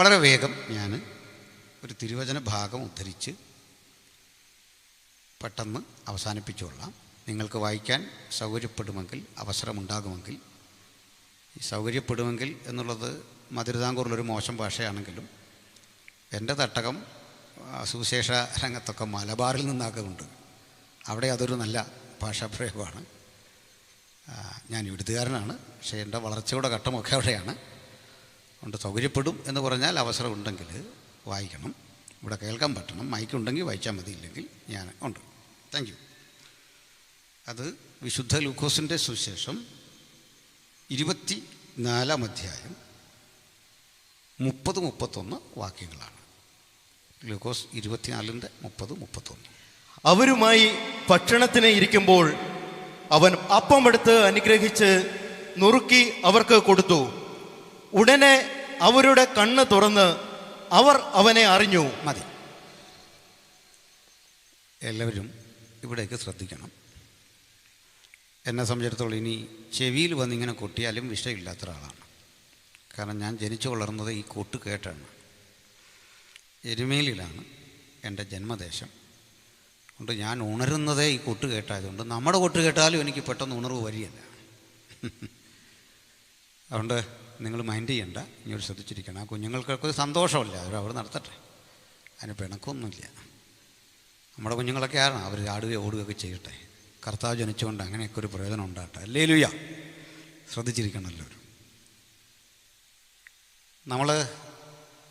വളരെ വേഗം ഞാൻ ഒരു തിരുവചന ഭാഗം ഉദ്ധരിച്ച് പെട്ടെന്ന് അവസാനിപ്പിച്ചുകൊള്ളാം. നിങ്ങൾക്ക് വായിക്കാൻ സൗകര്യപ്പെടുമെങ്കിൽ, അവസരമുണ്ടാകുമെങ്കിൽ. ഈ സൗകര്യപ്പെടുമെങ്കിൽ എന്നുള്ളത് മധുരതാങ്കൂറിലൊരു മോശം ഭാഷയാണെങ്കിലും എൻ്റെ തട്ടകം സുവിശേഷ രംഗത്തൊക്കെ മലബാറിൽ നിന്നാക്കുന്നുണ്ട്. അവിടെ അതൊരു നല്ല ഭാഷാപ്രയോഗമാണ്. ഞാൻ ഇവിടുത്തുകാരനാണ്, പക്ഷേ എൻ്റെ വളർച്ചയുടെ ഘട്ടമൊക്കെ അവിടെയാണ്. അതുകൊണ്ട് സൗകര്യപ്പെടും എന്ന് പറഞ്ഞാൽ അവസരമുണ്ടെങ്കിൽ വായിക്കണം, ഇവിടെ കേൾക്കാൻ പറ്റണം. മൈക്കുണ്ടെങ്കിൽ വായിച്ചാൽ മതി, ഇല്ലെങ്കിൽ ഞാൻ ഉണ്ട്. Thank you. അത് വിശുദ്ധ ലൂക്കോസിൻ്റെ സുവിശേഷം 24-ാം അധ്യായം 30-31 വാക്യങ്ങളാണ്. ലൂക്കോസ് 24:30-31. അവരുമായി ഭക്ഷണത്തിന് ഇരിക്കുമ്പോൾ അവൻ അപ്പമെടുത്ത് അനുഗ്രഹിച്ച് നുറുക്കി അവർക്ക് കൊടുത്തു. ഉടനെ അവരുടെ കണ്ണ് തുറന്ന് അവർ അവനെ അറിഞ്ഞു. മതി. എല്ലാവരും ഇവിടേക്ക് ശ്രദ്ധിക്കണം. എന്നെ സംബന്ധിച്ചിടത്തോളം ഇനി ചെവിയിൽ വന്നിങ്ങനെ കൊട്ടിയാലും വിഷയമില്ലാത്ത ഒരാളാണ്. കാരണം ഞാൻ ജനിച്ചു വളർന്നത് ഈ കൊട്ട് കേട്ടാണ്. എരുമേലിയിലാണ് എൻ്റെ ജന്മദേശം. അതുകൊണ്ട് ഞാൻ ഉണരുന്നതേ ഈ കൊട്ട് കേട്ടായതുകൊണ്ട് നമ്മുടെ കൊട്ട് കേട്ടാലും എനിക്ക് പെട്ടെന്ന് ഉണർവ് വരികയല്ല. അതുകൊണ്ട് നിങ്ങൾ മൈൻഡ് ചെയ്യണ്ട, ഇങ്ങോട്ട് ശ്രദ്ധിച്ചിരിക്കണം. ആ കുഞ്ഞുങ്ങൾക്കൊക്കെ സന്തോഷമല്ല, അവർ നടത്തട്ടെ, അതിന് പിണക്കൊന്നുമില്ല. നമ്മുടെ കുഞ്ഞുങ്ങളൊക്കെ ആരാണ്, അവർ ആടുകയോ ഓടുകയൊക്കെ ചെയ്യട്ടെ. കർത്താവ് ജനിച്ചുകൊണ്ട് അങ്ങനെയൊക്കെ ഒരു പ്രയോജനം ഉണ്ടാകട്ടെ. ഹല്ലേലൂയ. ശ്രദ്ധിച്ചിരിക്കണമല്ലോ. നമ്മൾ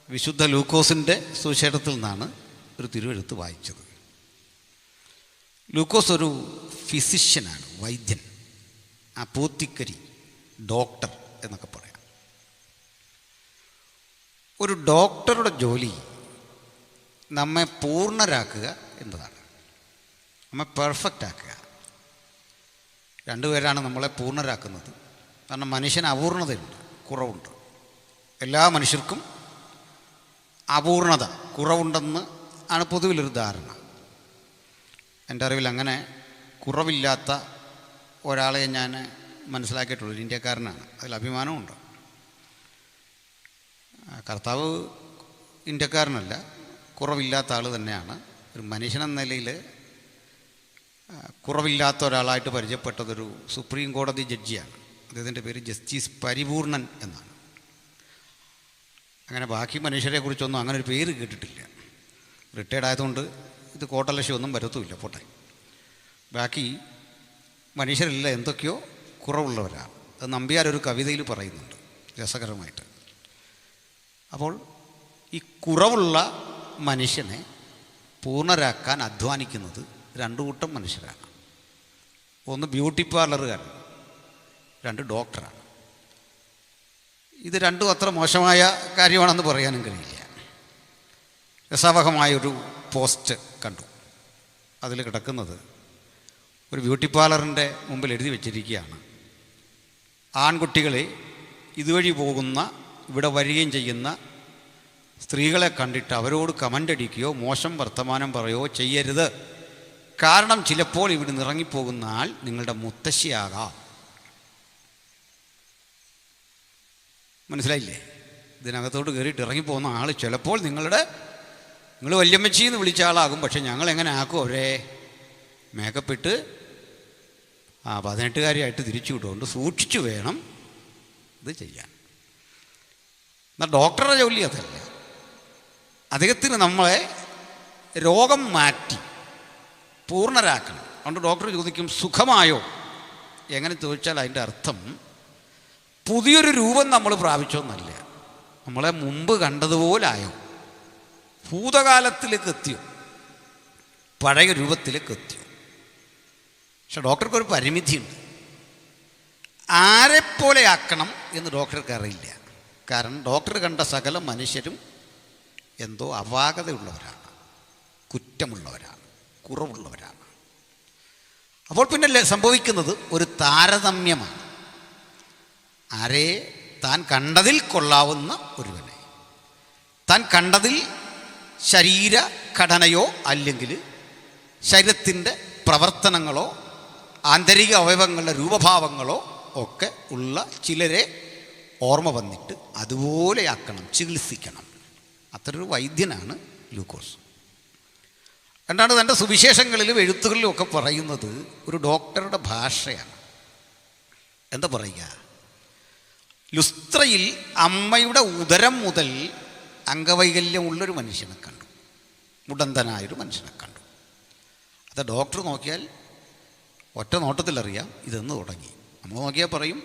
വിശുദ്ധ ലൂക്കോസിൻ്റെ സുവിശേഷത്തിൽ നിന്നാണ് ഒരു തിരുവെഴുത്ത് വായിച്ചത്. ലൂക്കോസ് ഒരു ഫിസിഷ്യനാണ്, വൈദ്യൻ, അപ്പോത്തിക്കരി, ഡോക്ടർ എന്നൊക്കെ പറയാം. ഒരു ഡോക്ടറുടെ ജോലി നമ്മെ പൂർണ്ണരാക്കുക എന്നതാണ്, നമ്മെ പെർഫെക്റ്റ് ആക്കുക. രണ്ടുപേരാണ് നമ്മളെ പൂർണ്ണരാക്കുന്നത്. കാരണം മനുഷ്യന് അപൂർണതയുണ്ട്, കുറവുണ്ട്. എല്ലാ മനുഷ്യർക്കും അപൂർണത, കുറവുണ്ടെന്ന് ആണ് പൊതുവിലൊരു ധാരണ. എൻ്റെ അറിവിൽ അങ്ങനെ കുറവില്ലാത്ത ഒരാളെ ഞാൻ മനസ്സിലാക്കിയിട്ടുള്ളൂ. ഒരു ഇന്ത്യക്കാരനാണ്, അതിൽ അഭിമാനമുണ്ട്. കർത്താവ് ഇന്ത്യക്കാരനല്ല, കുറവില്ലാത്ത ആൾ തന്നെയാണ്. ഒരു മനുഷ്യനെന്ന നിലയിൽ കുറവില്ലാത്ത ഒരാളായിട്ട് പരിചയപ്പെട്ടതൊരു സുപ്രീം കോടതി ജഡ്ജിയാണ്. അദ്ദേഹത്തിൻ്റെ പേര് ജസ്റ്റിസ് പരിപൂർണൻ എന്നാണ്. അങ്ങനെ ബാക്കി മനുഷ്യരെക്കുറിച്ചൊന്നും അങ്ങനെ ഒരു പേര് കേട്ടിട്ടില്ല. റിട്ടയർഡ് ആയതുകൊണ്ട് ഇത് കോട്ടലക്ഷ്യമൊന്നും വരത്തുമില്ല, പോട്ടെ. ബാക്കി മനുഷ്യരെല്ലാം എന്തൊക്കെയോ കുറവുള്ളവരാണ്. അത് നമ്പ്യാർ ഒരു കവിതയിൽ പറയുന്നുണ്ട് രസകരമായിട്ട്. അപ്പോൾ ഈ കുറവുള്ള മനുഷ്യനെ പൂർണ്ണരാക്കാൻ അധ്വാനിക്കുന്നത് രണ്ടു കൂട്ടം മനുഷ്യരാണ്. ഒന്ന് ബ്യൂട്ടി പാർലറുകാരൻ, രണ്ട് ഡോക്ടറാണ്. ഇത് രണ്ടും അത്ര മോശമായ കാര്യമാണെന്ന് പറയാനും കഴിയില്ല. രസാവഹമായൊരു പോസ്റ്റ് കണ്ടു. അതിൽ കിടക്കുന്നത് ഒരു ബ്യൂട്ടി പാർലറിൻ്റെ മുമ്പിൽ എഴുതി വച്ചിരിക്കുകയാണ്: ആൺകുട്ടികളെ, ഇതുവഴി പോകുന്ന, ഇവിടെ വരികയും ചെയ്യുന്ന സ്ത്രീകളെ കണ്ടിട്ട് അവരോട് കമൻ്റ് അടിക്കുകയോ മോശം വർത്തമാനം പറയുകയോ ചെയ്യരുത്. കാരണം ചിലപ്പോൾ ഇവിടെ ഇറങ്ങിപ്പോകുന്ന ആൾ നിങ്ങളുടെ മുത്തശ്ശിയാകാം. മനസ്സിലായില്ലേ? ഇതിനകത്തോട്ട് കയറിയിട്ട് ഇറങ്ങിപ്പോകുന്ന ആൾ ചിലപ്പോൾ നിങ്ങൾ വല്യമ്മച്ചി എന്ന് വിളിച്ച ആളാകും. പക്ഷെ ഞങ്ങൾ എങ്ങനെ ആക്കും അവരെ? മേക്കപ്പ് ഇട്ട് 18കാരിയായിട്ട് തിരിച്ചു വിട്ടുകൊണ്ട് സൂക്ഷിച്ചു വേണം ഇത് ചെയ്യാൻ. എന്നാൽ ഡോക്ടറുടെ ജോലി അതല്ല. അദ്ദേഹത്തിന് നമ്മളെ രോഗം മാറ്റി പൂർണ്ണരാക്കണം. അതുകൊണ്ട് ഡോക്ടർ ചോദിക്കും, സുഖമായോ? എങ്ങനെ ചോദിച്ചാൽ അതിൻ്റെ അർത്ഥം പുതിയൊരു രൂപം നമ്മൾ പ്രാപിച്ചോന്നല്ല, നമ്മളെ മുമ്പ് കണ്ടതുപോലായോ, ഭൂതകാലത്തിലേക്ക് എത്തിയോ, പഴയ രൂപത്തിലേക്ക് എത്തിയോ. പക്ഷെ ഡോക്ടർക്കൊരു പരിമിതിയുണ്ട്. ആരെപ്പോലെ ആക്കണം എന്ന് ഡോക്ടർക്ക് അറിയില്ല. കാരണം ഡോക്ടർ കണ്ട സകല മനുഷ്യരും എന്തോ അപാകതയുള്ളവരാണ്, കുറ്റമുള്ളവരാണ്, കുറവുള്ളവരാണ്. അപ്പോൾ പിന്നെ സംഭവിക്കുന്നത് ഒരു താരതമ്യമാണ്. ആരെ? താൻ കണ്ടതിൽ കൊള്ളാവുന്ന ഒരുവനെ, താൻ കണ്ടതിൽ ശരീരഘടനയോ അല്ലെങ്കിൽ ശരീരത്തിൻ്റെ പ്രവർത്തനങ്ങളോ ആന്തരിക അവയവങ്ങളുടെ രൂപഭാവങ്ങളോ ഒക്കെ ഉള്ള ചിലരെ ഓർമ്മ വന്നിട്ട് അതുപോലെയാക്കണം, ചികിത്സിക്കണം. അത്രയൊരു വൈദ്യനാണ് ലൂക്കോസ്. രണ്ടാണ് തൻ്റെ സുവിശേഷങ്ങളിലും എഴുത്തുകളിലും ഒക്കെ പറയുന്നത് ഒരു ഡോക്ടറുടെ ഭാഷയാണ്. എന്താ പറയുക? ലുസ്ത്രയിൽ അമ്മയുടെ ഉദരം മുതൽ അംഗവൈകല്യമുള്ളൊരു മനുഷ്യനെ കണ്ടു, മുടന്തനായൊരു മനുഷ്യനെ കണ്ടു. അത് ഡോക്ടർ നോക്കിയാൽ ഒറ്റ നോട്ടത്തിലറിയാം ഇതെന്ന് തുടങ്ങി. നമ്മൾ നോക്കിയാൽ പറയും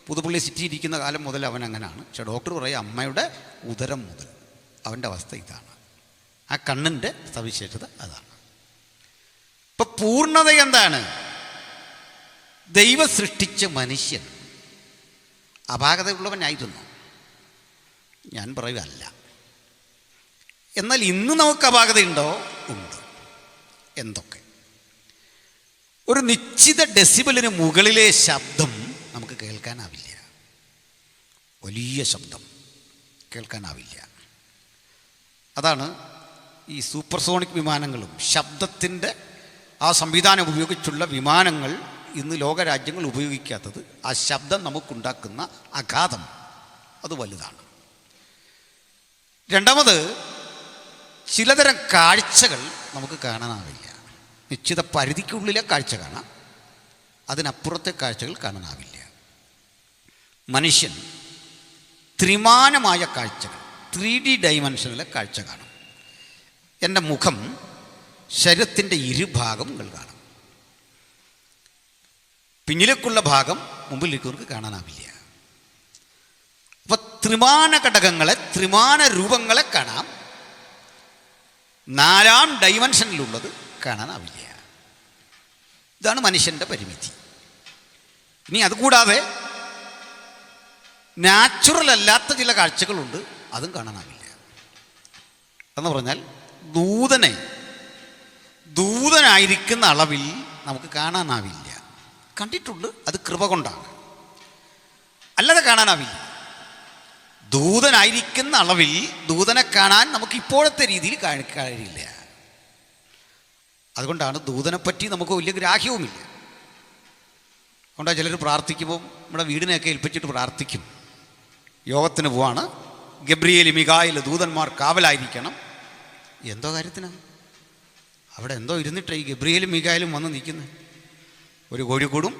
പുതുപ്പള്ളി സിറ്റി ഇരിക്കുന്ന കാലം മുതൽ അവൻ അങ്ങനെയാണ്. പക്ഷേ ഡോക്ടർ പറയും അമ്മയുടെ ഉദരം മുതൽ അവൻ്റെ അവസ്ഥ ഇതാണ്. ആ കണ്ണിൻ്റെ സവിശേഷത അതാണ്. ഇപ്പം പൂർണ്ണത എന്താണ്? ദൈവം സൃഷ്ടിച്ച മനുഷ്യൻ അപാകതയുള്ളവനായിരുന്നു. ഞാൻ പറയുകയല്ല. എന്നാൽ ഇന്ന് നമുക്ക് അപാകതയുണ്ടോ? ഉണ്ട്. എന്തൊക്കെ? ഒരു നിശ്ചിത ഡെസിബലിന് മുകളിലെ ശബ്ദം നമുക്ക് കേൾക്കാനാവില്ല. വലിയ ശബ്ദം കേൾക്കാനാവില്ല. അതാണ് ഈ സൂപ്പർസോണിക് വിമാനങ്ങളും ശബ്ദത്തിൻ്റെ ആ സംവിധാനം ഉപയോഗിച്ചുള്ള വിമാനങ്ങൾ ഇന്ന് ലോകരാജ്യങ്ങൾ ഉപയോഗിക്കാത്തത്. ആ ശബ്ദം നമുക്കുണ്ടാക്കുന്ന ആഘാതം അത് വലുതാണ്. രണ്ടാമത്, ചിലതരം കാഴ്ചകൾ നമുക്ക് കാണാനാവില്ല. നിശ്ചിത പരിധിക്കുള്ളിലെ കാഴ്ച കാണാം, അതിനപ്പുറത്തെ കാഴ്ചകൾ കാണാനാവില്ല. മനുഷ്യൻ ത്രിമാനമായ കാഴ്ചകൾ, 3D ഡൈമെൻഷനിലെ കാഴ്ച കാണും. എൻ്റെ മുഖം ശരീരത്തിൻ്റെ ഇരുഭാഗങ്ങൾ കാണും. പിന്നിലേക്കുള്ള ഭാഗം മുമ്പിലേക്കവർക്ക് കാണാനാവില്ല. അപ്പോൾ ത്രിമാന ഘടകങ്ങളെ, ത്രിമാന രൂപങ്ങളെ കാണാം, 4ാം ഡൈമെൻഷനിലുള്ളത് കാണാനാവില്ല. ഇതാണ് മനുഷ്യൻ്റെ പരിമിതി. ഇനി അതുകൂടാതെ നാച്ചുറൽ അല്ലാത്ത ചില കാഴ്ചകളുണ്ട്, അതും കാണാനാവില്ല. എന്ന് പറഞ്ഞാൽ ദൂതനായിരിക്കുന്ന അളവിൽ നമുക്ക് കാണാനാവില്ല. കണ്ടിട്ടുണ്ട്, അത് കൃപ കൊണ്ടാണ്, അല്ലാതെ കാണാനാവില്ല. ദൂതനായിരിക്കുന്ന അളവിൽ ദൂതനെ കാണാൻ നമുക്ക് ഇപ്പോഴത്തെ രീതിയിൽ കഴിയില്ല. അതുകൊണ്ടാണ് ദൂതനെപ്പറ്റി നമുക്ക് വലിയ ഗ്രാഹ്യവുമില്ല. അതുകൊണ്ടാണ് ചിലർ പ്രാർത്ഥിക്കുമ്പോൾ നമ്മുടെ വീടിനെയൊക്കെ ഏൽപ്പിച്ചിട്ട് പ്രാർത്ഥിക്കും. യോഗത്തിന് പോവാണ്, ഗബ്രിയേൽ മിഖായേൽ ദൂതന്മാർ കാവലായിരിക്കണം. എന്തോ കാര്യത്തിനാണ്? അവിടെ എന്തോ ഇരുന്നിട്ട് ഈ ഗബ്രിയേലും മിഖായേലും വന്ന് നിൽക്കുന്നത്. ഒരു കോഴിക്കൂടും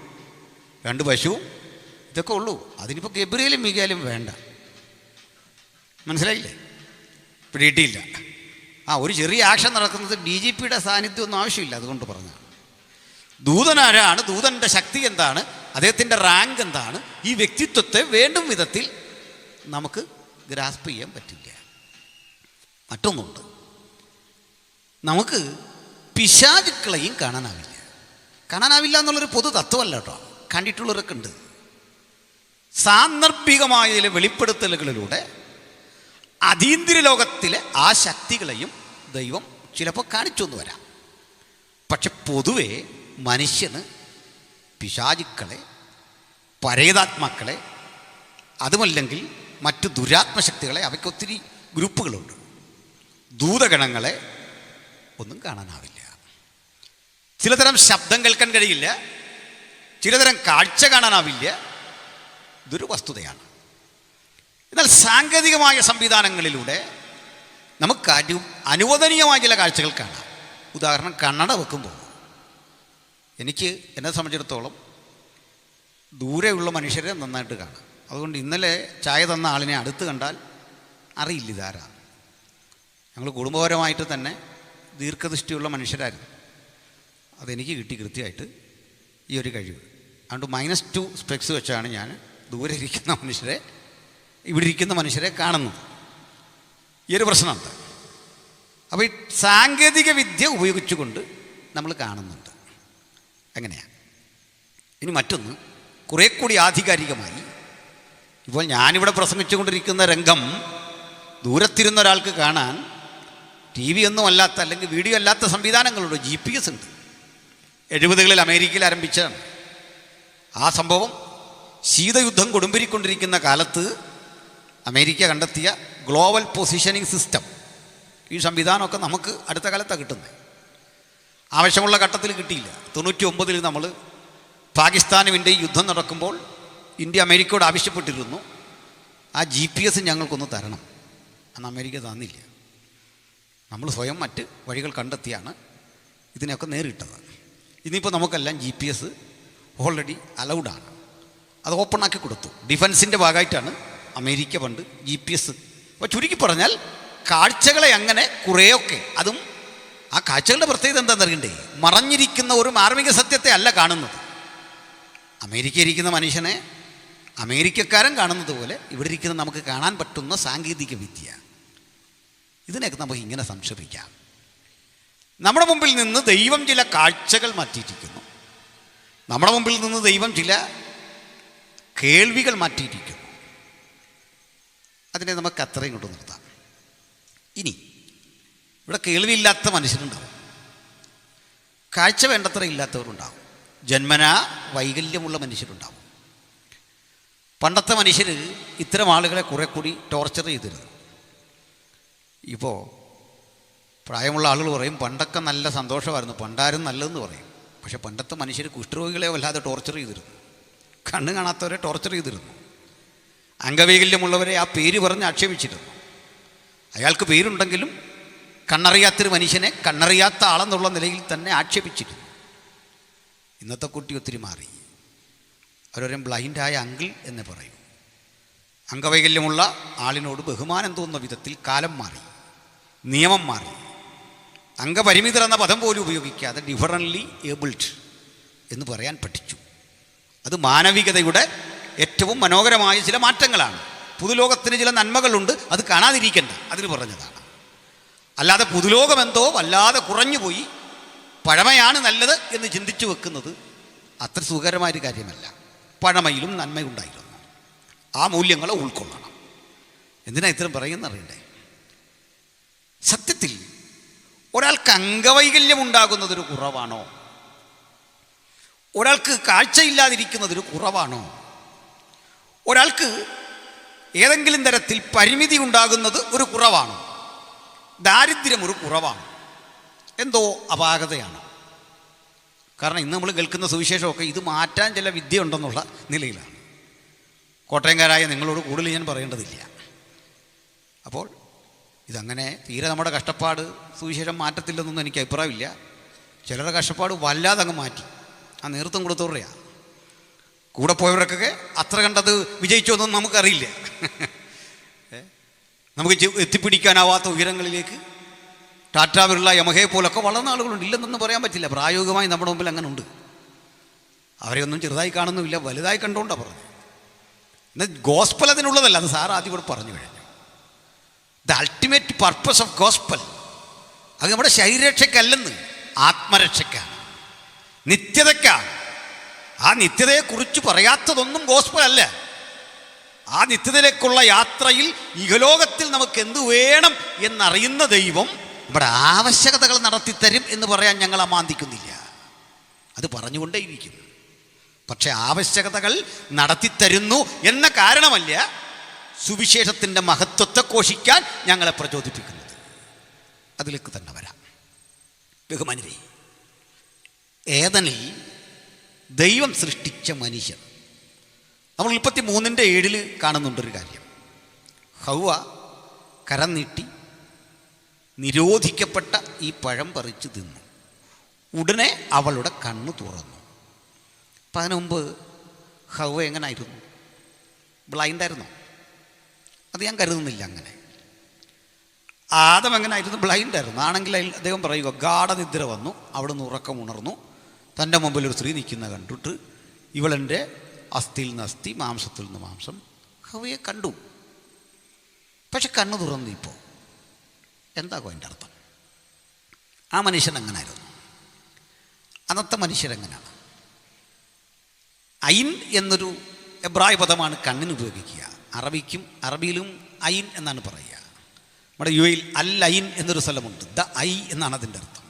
2 പശുവും ഇതൊക്കെ ഉള്ളൂ. അതിനിപ്പോൾ ഗബ്രിയേലും മിഖായേലും വേണ്ട. മനസ്സിലായില്ലേ? പിടിയിട്ടില്ല. ഒരു ചെറിയ ആക്ഷൻ നടക്കുന്നത് DGPയുടെ സാന്നിധ്യമൊന്നും ആവശ്യമില്ല. അതുകൊണ്ട് പറഞ്ഞാണ്. ദൂതനാരാണ്, ദൂതൻ്റെ ശക്തി എന്താണ്, അദ്ദേഹത്തിൻ്റെ റാങ്ക് എന്താണ്, ഈ വ്യക്തിത്വത്തെ വേണ്ടും വിധത്തിൽ നമുക്ക് ഗ്രാസ്പ് ചെയ്യാൻ പറ്റില്ല. മറ്റൊന്നുണ്ട്, നമുക്ക് പിശാചുക്കളെയും കാണാനാവില്ല എന്നുള്ളൊരു പൊതു തത്വമല്ല കേട്ടോ. കണ്ടിട്ടുള്ളവരൊക്കെ ഉണ്ട്. സാന്ദർഭികമായ ചില വെളിപ്പെടുത്തലുകളിലൂടെ അതീന്ദ്രിയ ലോകത്തിലെ ആ ശക്തികളെയും ദൈവം ചിലപ്പോൾ കാണിച്ചു എന്ന് വരാം. പക്ഷെ പൊതുവെ മനുഷ്യന് പിശാചുക്കളെ, പരേതാത്മാക്കളെ, അതുമല്ലെങ്കിൽ മറ്റു ദുരാത്മശക്തികളെ, അവയ്ക്കൊത്തിരി ഗ്രൂപ്പുകളുണ്ട്, ദൂതഗണങ്ങളെ ഒന്നും കാണാനാവില്ല. ചിലതരം ശബ്ദം കേൾക്കാൻ കഴിയില്ല, ചിലതരം കാഴ്ച കാണാനാവില്ല. ഇതൊരു വസ്തുതയാണ്. എന്നാൽ സാങ്കേതികമായ സംവിധാനങ്ങളിലൂടെ നമുക്ക് അനുവദനീയമായ ചില കാഴ്ചകൾ കാണാം. ഉദാഹരണം, കണ്ണട വെക്കുമ്പോൾ എനിക്ക് എന്നെ സംബന്ധിച്ചിടത്തോളം ദൂരെയുള്ള മനുഷ്യരെ നന്നായിട്ട് കാണാം. അതുകൊണ്ട് ഇന്നലെ ചായ തന്ന ആളിനെ അടുത്ത് കണ്ടാൽ അറിയില്ല ഇതാരാണ്. ഞങ്ങൾ കുടുംബപരമായിട്ട് തന്നെ ദീർഘദൃഷ്ടിയുള്ള മനുഷ്യരായിരുന്നു. അതെനിക്ക് കിട്ടി കൃത്യമായിട്ട് ഈ ഒരു കഴിവ്. അതുകൊണ്ട് -2 സ്പെക്സ് വെച്ചാണ് ഞാൻ ദൂരെ ഇരിക്കുന്ന മനുഷ്യരെ, ഇവിടെ ഇരിക്കുന്ന മനുഷ്യരെ കാണുന്നത്. ഈ ഒരു പ്രശ്നമുണ്ട്. അപ്പോൾ ഈ സാങ്കേതിക വിദ്യ ഉപയോഗിച്ചുകൊണ്ട് നമ്മൾ കാണുന്നുണ്ട്. എങ്ങനെയാണ്? ഇനി മറ്റൊന്ന്, കുറേ കൂടി ആധികാരികമായി, ഇപ്പോൾ ഞാനിവിടെ പ്രസംഗിച്ചുകൊണ്ടിരിക്കുന്ന രംഗം ദൂരത്തിരുന്ന ഒരാൾക്ക് കാണാൻ TV ഒന്നും അല്ലാത്ത, അല്ലെങ്കിൽ വീഡിയോ അല്ലാത്ത സംവിധാനങ്ങളുണ്ട്. GPS ഉണ്ട്. 70കളിൽ അമേരിക്കയിൽ ആരംഭിച്ചതാണ് ആ സംഭവം. ശീതയുദ്ധം കൊടുമ്പിരിക്കൊണ്ടിരിക്കുന്ന കാലത്ത് അമേരിക്ക കണ്ടെത്തിയ ഗ്ലോബൽ പൊസിഷനിങ് സിസ്റ്റം, ഈ സംവിധാനമൊക്കെ നമുക്ക് അടുത്ത കാലത്താണ് കിട്ടുന്നത്. ആവശ്യമുള്ള ഘട്ടത്തിൽ കിട്ടിയില്ല. 99 നമ്മൾ പാകിസ്ഥാനും ഇന്ത്യയും യുദ്ധം നടക്കുമ്പോൾ ഇന്ത്യ അമേരിക്കയോട് ആവശ്യപ്പെട്ടിരുന്നു, ആ GPS ഞങ്ങൾക്കൊന്ന് തരണം. അന്ന് അമേരിക്ക തന്നില്ല. നമ്മൾ സ്വയം മറ്റ് വഴികൾ കണ്ടെത്തിയാണ് ഇതിനെയൊക്കെ നേരിട്ടത്. ഇനിയിപ്പോൾ നമുക്കെല്ലാം GPS ഓൾറെഡി അലൗഡാണ്. അത് ഓപ്പണാക്കി കൊടുത്തു. ഡിഫൻസിൻ്റെ ഭാഗമായിട്ടാണ് അമേരിക്ക പണ്ട് GPS. അപ്പോൾ ചുരുക്കി പറഞ്ഞാൽ കാഴ്ചകളെ അങ്ങനെ കുറേയൊക്കെ, അതും ആ കാഴ്ചകളുടെ പ്രത്യേകത എന്താണെന്ന് അറിയണ്ടേ, മറഞ്ഞിരിക്കുന്ന ഒരു മാർമിക സത്യത്തെ അല്ല കാണുന്നത്. അമേരിക്ക ഇരിക്കുന്ന മനുഷ്യനെ അമേരിക്കക്കാരൻ കാണുന്നത് പോലെ ഇവിടെ ഇരിക്കുന്ന നമുക്ക് കാണാൻ പറ്റുന്ന സാങ്കേതിക വിദ്യ, ഇതിനെയൊക്കെ നമുക്ക് ഇങ്ങനെ സംക്ഷേപിക്കാം. നമ്മുടെ മുമ്പിൽ നിന്ന് ദൈവം ചില കാഴ്ചകൾ മാറ്റിയിരിക്കുന്നു. നമ്മുടെ മുമ്പിൽ നിന്ന് ദൈവം ചില കേൾവികൾ മാറ്റിയിരിക്കുന്നു. അതിനെ നമുക്ക് അത്രയും കൊണ്ട് നിർത്താം. ഇനി ഇവിടെ കേൾവിയില്ലാത്ത മനുഷ്യരുണ്ടാവും, കാഴ്ച വേണ്ടത്ര ഇല്ലാത്തവരുണ്ടാവും, ജന്മനാ വൈകല്യമുള്ള മനുഷ്യരുണ്ടാവും. പണ്ടത്തെ മനുഷ്യർ ഇത്തരം ആളുകളെ കുറെ കൂടി ടോർച്ചർ ചെയ്തിരുന്നു. ഇപ്പോൾ പ്രായമുള്ള ആളുകൾ പറയും പണ്ടൊക്കെ നല്ല സന്തോഷമായിരുന്നു, പണ്ടാരും നല്ലതെന്ന് പറയും. പക്ഷെ പണ്ടത്തെ മനുഷ്യർ കുഷ്ഠരോഗികളെ വല്ലാതെ ടോർച്ചർ ചെയ്തിരുന്നു, കണ്ണ് കാണാത്തവരെ ടോർച്ചർ ചെയ്തിരുന്നു, അംഗവൈകല്യമുള്ളവരെ ആ പേര് പറഞ്ഞ് ആക്ഷേപിച്ചിരുന്നു. അയാൾക്ക് പേരുണ്ടെങ്കിലും കണ്ണറിയാത്തൊരു മനുഷ്യനെ കണ്ണറിയാത്ത ആളെന്നുള്ള നിലയിൽ തന്നെ ആക്ഷേപിച്ചിരുന്നു. ഇന്നത്തെ കുട്ടി ഒത്തിരി മാറി. അവരൊരു ബ്ലൈൻഡായ അങ്കിൾ എന്ന് പറയും. അംഗവൈകല്യമുള്ള ആളിനോട് ബഹുമാനം തോന്നുന്ന വിധത്തിൽ കാലം മാറി, നിയമം മാറി. അംഗപരിമിതർ എന്ന പദം പോലും ഉപയോഗിക്കാതെ ഡിഫറൻ്റ്ലി ഏബിൾഡ് എന്ന് പറയാൻ പഠിച്ചു. അത് മാനവികതയുടെ ഏറ്റവും മനോഹരമായ ചില മാറ്റങ്ങളാണ്. പുതുലോകത്തിന് ചില നന്മകളുണ്ട്, അത് കാണാതിരിക്കേണ്ട, അതിന് പറഞ്ഞതാണ്. അല്ലാതെ പുതുലോകമെന്തോ വല്ലാതെ കുറഞ്ഞുപോയി, പഴമയാണ് നല്ലത് എന്ന് ചിന്തിച്ചു വെക്കുന്നത് അത്ര സുഖകരമായൊരു കാര്യമല്ല. പഴമയിലും നന്മയുണ്ടായിരുന്നു. ആ മൂല്യങ്ങളെ ഉൾക്കൊള്ളണം. എന്തിനാ ഇത്തരം പറയുന്നറിയണ്ടേ? സത്യത്തിൽ ഒരാൾക്ക് അംഗവൈകല്യം ഉണ്ടാകുന്നതൊരു കുറവാണോ? ഒരാൾക്ക് കാഴ്ചയില്ലാതിരിക്കുന്നതൊരു കുറവാണോ? ഒരാൾക്ക് ഏതെങ്കിലും തരത്തിൽ പരിമിതി ഉണ്ടാകുന്നത് ഒരു കുറവാണോ? ദാരിദ്ര്യം ഒരു കുറവാണ്? എന്തോ അപാകതയാണ്. കാരണം ഇന്ന് നമ്മൾ കേൾക്കുന്ന സുവിശേഷമൊക്കെ ഇത് മാറ്റാൻ ചില വിദ്യ ഉണ്ടെന്നുള്ള നിലയിലാണ്. കോട്ടയംകാരായ നിങ്ങളോട് കൂടുതൽ ഞാൻ പറയേണ്ടതില്ല. അപ്പോൾ ഇതങ്ങനെ തീരെ നമ്മുടെ കഷ്ടപ്പാട് സുവിശേഷം മാറ്റത്തില്ലെന്നൊന്നും എനിക്ക് അഭിപ്രായമില്ല. ചിലരുടെ കഷ്ടപ്പാട് വല്ലാതെ അങ്ങ് മാറ്റി. ആ നേതൃത്വം കൊടുത്തവരുടെയാണ്. കൂടെ പോയവർക്കൊക്കെ അത്ര കണ്ടത് വിജയിച്ചോന്നൊന്നും നമുക്കറിയില്ല. നമുക്ക് എത്തിപ്പിടിക്കാനാവാത്ത ഉയരങ്ങളിലേക്ക് ടാറ്റാ ബിർള യമഹയെ പോലൊക്കെ വളർന്ന ആളുകളുണ്ട്. ഇല്ലെന്നൊന്നും പറയാൻ പറ്റില്ല. പ്രായോഗികമായി നമ്മുടെ മുമ്പിൽ അങ്ങനെ ഉണ്ട്. അവരെ ഒന്നും ചെറുതായി കാണുന്നുമില്ല, വലുതായി കണ്ടുകൊണ്ടാണ് പറഞ്ഞത്. എന്നാൽ ഗോസ്പൽ അതിനുള്ളതല്ല. അത് സാർ ആദ്യം ഇവിടെ പറഞ്ഞു കഴിഞ്ഞു. The ultimate purpose of gospel അത് നമ്മുടെ ശരീരരക്ഷയ്ക്കല്ലെന്ന്, ആത്മരക്ഷയ്ക്കാണ്, നിത്യതയ്ക്കാണ്. ആ നിത്യതയെക്കുറിച്ച് പറയാത്തതൊന്നും ഗോസ്പൽ അല്ല. ആ നിത്യതയിലേക്കുള്ള യാത്രയിൽ ഇഹലോകത്തിൽ നമുക്ക് എന്തു വേണം എന്നറിയുന്ന ദൈവം നമ്മുടെ ആവശ്യകതകൾ നടത്തിത്തരും എന്ന് പറയാൻ ഞങ്ങൾ അമാന്തിക്കുന്നില്ല. അത് പറഞ്ഞുകൊണ്ടേയിരിക്കും. പക്ഷെ ആവശ്യകതകൾ നടത്തിത്തരുന്നു എന്ന കാരണമല്ല സുവിശേഷത്തിൻ്റെ മഹത്വത്തെ ഘോഷിക്കാൻ ഞങ്ങളെ പ്രചോദിപ്പിക്കുന്നത്. അതിലേക്ക് തന്നെ വരാം. ബഹുമാനരെ, ഏദനിൽ ദൈവം സൃഷ്ടിച്ച മനുഷ്യൻ, നമ്മൾ 33:7 കാണുന്നുണ്ടൊരു കാര്യം. ഹൗവ കരം നീട്ടി നിരോധിക്കപ്പെട്ട ഈ പഴം പറിച്ച് തിന്നു. ഉടനെ അവളുടെ കണ്ണ് തുറന്നു. അപ്പം അതിനു മുമ്പ് ഹൗവ എങ്ങനായിരുന്നു? ബ്ലൈൻഡായിരുന്നോ? അത് ഞാൻ കരുതുന്നില്ല അങ്ങനെ. ആദം എങ്ങനായിരുന്നു? ബ്ലൈൻഡായിരുന്നു. ആണെങ്കിൽ അദ്ദേഹം പറയുക ഗാഠനിദ്ര വന്നു, അവിടെ നിന്ന് ഉറക്കം ഉണർന്നു. തൻ്റെ മുമ്പിൽ ഒരു സ്ത്രീ നിൽക്കുന്ന കണ്ടിട്ട് ഇവളെൻ്റെ അസ്ഥിയിൽ നിന്ന് അസ്ഥി, മാംസത്തിൽ നിന്ന് മാംസം. ഹവയെ കണ്ടു, പക്ഷെ കണ്ണ് തുറന്നു. ഇപ്പോൾ എന്താകും അതിൻ്റെ അർത്ഥം? ആ മനുഷ്യൻ എങ്ങനായിരുന്നു? അന്നത്തെ മനുഷ്യരെങ്ങനെയാണ്? ഐൻ എന്നൊരു എബ്രായ പദമാണ് കണ്ണിന് ഉപയോഗിക്കുക. അറബിയിലും ഐൻ എന്നാണ് പറയുക. നമ്മുടെ യുഎയിൽ അൽ ഐൻ എന്നൊരു സ്ഥലമുണ്ട്. ദ ഐ എന്നാണ് അതിൻ്റെ അർത്ഥം.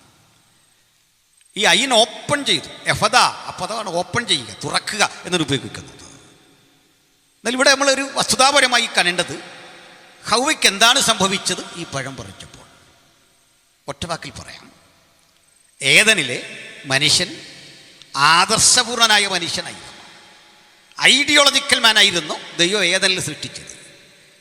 ഈ ഐൻ ഓപ്പൺ ചെയ്തു. എഫദ, അപ്പോൾ അതാണ് ഓപ്പൺ ചെയ്യുക, തുറക്കുക എന്നൊരു ഉപയോഗിക്കുന്നത്. എന്നാൽ ഇവിടെ നമ്മളൊരു വസ്തുതാപരമായി കാണേണ്ടത് ഹൗവയ്ക്ക് എന്താണ് സംഭവിച്ചത് ഈ പഴം പറിച്ചപ്പോൾ. ഒറ്റവാക്കിൽ പറയാം, ഏദനിലെ മനുഷ്യൻ ആദർശപൂർണനായ മനുഷ്യനായിരുന്നു, ഐഡിയോളജിക്കൽ മാനായിരുന്നു ദൈവം ഏദനിൽ സൃഷ്ടിച്ചത്.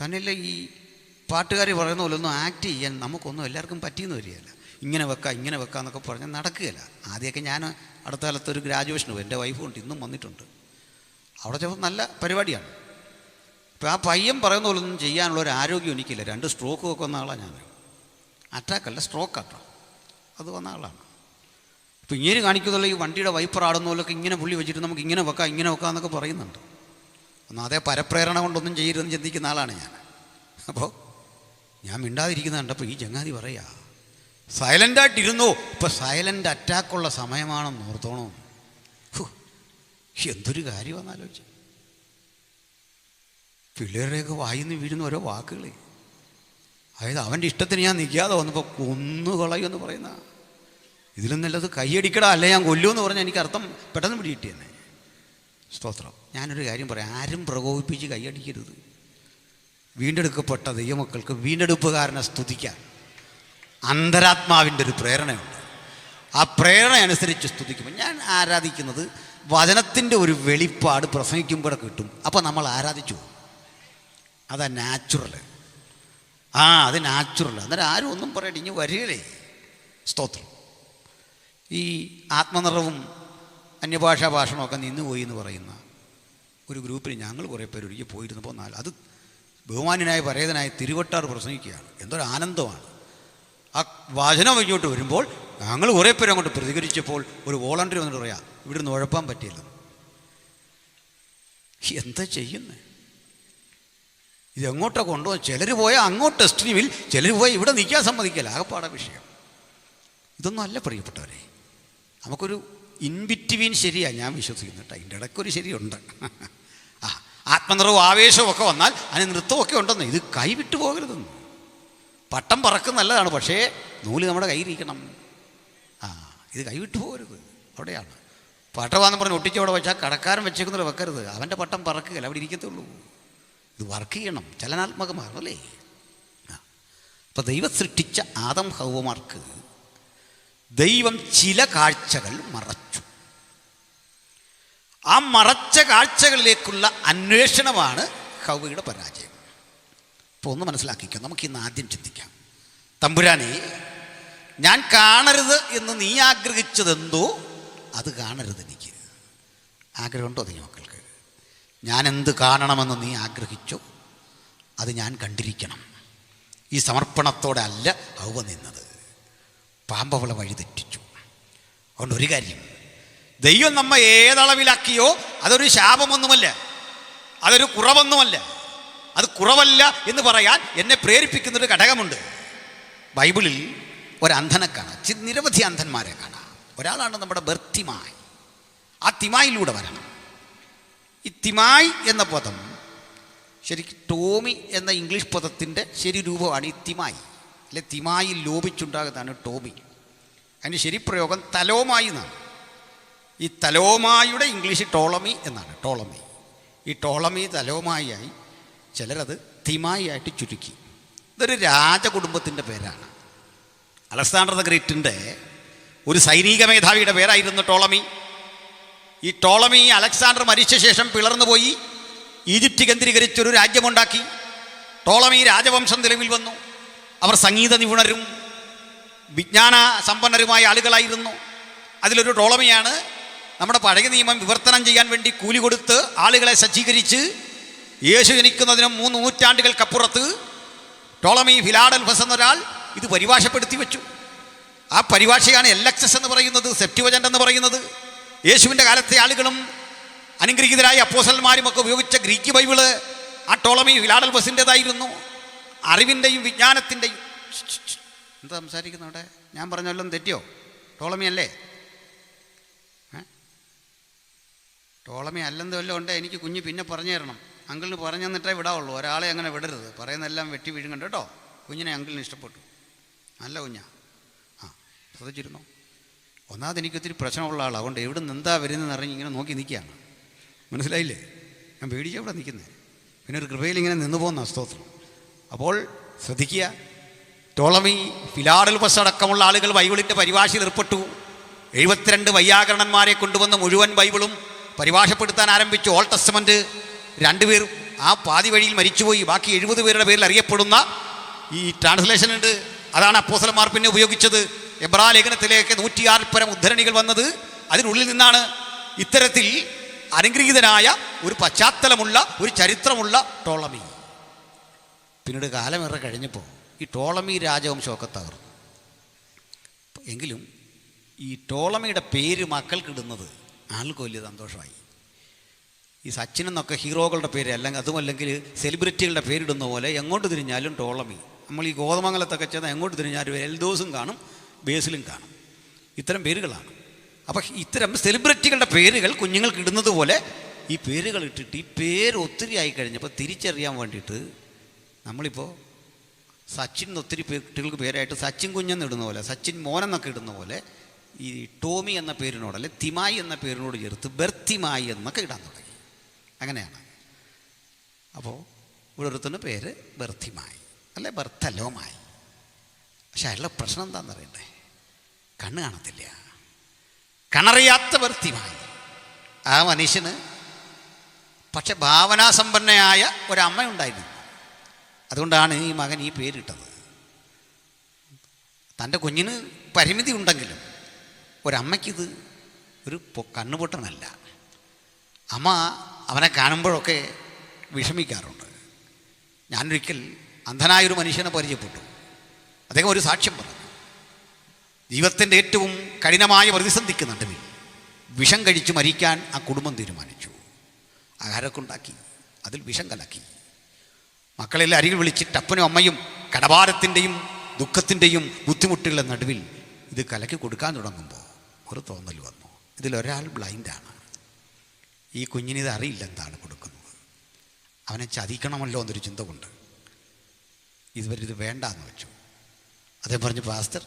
തന്നെയല്ല ഈ പാട്ടുകാർ പറയുന്ന പോലെ ഒന്നും ആക്ട് ചെയ്യാൻ നമുക്കൊന്നും എല്ലാവർക്കും പറ്റിയെന്ന് വരികയില്ല. ഇങ്ങനെ വെക്കാം എന്നൊക്കെ പറഞ്ഞാൽ നടക്കുകയില്ല. ആദ്യമൊക്കെ ഞാൻ അടുത്ത കാലത്ത് ഒരു ഗ്രാജുവേഷന് പോയി, എൻ്റെ വൈഫ് കൊണ്ട് ഇന്നും വന്നിട്ടുണ്ട്. അവിടെ ചിലപ്പോൾ നല്ല പരിപാടിയാണ്. ഇപ്പോൾ ആ പയ്യൻ പറയുന്ന പോലെ ഒന്നും ചെയ്യാനുള്ള ഒരു ആരോഗ്യം എനിക്കില്ല. 2 സ്ട്രോക്ക് ഒക്കെ വന്ന ആളാണ് ഞാൻ. അറ്റാക്കല്ല, സ്ട്രോക്കാട്ടോ, അത് വന്ന ആളാണ്. ഇപ്പോൾ ഇങ്ങനെ കാണിക്കുന്നുള്ള ഈ വണ്ടിയുടെ വൈപ്പർ ആടുന്ന പോലൊക്കെ ഇങ്ങനെ പുള്ളി വെച്ചിട്ട് നമുക്ക് ഇങ്ങനെ വെക്കാം എന്നൊക്കെ പറയുന്നുണ്ട്. ഒന്നും അതേ പരപ്രേരണ കൊണ്ടൊന്നും ചെയ്യരുതെന്ന് ചിന്തിക്കുന്ന ആളാണ് ഞാൻ. അപ്പോൾ ഞാൻ മിണ്ടാതിരിക്കുന്ന കണ്ടപ്പോൾ ഈ ചങ്ങാതി പറയാ, സൈലൻ്റായിട്ടിരുന്നോ, ഇപ്പം സൈലൻ്റ് അറ്റാക്കുള്ള സമയമാണെന്ന് ഓർത്തോണോ. എന്തൊരു കാര്യമാണെന്ന് ആലോചിച്ച്. പിള്ളേരുടെയൊക്കെ വായിന്ന് വീഴുന്ന ഓരോ വാക്കുകൾ, അതായത് അവൻ്റെ ഇഷ്ടത്തിന് ഞാൻ നിൽക്കാതെ വന്നപ്പോൾ കൊന്നുകളയുമെന്ന് പറയുന്ന, ഇതിലും നല്ലത് കൈയടിക്കടാ അല്ലെ ഞാൻ കൊല്ലുമെന്ന് പറഞ്ഞാൽ എനിക്ക് അർത്ഥം പെട്ടെന്ന് പിടികിട്ടിയെന്നെ. സ്തോത്രം. ഞാനൊരു കാര്യം പറയാം, ആരും പ്രകോപിപ്പിച്ച് കൈയടിക്കരുത്. വീണ്ടെടുക്കപ്പെട്ട ദൈവമക്കൾക്ക് വീണ്ടെടുപ്പുകാരനെ സ്തുതിക്കാൻ അന്തരാത്മാവിൻ്റെ ഒരു പ്രേരണയുണ്ട്. ആ പ്രേരണ അനുസരിച്ച് സ്തുതിക്കുമ്പോൾ ഞാൻ ആരാധിക്കുന്നത് വചനത്തിൻ്റെ ഒരു വെളിപ്പാട് പ്രസംഗിക്കുമ്പോൾ കിട്ടും. അപ്പോൾ നമ്മൾ ആരാധിച്ചു. അതാ നാച്ചുറൽ. അത് നാച്ചുറൽ. അന്നേരം ആരും ഒന്നും പറയട്ടെ, ഇനി വരികയില്ലേ. സ്തോത്രം. ഈ ആത്മനിറവും അന്യഭാഷാ ഭാഷണമൊക്കെ നിന്നുപോയി എന്ന് പറയുന്ന ഒരു ഗ്രൂപ്പിൽ ഞങ്ങൾ കുറേ പേര് ഒരിക്കൽ പോയിരുന്നപ്പോൾ അത് ബഹുമാന്യനായ പരേതനായ തിരുവട്ടാർ പ്രസംഗിക്കുകയാണ്. എന്തൊരു ആനന്ദമാണ്. ആ വചനം ഇങ്ങോട്ട് വരുമ്പോൾ ഞങ്ങൾ കുറേ പേര് അങ്ങോട്ട് പ്രതികരിച്ചപ്പോൾ ഒരു വോളണ്ടിയർ വന്നിട്ട് പറയാം, ഇവിടെ നിന്ന് ഉഴപ്പാൻ പറ്റിയില്ല. എന്താ ചെയ്യുന്നത്? ഇതെങ്ങോട്ടാണ് കൊണ്ടുപോകും? ചിലർ പോയാൽ അങ്ങോട്ട് ടെസ്റ്റിനിൽ, ചിലർ പോയാൽ ഇവിടെ നിൽക്കാൻ സമ്മതിക്കില്ല. ആകെപ്പാടാ വിഷയം. ഇതൊന്നും അല്ല പ്രിയപ്പെട്ടവരെ. നമുക്കൊരു ഇൻബിറ്റ്വീൻ ശരിയാണ് ഞാൻ വിശ്വസിക്കുന്നു കേട്ടോ. അതിൻ്റെ ഇടയ്ക്കൊരു ശരിയുണ്ട്. ആത്മനിറവും ആവേശവും ഒക്കെ വന്നാൽ അതിന് നൃത്തമൊക്കെ ഉണ്ടെന്ന്. ഇത് കൈവിട്ടു പോകരുതെന്ന്. പട്ടം പറക്കും നല്ലതാണ്, പക്ഷേ നൂല് നമ്മുടെ കയ്യിലിരിക്കണം. ഇത് കൈവിട്ടു പോകരുത്. അവിടെയാണ് പട്ടമാണെന്ന് പറഞ്ഞ് ഒട്ടിച്ചവിടെ വെച്ചാൽ കടക്കാരൻ വെച്ചേക്കുന്നത് വെക്കരുത്. അവൻ്റെ പട്ടം പറക്കുകയില്ല, അവിടെ ഇരിക്കത്തുള്ളൂ. ഇത് വർക്ക് ചെയ്യണം, ചലനാത്മകമാണല്ലേ. അപ്പോൾ ദൈവം സൃഷ്ടിച്ച ആദം ഹൗവമാർക്ക് ദൈവം ചില കാഴ്ചകൾ മറച്ചു. ആ മറച്ച കാഴ്ചകളിലേക്കുള്ള അന്വേഷണമാണ് ഹൗവയുടെ പരാജയം. അപ്പോൾ ഒന്ന് മനസ്സിലാക്കിക്കാം. നമുക്കിന്ന് ആദ്യം ചിന്തിക്കാം. തമ്പുരാനെ, ഞാൻ കാണരുത് എന്ന് നീ ആഗ്രഹിച്ചതെന്തോ അത് കാണരുത്. എനിക്ക് ആഗ്രഹമുണ്ടോ നീ മക്കൾക്ക്? ഞാൻ എന്ത് കാണണമെന്ന് നീ ആഗ്രഹിച്ചോ അത് ഞാൻ കണ്ടിരിക്കണം. ഈ സമർപ്പണത്തോടെ അല്ല ഹൗവ നിന്നത്. പാമ്പവളെ വഴിതെറ്റിച്ചു. അതുകൊണ്ട് ഒരു കാര്യം, ദൈവം നമ്മെ ഏതളവിലാക്കിയോ അതൊരു ശാപമൊന്നുമല്ല, അതൊരു കുറവൊന്നുമല്ല. അത് കുറവല്ല എന്ന് പറയാൻ എന്നെ പ്രേരിപ്പിക്കുന്നൊരു ഘടകമുണ്ട്. ബൈബിളിൽ ഒരന്ധനെ കാണാം, നിരവധി അന്ധന്മാരെ കാണാം. ഒരാളാണ് നമ്മുടെ ബർത്തിമായി. ആ തിമായിലൂടെ വരണം. ഈ തിമായി എന്ന പദം ശരിക്കും ടോമി എന്ന ഇംഗ്ലീഷ് പദത്തിൻ്റെ ശരി രൂപമാണ് ഈ തിമായി. അല്ലെ, തിമായി ലോപിച്ചുണ്ടാകുന്നതാണ് ടോമി. അതിൻ്റെ ശരിപ്രയോഗം തലോമായി എന്നാണ്. ഈ തലോമായുടെ ഇംഗ്ലീഷ് ടോളമി എന്നാണ്. ടോളമി. ഈ ടോളമി തലോമായിയായി, ചിലരത് തിമായി ആയിട്ട് ചുരുക്കി. ഇതൊരു രാജകുടുംബത്തിൻ്റെ പേരാണ്. അലക്സാണ്ടർ ദ ഗ്രേറ്റിൻ്റെ ഒരു സൈനിക മേധാവിയുടെ പേരായിരുന്നു ടോളമി. ഈ ടോളമി അലക്സാണ്ടർ മരിച്ച ശേഷം പിളർന്നു പോയി ഈജിപ്റ്റ് കേന്ദ്രീകരിച്ചൊരു രാജ്യമുണ്ടാക്കി. ടോളമി രാജവംശം നിലവിൽ വന്നു. അവർ സംഗീത നിപുണരും വിജ്ഞാന സമ്പന്നരുമായ ആളുകളായിരുന്നു. അതിലൊരു ടോളമിയാണ് നമ്മുടെ പഴയ നിയമം വിവർത്തനം ചെയ്യാൻ വേണ്ടി കൂലി കൊടുത്ത് ആളുകളെ സജ്ജീകരിച്ച് യേശു ജനിക്കുന്നതിനും 3 നൂറ്റാണ്ടുകൾക്കപ്പുറത്ത് ടോളമി ഫിലാഡൽഫസ് എന്നൊരാൾ ഇത് പരിഭാഷപ്പെടുത്തി വെച്ചു. ആ പരിഭാഷയാണ് LXX എന്ന് പറയുന്നത്, സെപ്റ്റുവജന്റ് എന്ന് പറയുന്നത്. യേശുവിൻ്റെ കാലത്തെ ആളുകളും അനുഗ്രഹീതരായ അപ്പോസ്തലന്മാരും ഒക്കെ ഉപയോഗിച്ച ഗ്രീക്ക് ബൈബിള് ആ ടോളമി ഫിലാഡൽഫസിൻ്റെതായിരുന്നു. അറിവിൻ്റെയും വിജ്ഞാനത്തിൻ്റെയും. എന്താ സംസാരിക്കുന്നവിടെ? ഞാൻ പറഞ്ഞല്ലോ തെറ്റിയോ? ടോളമി അല്ലേ? ടോളമി അല്ലെന്ന് വല്ലതും ഉണ്ടേ എനിക്ക് കുഞ്ഞ് പിന്നെ പറഞ്ഞു തരണം. അങ്കിളിന് പറഞ്ഞു തന്നിട്ടേ വിടാവുള്ളൂ. ഒരാളെ അങ്ങനെ വിടരുത്. പറയുന്നതെല്ലാം വെട്ടി വീഴുന്നുണ്ട് കേട്ടോ. കുഞ്ഞിനെ അങ്കിളിന് ഇഷ്ടപ്പെട്ടു, നല്ല കുഞ്ഞാ. ശ്രദ്ധിച്ചിരുന്നോ? ഒന്നാമത് എനിക്കൊത്തിരി പ്രശ്നമുള്ള ആളാണ്. അതുകൊണ്ട് എവിടെ നിന്ന് എന്താ വരുന്നതെന്ന് അറിഞ്ഞ് ഇങ്ങനെ നോക്കി നിൽക്കുകയാണ്. മനസ്സിലായില്ലേ? ഞാൻ പേടിച്ചവിടെ നിൽക്കുന്നത്. പിന്നെ ഒരു കൃപയിൽ ഇങ്ങനെ നിന്ന് പോകുന്ന സ്തോത്രം. അപ്പോൾ ശ്രദ്ധിക്കുക, ടോളമി ഫിലാഡൽഫസ് അടക്കമുള്ള ആളുകൾ ബൈബിളിൻ്റെ പരിഭാഷയിൽ ഏർപ്പെട്ടു. 72 വൈയാകരണന്മാരെ കൊണ്ടുവന്ന് മുഴുവൻ ബൈബിളും പരിഭാഷപ്പെടുത്താൻ ആരംഭിച്ചു. ഓൾഡ് ടെസ്റ്റ്മെൻറ്റ് 2 പേർ ആ പാതി വഴിയിൽ മരിച്ചുപോയി. ബാക്കി 70 പേരുടെ പേരിൽ അറിയപ്പെടുന്ന ഈ ട്രാൻസ്ലേഷൻ ഉണ്ട്. അതാണ് അപ്പോസ്തലന്മാർ പിന്നെ ഉപയോഗിച്ചത്. എബ്രായ ലേഖനത്തിലേക്ക് 106 പരം ഉദ്ധരണികൾ വന്നത് അതിനുള്ളിൽ നിന്നാണ്. ഇത്തരത്തിൽ അനുഗ്രഹീതനായ ഒരു പശ്ചാത്തലമുള്ള ഒരു ചരിത്രമുള്ള ടോളമി. പിന്നീട് കാലമേറെ കഴിഞ്ഞപ്പോൾ ഈ ടോളമി രാജവംശമൊക്കെ തകർന്നു. എങ്കിലും ഈ ടോളമിയുടെ പേര് മക്കൾക്ക് ഇടുന്നത് ആൾക്ക് വലിയ സന്തോഷമായി. ഈ സച്ചിൻ എന്നൊക്കെ ഹീറോകളുടെ പേര് അല്ലെങ്കിൽ അതുമല്ലെങ്കിൽ സെലിബ്രിറ്റികളുടെ പേരിടുന്ന പോലെ എങ്ങോട്ട് തിരിഞ്ഞാലും ടോളമി. നമ്മൾ ഈ ഗോതമംഗലത്തൊക്കെ ചെന്നാൽ എങ്ങോട്ട് തിരിഞ്ഞാലും എൽദോസും കാണും, ബേസിലും കാണും. ഇത്തരം പേരുകളാണ്. അപ്പം ഇത്തരം സെലിബ്രിറ്റികളുടെ പേരുകൾ കുഞ്ഞുങ്ങൾക്ക് ഇടുന്നത് പോലെ ഈ പേരുകൾ ഇട്ടിട്ട് ഈ പേര് ഒത്തിരി ആയി കഴിഞ്ഞപ്പോൾ തിരിച്ചറിയാൻ വേണ്ടിയിട്ട് നമ്മളിപ്പോൾ സച്ചിൻ ഒത്തിരി കുട്ടികൾക്ക് പേരായിട്ട് സച്ചിൻ കുഞ്ഞെന്ന് ഇടുന്ന പോലെ, സച്ചിൻ മോനെന്നൊക്കെ ഇടുന്ന പോലെ ഈ ടോമി എന്ന പേരിനോട് അല്ലെ തിമായി എന്ന പേരിനോട് ചേർത്ത് ബെർത്തിമായി എന്നൊക്കെ ഇടാൻ തുടങ്ങി. അങ്ങനെയാണ്. അപ്പോൾ ഓരോരുത്തരുടെ പേര് ബെർത്തിമായി അല്ലെ ബെർത്തലോമായി. പക്ഷെ അയാളുടെ പ്രശ്നം എന്താണെന്ന് അറിയണ്ടേ? കണ്ണ് കാണത്തില്ല. കണറിയാത്ത ബെർത്തിമായി. ആ മനുഷ്യന് പക്ഷെ ഭാവനാസമ്പന്നയായ ഒരമ്മ ഉണ്ടായിരുന്നു. അതുകൊണ്ടാണ് ഈ മകൻ ഈ പേരിട്ടത്. തൻ്റെ കുഞ്ഞിന് പരിമിതി ഉണ്ടെങ്കിലും ഒരമ്മയ്ക്കിത് ഒരു കണ്ണുപൊട്ടനല്ല. അമ്മ അവനെ കാണുമ്പോഴൊക്കെ വിഷമിക്കാറുണ്ട്. ഞാനൊരിക്കൽ അന്ധനായൊരു മനുഷ്യനെ പരിചയപ്പെട്ടു. അദ്ദേഹം ഒരു സാക്ഷ്യം പറഞ്ഞു. ജീവിതത്തിൻ്റെ ഏറ്റവും കഠിനമായ പ്രതിസന്ധിക്ക് നടുവിൽ വിഷം കഴിച്ച് മരിക്കാൻ ആ കുടുംബം തീരുമാനിച്ചു. ആഹാരമൊക്കെ ഉണ്ടാക്കി, അതിൽ വിഷം കലക്കി. മക്കളെല്ലാം അരികിൽ വിളിച്ചിട്ട് അപ്പനും അമ്മയും കടഭാരത്തിൻ്റെയും ദുഃഖത്തിൻ്റെയും ബുദ്ധിമുട്ടുകളുടെ നടുവിൽ ഇത് കലക്കി കൊടുക്കാൻ തുടങ്ങുമ്പോൾ ഒരു തോന്നൽ വന്നു. ഇതിലൊരാൾ ബ്ലൈൻഡാണ്. ഈ കുഞ്ഞിനിത് അറിയില്ല എന്താണ് കൊടുക്കുന്നത്. അവനെ ചതിക്കണമല്ലോ എന്നൊരു ചിന്ത കൊണ്ട് ഇതുവരെ വേണ്ടാന്ന് വെച്ചു. അദ്ദേഹം പറഞ്ഞു, പാസ്റ്റർ,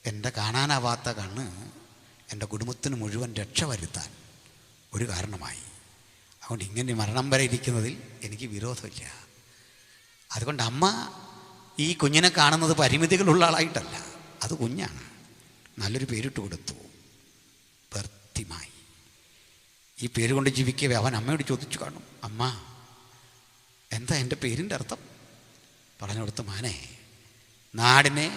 എൻ്റെ കാണാനാവാത്ത കണ്ണ് എൻ്റെ കുടുംബത്തിന് മുഴുവൻ രക്ഷ വരുത്താൻ ഒരു കാരണമായി. അതുകൊണ്ട് ഇങ്ങനെ മരണം വരെ ഇരിക്കുന്നതിൽ എനിക്ക് വിരോധമില്ല. അതുകൊണ്ട് അമ്മ ഈ കുഞ്ഞിനെ കാണുന്നത് പരിമിതികളുള്ള ആളായിട്ടല്ല, അത് കുഞ്ഞാണ്. നല്ലൊരു പേരിട്ട് കൊടുത്തു, ബെർത്തിമായി. ഈ പേര് കൊണ്ട് ജീവിക്കവേ അവൻ അമ്മയോട് ചോദിച്ചു കാണും, അമ്മ എന്താ എൻ്റെ പേരിൻ്റെ അർത്ഥം? പറഞ്ഞു കൊടുത്ത, മാനെ, നാടിനെ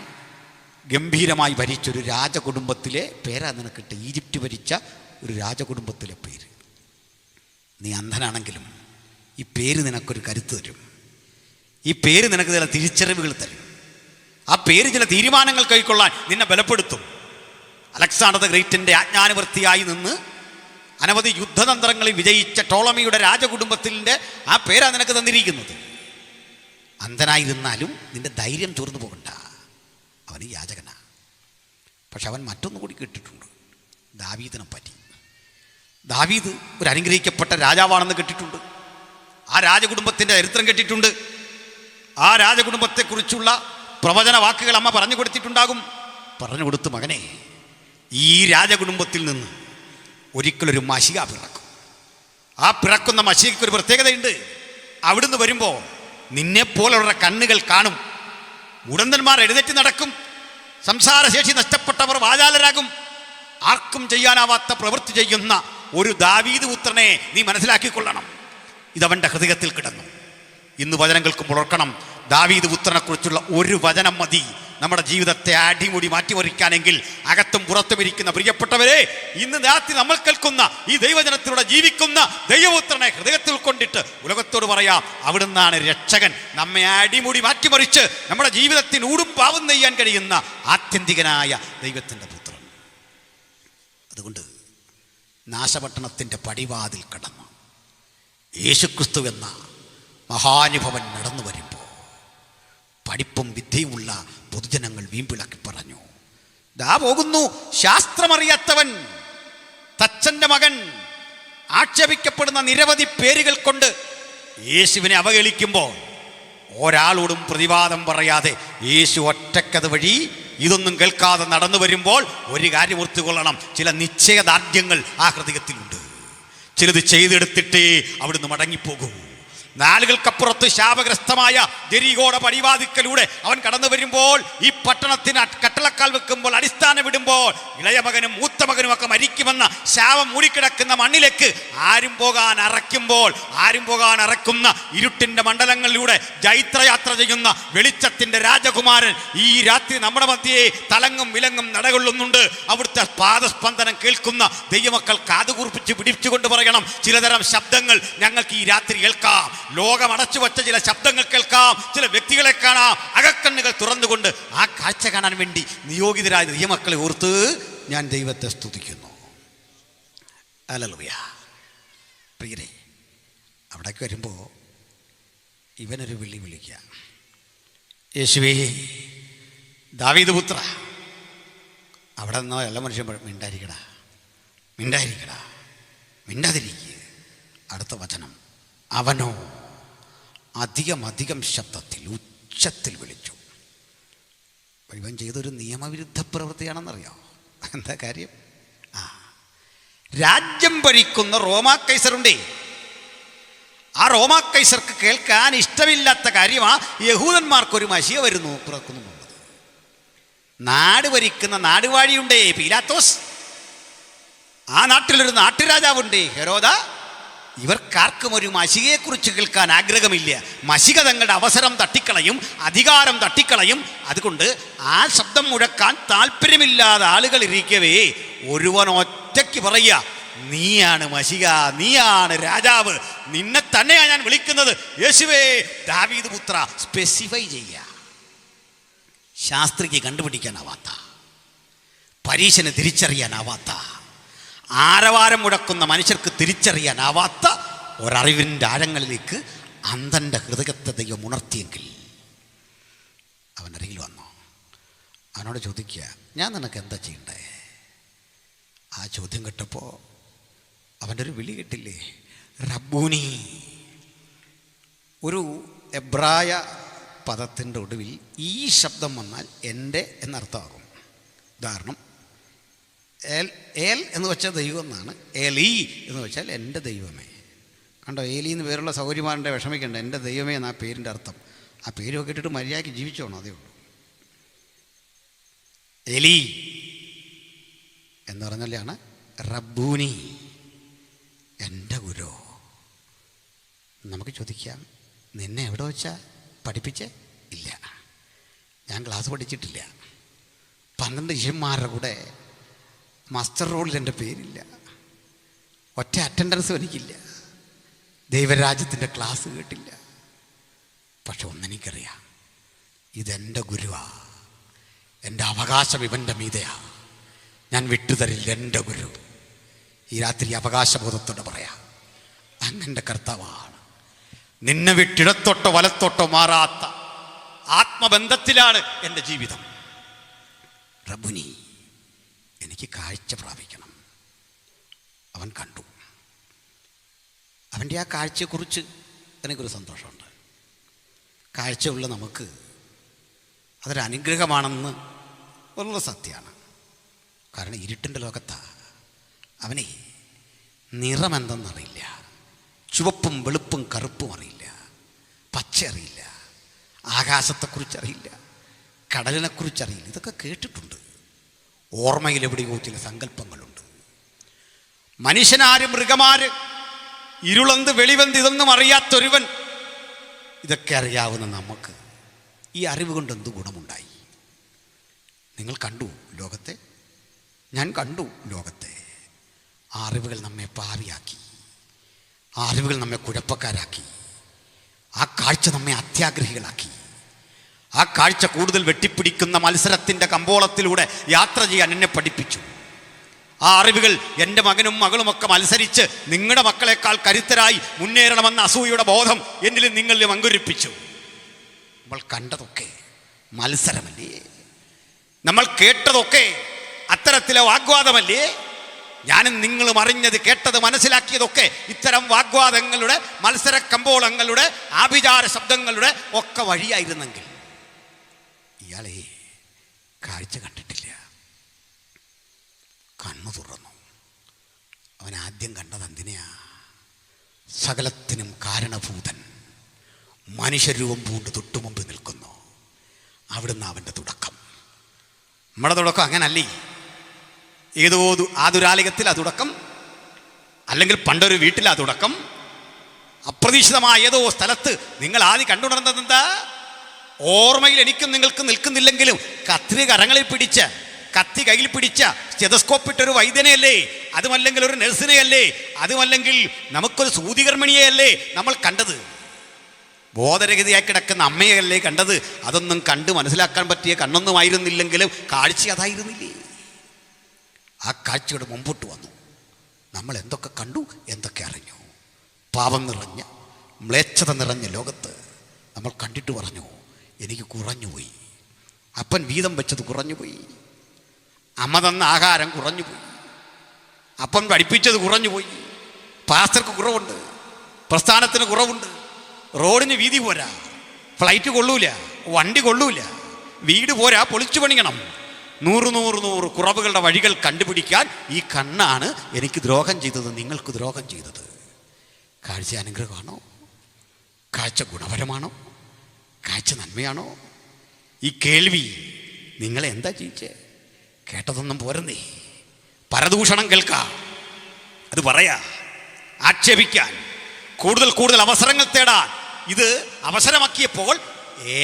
ഗംഭീരമായി ഭരിച്ചൊരു രാജകുടുംബത്തിലെ പേരാ നിനക്കിട്ട്. ഈജിപ്റ്റ് ഭരിച്ച ഒരു രാജകുടുംബത്തിലെ പേര്. നീ അന്ധനാണെങ്കിലും ഈ പേര് നിനക്കൊരു കരുത്ത് തരും. ഈ പേര് നിനക്ക് ചില തിരിച്ചറിവുകൾ തരും. ആ പേര് ചില തീരുമാനങ്ങൾ കൈക്കൊള്ളാൻ നിന്നെ ബലപ്പെടുത്തും. അലക്സാണ്ടർ ദ ഗ്രേറ്റിൻ്റെ ആജ്ഞാനുവർത്തിയായി നിന്ന് അനവധി യുദ്ധതന്ത്രങ്ങളിൽ വിജയിച്ച ടോളമിയുടെ രാജകുടുംബത്തിൻ്റെ ആ പേരാ നിനക്ക് തന്നിരിക്കുന്നത്. അന്ധനായിരുന്നാലും നിന്റെ ധൈര്യം ചോർന്നു പോകണ്ട. അവന് യാചകനാ. പക്ഷെ അവൻ മറ്റൊന്നു കൂടി കേട്ടിട്ടുണ്ട്, ദാവീദിനെ പറ്റി. ദാവീദ് ഒരു അനുഗ്രഹിക്കപ്പെട്ട രാജാവാണെന്ന് കേട്ടിട്ടുണ്ട്. ആ രാജകുടുംബത്തിൻ്റെ ചരിത്രം കേട്ടിട്ടുണ്ട്. ആ രാജകുടുംബത്തെക്കുറിച്ചുള്ള പ്രവചന വാക്കുകൾ അമ്മ പറഞ്ഞു കൊടുത്തിട്ടുണ്ടാകും. പറഞ്ഞു കൊടുത്തു, മകനെ, ഈ രാജകുടുംബത്തിൽ നിന്ന് ഒരിക്കലൊരു മശിഹ പിറക്കും. ആ പിറക്കുന്ന മശിഹയ്ക്ക് ഒരു പ്രത്യേകതയുണ്ട്. അവിടുന്ന് വരുമ്പോൾ നിന്നെപ്പോലുള്ള കണ്ണുകൾ കാണും. മുടന്തന്മാർ എഴുന്നേറ്റ് നടക്കും. സംസാരശേഷി നഷ്ടപ്പെട്ടവർ വാചാലരാകും. ആർക്കും ചെയ്യാനാവാത്ത പ്രവൃത്തി ചെയ്യുന്ന ഒരു ദാവീദ് പുത്രനെ നീ മനസ്സിലാക്കിക്കൊള്ളണം. ഇതവൻ്റെ ഹൃദയത്തിൽ കിടന്നു. ഇന്ന് വചനം കേൾക്കുമ്പോൾ ഓർക്കണം, ദാവീദ് പുത്രനെക്കുറിച്ചുള്ള ഒരു വചനം മതി നമ്മുടെ ജീവിതത്തെ അടിമുടി മാറ്റിമറിക്കാനെങ്കിൽ. അകത്തും പുറത്തും ഇരിക്കുന്ന പ്രിയപ്പെട്ടവരെ, ഇന്ന് രാത്രി നമ്മൾ കേൾക്കുന്ന ഈ ദൈവജനത്തിലൂടെ ജീവിക്കുന്ന ദൈവപുത്രനെ ഹൃദയത്തിൽ കൊണ്ടിട്ട് ഉലകത്തോട് പറയാം, അവിടുന്നാണ് രക്ഷകൻ. നമ്മെ അടിമുടി മാറ്റിമറിച്ച് നമ്മുടെ ജീവിതത്തിന് ഊടും പാവും നെയ്യാൻ കഴിയുന്ന ആത്യന്തികനായ ദൈവത്തിൻ്റെ പുത്രൻ. അതുകൊണ്ട് നാശപട്ടണത്തിൻ്റെ പടിവാതിൽ കടന്ന് യേശുക്രിസ്തു എന്ന മഹാനുഭവൻ നടന്നു വരുമ്പോൾ പഠിപ്പും വിദ്യയുമുള്ള പൊതുജനങ്ങൾ വീമ്പിളക്കി പറഞ്ഞു, ദാ പോകുന്നു ശാസ്ത്രമറിയാത്തവൻ, തച്ചൻ്റെ മകൻ. ആക്ഷേപിക്കപ്പെടുന്ന നിരവധി പേരുകൾ കൊണ്ട് യേശുവിനെ അവഹേളിക്കുമ്പോൾ ഒരാളോടും പ്രതിവാദം പറയാതെ യേശു ഒറ്റക്കത് വഴി ഇതൊന്നും കേൾക്കാതെ നടന്നു വരുമ്പോൾ ഒരു കാര്യം ഓർത്തുകൊള്ളണം, ചില നിശ്ചയദാർഢ്യങ്ങൾ ആ ഹൃദയത്തിലുണ്ട്. ചിലത് ചെയ്തെടുത്തിട്ടേ അവിടുന്ന് മടങ്ങിപ്പോകൂ. നാളുകൾക്കപ്പുറത്ത് ശാപഗ്രസ്തമായ ജെരികോയുടെ പടിവാതിക്കലൂടെ അവൻ കടന്നു വരുമ്പോൾ, ഈ പട്ടണത്തിന് കട്ടളക്കാൽ വെക്കുമ്പോൾ, അടിസ്ഥാനം വിടുമ്പോൾ, ഇളയ മകനും മൂത്ത മകനും ഒക്കെ മരിക്കുമെന്ന ശാപം മൂടിക്കിടക്കുന്ന മണ്ണിലേക്ക് ആരും പോകാൻ അറക്കുന്ന ഇരുട്ടിന്റെ മണ്ഡലങ്ങളിലൂടെ ജൈത്രയാത്ര ചെയ്യുന്ന വെളിച്ചത്തിന്റെ രാജകുമാരൻ ഈ രാത്രി നമ്മുടെ മധ്യേ തലങ്ങും വിലങ്ങും നടകൊള്ളുന്നുണ്ട്. അവിടുത്തെ പാദസ്പന്ദനം കേൾക്കുന്ന ദൈവമക്കൾ കാതുകൂർപ്പിച്ച് പിടിച്ചുകൊണ്ട് പറയണം, ചിലതരം ശബ്ദങ്ങൾ ഞങ്ങൾക്ക് ഈ രാത്രി കേൾക്കാം. ലോകം അടച്ചു വച്ച ചില ശബ്ദങ്ങൾ കേൾക്കാം, ചില വ്യക്തികളെ കാണാം. അകക്കണ്ണുകൾ തുറന്നുകൊണ്ട് ആ കാഴ്ച കാണാൻ വേണ്ടി നിയോഗിതരായ ദൈവമക്കളെ ഓർത്ത് ഞാൻ ദൈവത്തെ സ്തുതിക്കുന്നു. ഹല്ലേലൂയ. പ്രിയരെ, അവിടേക്ക് വരുമ്പോൾ ഇവനൊരു വിളിക്കുക, യേശുവേ ദാവീദ് പുത്ര. അവിടെ നിന്നോ എല്ലാ മനുഷ്യൻ മിണ്ടാതിരിക്കുക. അടുത്ത വചനം, അവനോ അധികം ശബ്ദത്തിൽ ഉച്ചത്തിൽ വിളിച്ചു. ഇവൻ ചെയ്തൊരു നിയമവിരുദ്ധ പ്രവൃത്തിയാണെന്നറിയാമോ? എന്താ കാര്യം? രാജ്യം ഭരിക്കുന്ന റോമാ കൈസറുണ്ടേ. ആ റോമാ കൈസർക്ക് കേൾക്കാൻ ഇഷ്ടമില്ലാത്ത കാര്യമാ യഹൂദന്മാർക്കൊരു മശിയ വരുന്നു പിറക്കുന്നു. നാട് ഭരിക്കുന്ന നാടുവാഴിയുണ്ടേ പീലാത്തോസ്. ആ നാട്ടിലൊരു നാട്ടുരാജാവുണ്ടേ ഹെരോദ. ഇവർക്കാർക്കും ഒരു മശികയെക്കുറിച്ച് കേൾക്കാൻ ആഗ്രഹമില്ല. മശിക തങ്ങളുടെ അവസരം തട്ടിക്കളയും, അധികാരം തട്ടിക്കളയും. അതുകൊണ്ട് ആ ശബ്ദം മുഴക്കാൻ താല്പര്യമില്ലാതെ ആളുകൾ ഇരിക്കവേ ഒരുവൻ ഒറ്റയ്ക്ക് പറയുക, നീയാണ് മശിക, നീയാണ് രാജാവ്, നിന്നെ തന്നെയാണ് ഞാൻ വിളിക്കുന്നത്, യേശുവേ ദാവീദ് പുത്ര. സ്പെസിഫൈ ചെയ്യുക. ശാസ്ത്രിക്ക് കണ്ടുപിടിക്കാനാവാത്ത, പരീശന് തിരിച്ചറിയാനാവാത്ത, ആരവാരം മുടക്കുന്ന മനുഷ്യർക്ക് തിരിച്ചറിയാനാവാത്ത ഒരറിവിൻ്റെ ആഴങ്ങളിലേക്ക് അന്ധൻ്റെ ഹൃദയത്തെ ദൈവം ഉണർത്തിയെങ്കിൽ അവനരികിൽ വന്നു. അവനോട് ചോദിക്കുക, ഞാൻ നിനക്ക് എന്താ ചെയ്യണ്ടേ? ആ ചോദ്യം കേട്ടപ്പോൾ അവൻ്റെ ഒരു വിളി കേട്ടില്ലേ, റബ്ബൂനി. ഒരു എബ്രായ പദത്തിൻ്റെ ഒടുവിൽ ഈ ശബ്ദം വന്നാൽ എൻ്റെ എന്നർത്ഥമാകും. ഉദാഹരണം, ഏൽ എന്ന് വെച്ചാൽ ദൈവം എന്നാണ്, ഏലി എന്ന് വെച്ചാൽ എൻ്റെ ദൈവമേ. കണ്ടോ, ഏലി എന്ന് പേരുള്ള സൗകര്യമാരുടെ വിഷമിക്കണ്ട, എൻ്റെ ദൈവമേ എന്നാ പേരിൻ്റെ അർത്ഥം. ആ പേരൊക്കെ ഇട്ടിട്ട് മര്യാദയ്ക്ക് ജീവിച്ചോണം, അതേ ഉള്ളൂ. ഏലി എന്ന് പറഞ്ഞാലാണ് റബ്ബൂനി, എൻ്റെ ഗുരു. നമുക്ക് ചോദിക്കാം, നിന്നെ എവിടെ വെച്ചാ പഠിപ്പിച്ചേ? ഇല്ല, ഞാൻ ക്ലാസ് പഠിച്ചിട്ടില്ല. 12 ശിഷ്യന്മാരുടെ കൂടെ മാസ്റ്റർ റോളിൽ എൻ്റെ പേരില്ല, ഒറ്റ അറ്റൻഡൻസും എനിക്കില്ല, ദൈവരാജ്യത്തിൻ്റെ ക്ലാസ് കേട്ടില്ല. പക്ഷെ ഒന്നെനിക്കറിയാം, ഇതെൻ്റെ ഗുരുവാ, എൻ്റെ അവകാശം ഇവൻ്റെ മീതയാ, ഞാൻ വിട്ടുതരില്ല എൻ്റെ ഗുരു. ഈ രാത്രി അവകാശബോധത്തോടെ പറയാം, അങ്ങൻ്റെ കർത്താവാണ്. നിന്നെ വിട്ടിടത്തോട്ടോ വലത്തോട്ടോ മാറാത്ത ആത്മബന്ധത്തിലാണ് എൻ്റെ ജീവിതം. റബ്ബുനി, എനിക്ക് കാഴ്ച പ്രാപിക്കണം. അവൻ കണ്ടു. അവൻ്റെ ആ കാഴ്ചയെക്കുറിച്ച് എനിക്കൊരു സന്തോഷമുണ്ട്. കാഴ്ചയുള്ള നമുക്ക് അതൊരു അനുഗ്രഹമാണെന്ന് ഉള്ള സത്യമാണ്. കാരണം ഇരുട്ടിൻ്റെ ലോകത്താണ്. അവനെ നിറമെന്തെന്നറിയില്ല, ചുവപ്പും വെളുപ്പും കറുപ്പും അറിയില്ല, പച്ച അറിയില്ല, ആകാശത്തെക്കുറിച്ചറിയില്ല, കടലിനെക്കുറിച്ചറിയില്ല. ഇതൊക്കെ കേട്ടിട്ടുണ്ട്. ഓർമ്മയിൽ എവിടെയോ ചില സങ്കല്പങ്ങളുണ്ട്. മനുഷ്യനാര് മൃഗമാര് ഇരുളന്ത് വെളിവന്ത് ഇതൊന്നും അറിയാത്തൊരുവൻ ഇതൊക്കെ അറിയാവുന്ന നമുക്ക് ഈ അറിവ് കൊണ്ട് എന്ത് ഗുണമുണ്ടായി? നിങ്ങൾ കണ്ടു ലോകത്തെ, ഞാൻ കണ്ടു ലോകത്തെ. ആ അറിവുകൾ നമ്മെ പാവിയാക്കി, ആ അറിവുകൾ നമ്മെ കുഴപ്പക്കാരാക്കി, ആ കാഴ്ച നമ്മെ അത്യാഗ്രഹികളാക്കി. ആ കാഴ്ച കൂടുതൽ വെട്ടിപ്പിടിക്കുന്ന മത്സരത്തിൻ്റെ കമ്പോളത്തിലൂടെ യാത്ര ചെയ്യാൻ എന്നെ പഠിപ്പിച്ചു. ആ അറിവുകൾ എൻ്റെ മകനും മകളുമൊക്കെ മത്സരിച്ച് നിങ്ങളുടെ മക്കളെക്കാൾ കരുത്തരായി മുന്നേറണമെന്ന അസൂയയുടെ ബോധം എന്നിലും നിങ്ങളിലും അങ്കുരിപ്പിച്ചു. നമ്മൾ കണ്ടതൊക്കെ മത്സരമല്ലേ? നമ്മൾ കേട്ടതൊക്കെ അത്തരത്തിലെ വാഗ്വാദമല്ലേ? ഞാനും നിങ്ങളും അറിഞ്ഞത് കേട്ടത് മനസ്സിലാക്കിയതൊക്കെ ഇത്തരം വാഗ്വാദങ്ങളുടെ മത്സര കമ്പോളങ്ങളുടെ ആഭിചാര ശബ്ദങ്ങളുടെ ഒക്കെ വഴിയായിരുന്നെങ്കിൽ ഇയാളെ കാഴ്ച കണ്ടിട്ടില്ല, കണ്ണു തുറന്നു. അവൻ ആദ്യം കണ്ടത് എന്തിനെയാ? സകലത്തിനും കാരണഭൂതൻ, മനുഷ്യരൂപം പൂണ്ട് തൊട്ടുമുമ്പ് നിൽക്കുന്നു. അവിടുന്ന് അവൻ്റെ തുടക്കം. നമ്മുടെ തുടക്കം അങ്ങനല്ലേ? ഏതോ ആതുരാലയത്തിൽ ആ തുടക്കം, അല്ലെങ്കിൽ പണ്ടൊരു വീട്ടിൽ ആ തുടക്കം, അപ്രതീക്ഷിതമായ ഏതോ സ്ഥലത്ത് നിങ്ങൾ ആദ്യം കണ്ടുണർന്നത് എന്താ? ഓർമ്മയിൽ എനിക്കും നിങ്ങൾക്കും നിൽക്കുന്നില്ലെങ്കിലും കത്തി കരങ്ങളിൽ പിടിച്ച, കത്തി കയ്യിൽ പിടിച്ച, സ്റ്റെതസ്കോപ്പിട്ടൊരു വൈദ്യനെയല്ലേ, അതുമല്ലെങ്കിൽ ഒരു നഴ്സിനെയല്ലേ, അതുമല്ലെങ്കിൽ നമുക്കൊരു സൂതികർമ്മിണിയെയല്ലേ നമ്മൾ കണ്ടത്? ബോധരഹിതയായി കിടക്കുന്ന അമ്മയല്ലേ കണ്ടത്? അതൊന്നും കണ്ട് മനസ്സിലാക്കാൻ പറ്റിയ കണ്ണൊന്നും ആയിരുന്നില്ലെങ്കിലും കാഴ്ച അതായിരുന്നില്ലേ? ആ കാഴ്ചയുടെ മുമ്പോട്ട് വന്നു. നമ്മൾ എന്തൊക്കെ കണ്ടു, എന്തൊക്കെ അറിഞ്ഞു. പാപം നിറഞ്ഞ, മ്ലേച്ഛത നിറഞ്ഞ ലോകത്ത് നമ്മൾ കണ്ടിട്ട് പറഞ്ഞു, എനിക്ക് കുറഞ്ഞുപോയി. അപ്പൻ വീതം വെച്ചത് കുറഞ്ഞുപോയി, അമ്മ തന്ന ആഹാരം കുറഞ്ഞുപോയി, അപ്പൻ പഠിപ്പിച്ചത് കുറഞ്ഞുപോയി, പാസ്റ്റർക്ക് കുറവുണ്ട്, പ്രസ്ഥാനത്തിന് കുറവുണ്ട്, റോഡിന് വീതി പോരാ, ഫ്ലൈറ്റ് കൊള്ളൂല, വണ്ടി കൊള്ളൂല, വീട് പോരാ, പൊളിച്ചു പണിയണം. 100 കുറവുകളുടെ വഴികൾ കണ്ടുപിടിക്കാൻ ഈ കണ്ണാണ് എനിക്ക് ദ്രോഹം ചെയ്തത്, നിങ്ങൾക്ക് ദ്രോഹം ചെയ്തത്. കാഴ്ച അനുഗ്രഹമാണോ? കാഴ്ച ഗുണപരമാണോ? കാഴ്ച നന്മയാണോ? ഈ കേൾവി നിങ്ങളെ എന്താ ചെയ്യിച്ചേ? കേട്ടതൊന്നും പോരെന്നേ. പരദൂഷണം കേൾക്കാം, അത് പറയാ, ആക്ഷേപിക്കാൻ, കൂടുതൽ അവസരങ്ങൾ തേടാൻ ഇത് അവസരമാക്കിയപ്പോൾ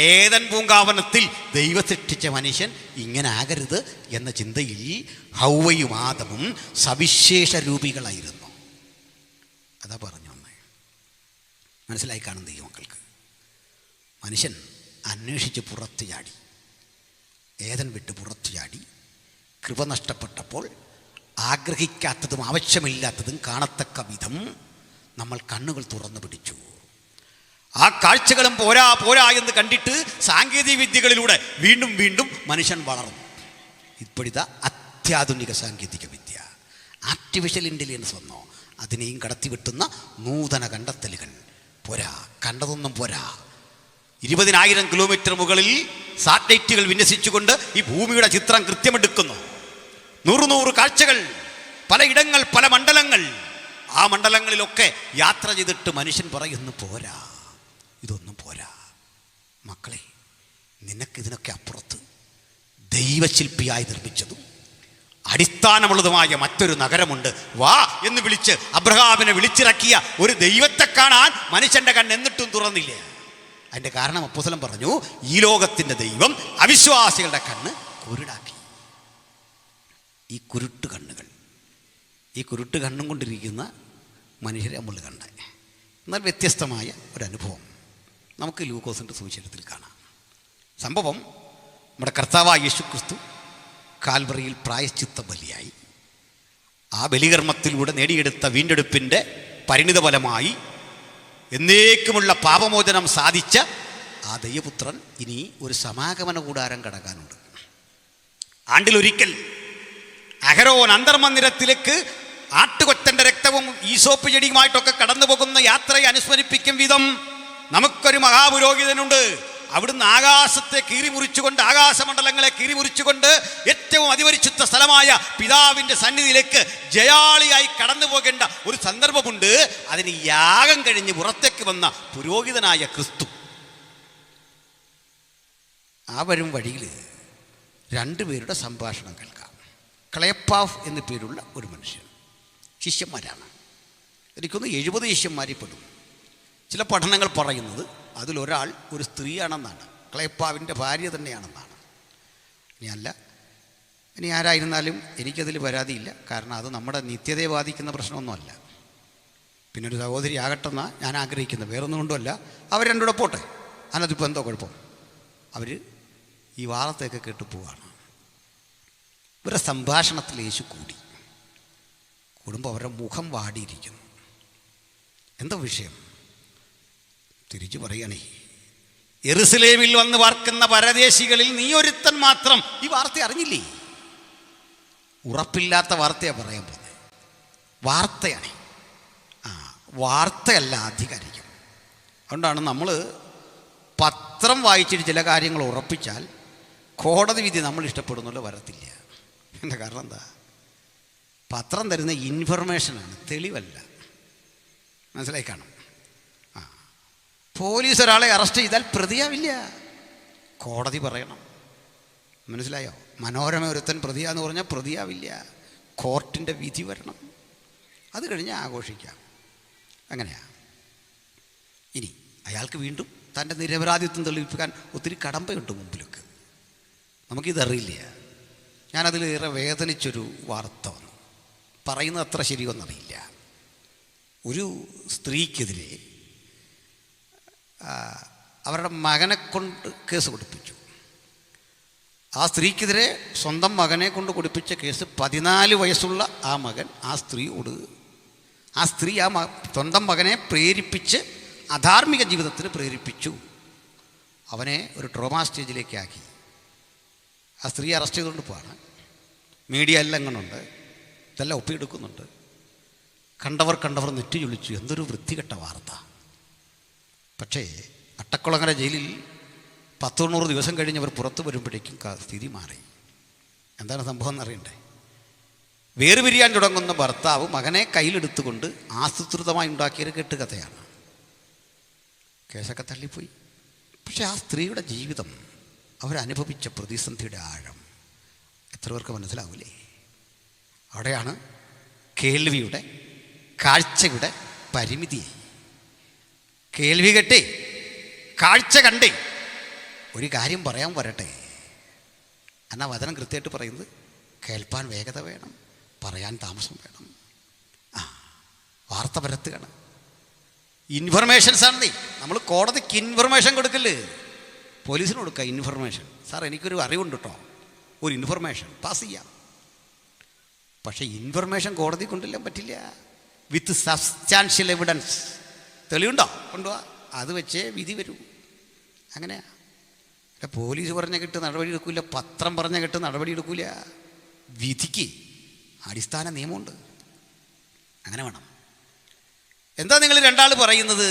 ഏദൻ പൂങ്കാവനത്തിൽ ദൈവം സൃഷ്ടിച്ച മനുഷ്യൻ ഇങ്ങനെ ആകരുത് എന്ന ചിന്തയിൽ ഹൗവയും ആദമും സവിശേഷ രൂപികളായിരുന്നു. അതാ പറഞ്ഞു വന്നേ. മനസ്സിലായി കാണും ദൈവമക്കൾക്ക്. മനുഷ്യൻ അന്വേഷിച്ച് പുറത്തു ചാടി, ഏദൻ വിട്ട് പുറത്തു ചാടി. കൃപ നഷ്ടപ്പെട്ടപ്പോൾ ആഗ്രഹിക്കാത്തതും ആവശ്യമില്ലാത്തതും കാണത്തക്ക വിധം നമ്മൾ കണ്ണുകൾ തുറന്നു പിടിച്ചു. ആ കാഴ്ചകളും പോരാ എന്ന് കണ്ടിട്ട് സാങ്കേതിക വിദ്യകളിലൂടെ വീണ്ടും മനുഷ്യൻ വളർന്നു. ഇപ്പോഴിതാ അത്യാധുനിക സാങ്കേതിക വിദ്യ, ആർട്ടിഫിഷ്യൽ ഇൻ്റലിജൻസ് വന്നോ, അതിനെയും കടത്തിവെട്ടുന്ന നൂതന കണ്ടെത്തലുകൾ. പോരാ, കണ്ടതൊന്നും പോരാ. 20,000 കിലോമീറ്റർ മുകളിൽ സാറ്റലൈറ്റുകൾ വിന്യസിച്ചുകൊണ്ട് ഈ ഭൂമിയുടെ ചിത്രം കൃത്യമെടുക്കുന്നു. 100 കാഴ്ചകൾ, പലയിടങ്ങൾ, പല മണ്ഡലങ്ങൾ. ആ മണ്ഡലങ്ങളിലൊക്കെ യാത്ര ചെയ്തിട്ട് മനുഷ്യൻ പറയുന്നു, പോരാ, ഇതൊന്നും പോരാ. മക്കളെ, നിനക്കിതിനൊക്കെ അപ്പുറത്ത് ദൈവശില്പിയായി നിർമ്മിച്ചതും അടിസ്ഥാനമുള്ളതുമായ മറ്റൊരു നഗരമുണ്ട്. വാ എന്ന് വിളിച്ച് അബ്രഹാമിനെ വിളിച്ചിറക്കിയ ഒരു ദൈവത്തെ കാണാൻ മനുഷ്യൻ്റെ കണ്ണ് എന്നിട്ടും തുറന്നില്ല. അതിൻ്റെ കാരണം അപ്പോസ്തലൻ പറഞ്ഞു, ഈ ലോകത്തിൻ്റെ ദൈവം അവിശ്വാസികളുടെ കണ്ണ് കുരുടാക്കി. ഈ കുരുട്ട് കണ്ണുകൾ, ഈ കുരുട്ട് കണ്ണും കൊണ്ടിരിക്കുന്ന മനുഷ്യരെ നമ്മൾ കണ്ടേ. എന്നാൽ വ്യത്യസ്തമായ ഒരനുഭവം നമുക്ക് ലൂക്കോസിൻ്റെ സുവിശേഷത്തിൽ കാണാം. സംഭവം, നമ്മുടെ കർത്താവായ യേശുക്രിസ്തു കാൽവറിയിൽ പ്രായശ്ചിത്ത ബലിയായി. ആ ബലികർമ്മത്തിലൂടെ നേടിയെടുത്ത വീണ്ടെടുപ്പിൻ്റെ പരിണിതഫലമായി എന്നേക്കുമുള്ള പാപമോചനം സാധിച്ച ആ ദൈവപുത്രൻ ഇനി ഒരു സമാഗമന കൂടാരം കടക്കാനുണ്ട്. ആണ്ടിലൊരിക്കൽ അഹരോൻ അന്തർമന്ദിരത്തിലേക്ക് ആട്ടുകൊറ്റൻ്റെ രക്തവും ഈസോപ്പ് ചെടിയുമായിട്ടൊക്കെ കടന്നു പോകുന്ന യാത്രയെ അനുസ്മരിപ്പിക്കും വിധം നമുക്കൊരു മഹാപുരോഹിതനുണ്ട്. അവിടുന്ന് ആകാശത്തെ കീറിമുറിച്ചുകൊണ്ട്, ആകാശമണ്ഡലങ്ങളെ കീറിമുറിച്ചുകൊണ്ട് ഏറ്റവും അതിപരിശുദ്ധ സ്ഥലമായ പിതാവിൻ്റെ സന്നിധിയിലേക്ക് ജയാളിയായി കടന്നു പോകേണ്ട ഒരു സന്ദർഭമുണ്ട്. അതിന് യാഗം കഴിഞ്ഞ് പുറത്തേക്ക് വന്ന പുരോഹിതനായ ക്രിസ്തു. ആ വരും വഴിയിൽ 2 പേരുടെ സംഭാഷണം കേൾക്കാം. ക്ലയപ്പാഫ് എന്നു പേരുള്ള ഒരു മനുഷ്യൻ, ശിഷ്യന്മാരാണ്. എനിക്കൊന്ന് 70 ശിഷ്യന്മാരിൽ പെടും. ചില പഠനങ്ങൾ പറയുന്നത് അതിലൊരാൾ ഒരു സ്ത്രീയാണെന്നാണ്, ക്ലയപ്പാവിൻ്റെ ഭാര്യ തന്നെയാണെന്നാണ്. ഇനി ആരായിരുന്നാലും എനിക്കതിൽ പരാതിയില്ല. കാരണം അത് നമ്മുടെ നിത്യതയെ ബാധിക്കുന്ന പ്രശ്നമൊന്നുമല്ല. പിന്നെ ഒരു സഹോദരി ആകട്ടെന്നാണ് ഞാൻ ആഗ്രഹിക്കുന്നത്, വേറൊന്നും കൊണ്ടുമല്ല. അവർ രണ്ടുകൂടെ പോട്ടെ, അതിനകത്തിപ്പോൾ എന്തോ കുഴപ്പം. അവർ ഈ വാർത്തയൊക്കെ കേട്ട് പോവാണ്. ഇവരുടെ സംഭാഷണത്തിൽ യേശു കൂടുമ്പോൾ അവരുടെ മുഖം വാടിയിരിക്കുന്നു. എന്താ വിഷയം? തിരിച്ചു പറയണേ, യെരുസലേമിൽ വന്ന് പാർക്കുന്ന പരദേശികളിൽ നീ ഒരുത്തൻ മാത്രം ഈ വാർത്ത അറിഞ്ഞില്ലേ? ഉറപ്പില്ലാത്ത വാർത്തയാണ് പറയാൻ പോകുന്നത്. വാർത്തയാണ്, വാർത്തയല്ല ആധികാരികം. അതുകൊണ്ടാണ് നമ്മൾ പത്രം വായിച്ചിട്ട് ചില കാര്യങ്ങൾ ഉറപ്പിച്ചാൽ കോടതി വിധി നമ്മൾ ഇഷ്ടപ്പെടുന്നല്ലോ വരത്തില്ല. എൻ്റെ കാരണം എന്താ? പത്രം തരുന്ന ഇൻഫർമേഷനാണ്, തെളിവല്ല. മനസ്സിലായി കാണും. പോലീസ് ഒരാളെ അറസ്റ്റ് ചെയ്താൽ പ്രതിയാവില്ല, കോടതി പറയണം. മനസ്സിലായോ? മനോരമ ഒരുത്തൻ പ്രതിയാന്ന് പറഞ്ഞാൽ പ്രതിയാവില്ല, കോർട്ടിൻ്റെ വിധി വരണം. അത് കഴിഞ്ഞാൽ ആഘോഷിക്കാം. അങ്ങനെയാണ്. ഇനി അയാൾക്ക് വീണ്ടും തൻ്റെ നിരപരാധിത്വം തെളിയിക്കാൻ ഒത്തിരി കടമ്പയുണ്ട് മുമ്പിലേക്ക്. നമുക്കിതറിയില്ല. ഞാനതിലേറെ വേദനിച്ചൊരു വാർത്ത വന്നു. പറയുന്നത് അത്ര ശരിയൊന്നറിയില്ല. ഒരു സ്ത്രീക്കെതിരെ അവരുടെ മകനെ കൊണ്ട് കേസ് കൊടുപ്പിച്ചു. ആ സ്ത്രീക്കെതിരെ സ്വന്തം മകനെ കൊണ്ട് കൊടുപ്പിച്ച കേസ് 14 വയസ്സുള്ള ആ മകൻ ആ സ്ത്രീയോട്, ആ സ്ത്രീ സ്വന്തം മകനെ പ്രേരിപ്പിച്ച് അധാർമിക ജീവിതത്തിന് പ്രേരിപ്പിച്ചു. അവനെ ഒരു ട്രോമാ സ്റ്റേജിലേക്ക് ആക്കി. ആ സ്ത്രീ അറസ്റ്റ് ചെയ്തുകൊണ്ട് പോവാണ്. മീഡിയ എല്ലാം ഇങ്ങനുണ്ട്, ഇതെല്ലാം ഒപ്പിയെടുക്കുന്നുണ്ട്. കണ്ടവർ നെറ്റി ചൊളിച്ചു. എന്തൊരു വൃത്തികെട്ട വാർത്ത. പക്ഷേ അട്ടക്കുളങ്ങര ജയിലിൽ 10-90 ദിവസം കഴിഞ്ഞവർ പുറത്തു വരുമ്പോഴേക്കും സ്ഥിതി മാറി. എന്താണ് സംഭവം എന്നറിയണ്ടേ? വേർപിരിയാൻ തുടങ്ങുന്ന ഭർത്താവ് മകനെ കയ്യിലെടുത്തുകൊണ്ട് ആസൂത്രിതമായി ഉണ്ടാക്കിയൊരു കെട്ടുകഥയാണ്. കേസൊക്കെ തള്ളിപ്പോയി. പക്ഷെ ആ സ്ത്രീയുടെ ജീവിതം, അവരനുഭവിച്ച പ്രതിസന്ധിയുടെ ആഴം എത്ര പേർക്ക് മനസ്സിലാവൂലേ? അവിടെയാണ് കേൾവിയുടെ, കാഴ്ചയുടെ പരിമിതി. കേൾവി കേട്ടേ, കാഴ്ച കണ്ടേ ഒരു കാര്യം പറയാൻ വരട്ടെ. എന്നാൽ വചനം കൃത്യമായിട്ട് പറയുന്നത് കേൾപ്പാൻ വേഗത വേണം, പറയാൻ താമസം വേണം. വാർത്ത പരത്തുകയാണ്. ഇൻഫർമേഷൻസാണ്. നമ്മൾ കോടതിക്ക് ഇൻഫർമേഷൻ കൊടുക്കില്ലേ, പോലീസിന് കൊടുക്കുക ഇൻഫർമേഷൻ. സാർ എനിക്കൊരു അറിവുണ്ട് കേട്ടോ, ഒരു ഇൻഫർമേഷൻ പാസ് ചെയ്യാം. പക്ഷേ ഇൻഫർമേഷൻ കോടതി കൊണ്ടുവരാൻ പറ്റില്ല. വിത്ത് സബ്സ്റ്റാൻഷ്യൽ എവിഡൻസ്, തെളിവുണ്ടോ കൊണ്ടുപോവാ, അത് വെച്ചേ വിധി വരൂ. അങ്ങനെയാ. പോലീസ് പറഞ്ഞ കേട്ട് നടപടി എടുക്കില്ല, പത്രം പറഞ്ഞ കേട്ട് നടപടി എടുക്കില്ല. വിധിക്ക് അടിസ്ഥാന നിയമമുണ്ട്. അങ്ങനെ വേണം. എന്താ നിങ്ങൾ രണ്ടാൾ പറയുന്നത്?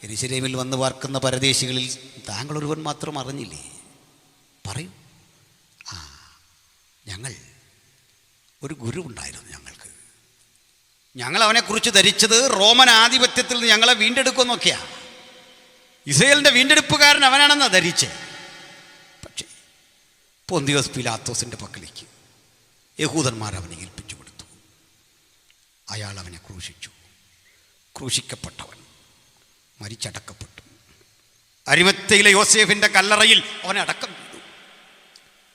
യെരൂശലേമിൽ വന്ന് പാർക്കുന്ന പരദേശികളിൽ താങ്കൾ ഒരുവൻ മാത്രം അറിഞ്ഞില്ലേ? പറയൂ. ഞങ്ങൾ ഒരു ഗുരു ഉണ്ടായിരുന്നു ഞങ്ങൾക്ക്. ഞങ്ങൾ അവനെക്കുറിച്ച് ധരിച്ചത് റോമൻ ആധിപത്യത്തിൽ നിന്ന് ഞങ്ങളെ വീണ്ടെടുക്കുമെന്നൊക്കെയാ. ഇസ്രായേലിൻ്റെ വീണ്ടെടുപ്പുകാരൻ അവനാണെന്നാണ് ധരിച്ചേ. പക്ഷേ പൊന്തിയോസ് പിലാത്തോസിൻ്റെ പക്കലേക്ക് യഹൂദന്മാർ അവനെ ഏൽപ്പിച്ചു കൊടുത്തു. അയാൾ അവനെ ക്രൂശിച്ചു. ക്രൂശിക്കപ്പെട്ടവൻ മരിച്ചടക്കപ്പെട്ടു. അരിമത്തയിലെ യോസേഫിൻ്റെ കല്ലറയിൽ അവനെ അടക്കം ചെയ്തു.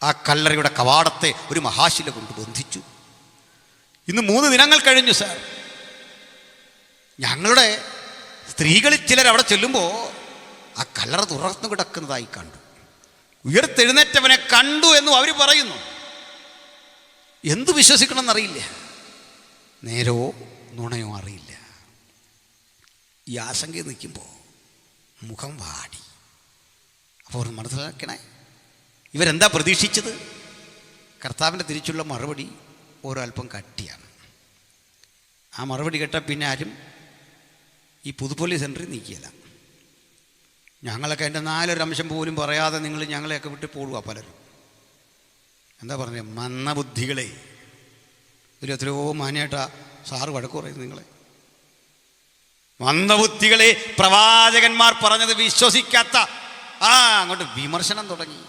ആ കല്ലറയുടെ കവാടത്തെ ഒരു മഹാശില കൊണ്ട് ബന്ധിച്ചു. ഇന്ന് 3 ദിനങ്ങൾ കഴിഞ്ഞു സാർ. ഞങ്ങളുടെ സ്ത്രീകളിൽ ചിലർ അവിടെ ചെല്ലുമ്പോൾ ആ കല്ലറ തുറന്നു കിടക്കുന്നതായി കണ്ടു. ഉയർത്തെഴുന്നേറ്റവനെ കണ്ടു എന്നും അവർ പറയുന്നു. എന്തു വിശ്വസിക്കണം എന്നറിയില്ല, നേരോ നുണയോ അറിയില്ല. ഈ ആശങ്കയിൽ നിൽക്കുമ്പോൾ മുഖം വാടി. അപ്പോൾ മനസ്സിലാക്കണേ, ഇവരെന്താ പ്രതീക്ഷിച്ചത്? കർത്താവിൻ്റെ തിരിച്ചുള്ള മറുപടി ഒരല്പം കട്ടിയാണ്. ആ മറുപടി കേട്ടാൽ പിന്നെ ആരും ഈ പുതുപ്പള്ളി സെൻറ്ററിൽ നീക്കിയല്ല. ഞങ്ങളൊക്കെ എൻ്റെ 4 അംശം പോലും പറയാതെ നിങ്ങൾ ഞങ്ങളെയൊക്കെ വിട്ട് പോടുക പലരും. എന്താ പറഞ്ഞത്? മന്ദബുദ്ധികളെ. ഇതിൽ എത്രയോ മാന്യമായിട്ടാ സാറ് വഴക്ക് പറയുന്നത് നിങ്ങളെ. മന്ദബുദ്ധികളെ, പ്രവാചകന്മാർ പറഞ്ഞത് വിശ്വസിക്കാത്ത. അങ്ങോട്ട് വിമർശനം തുടങ്ങി.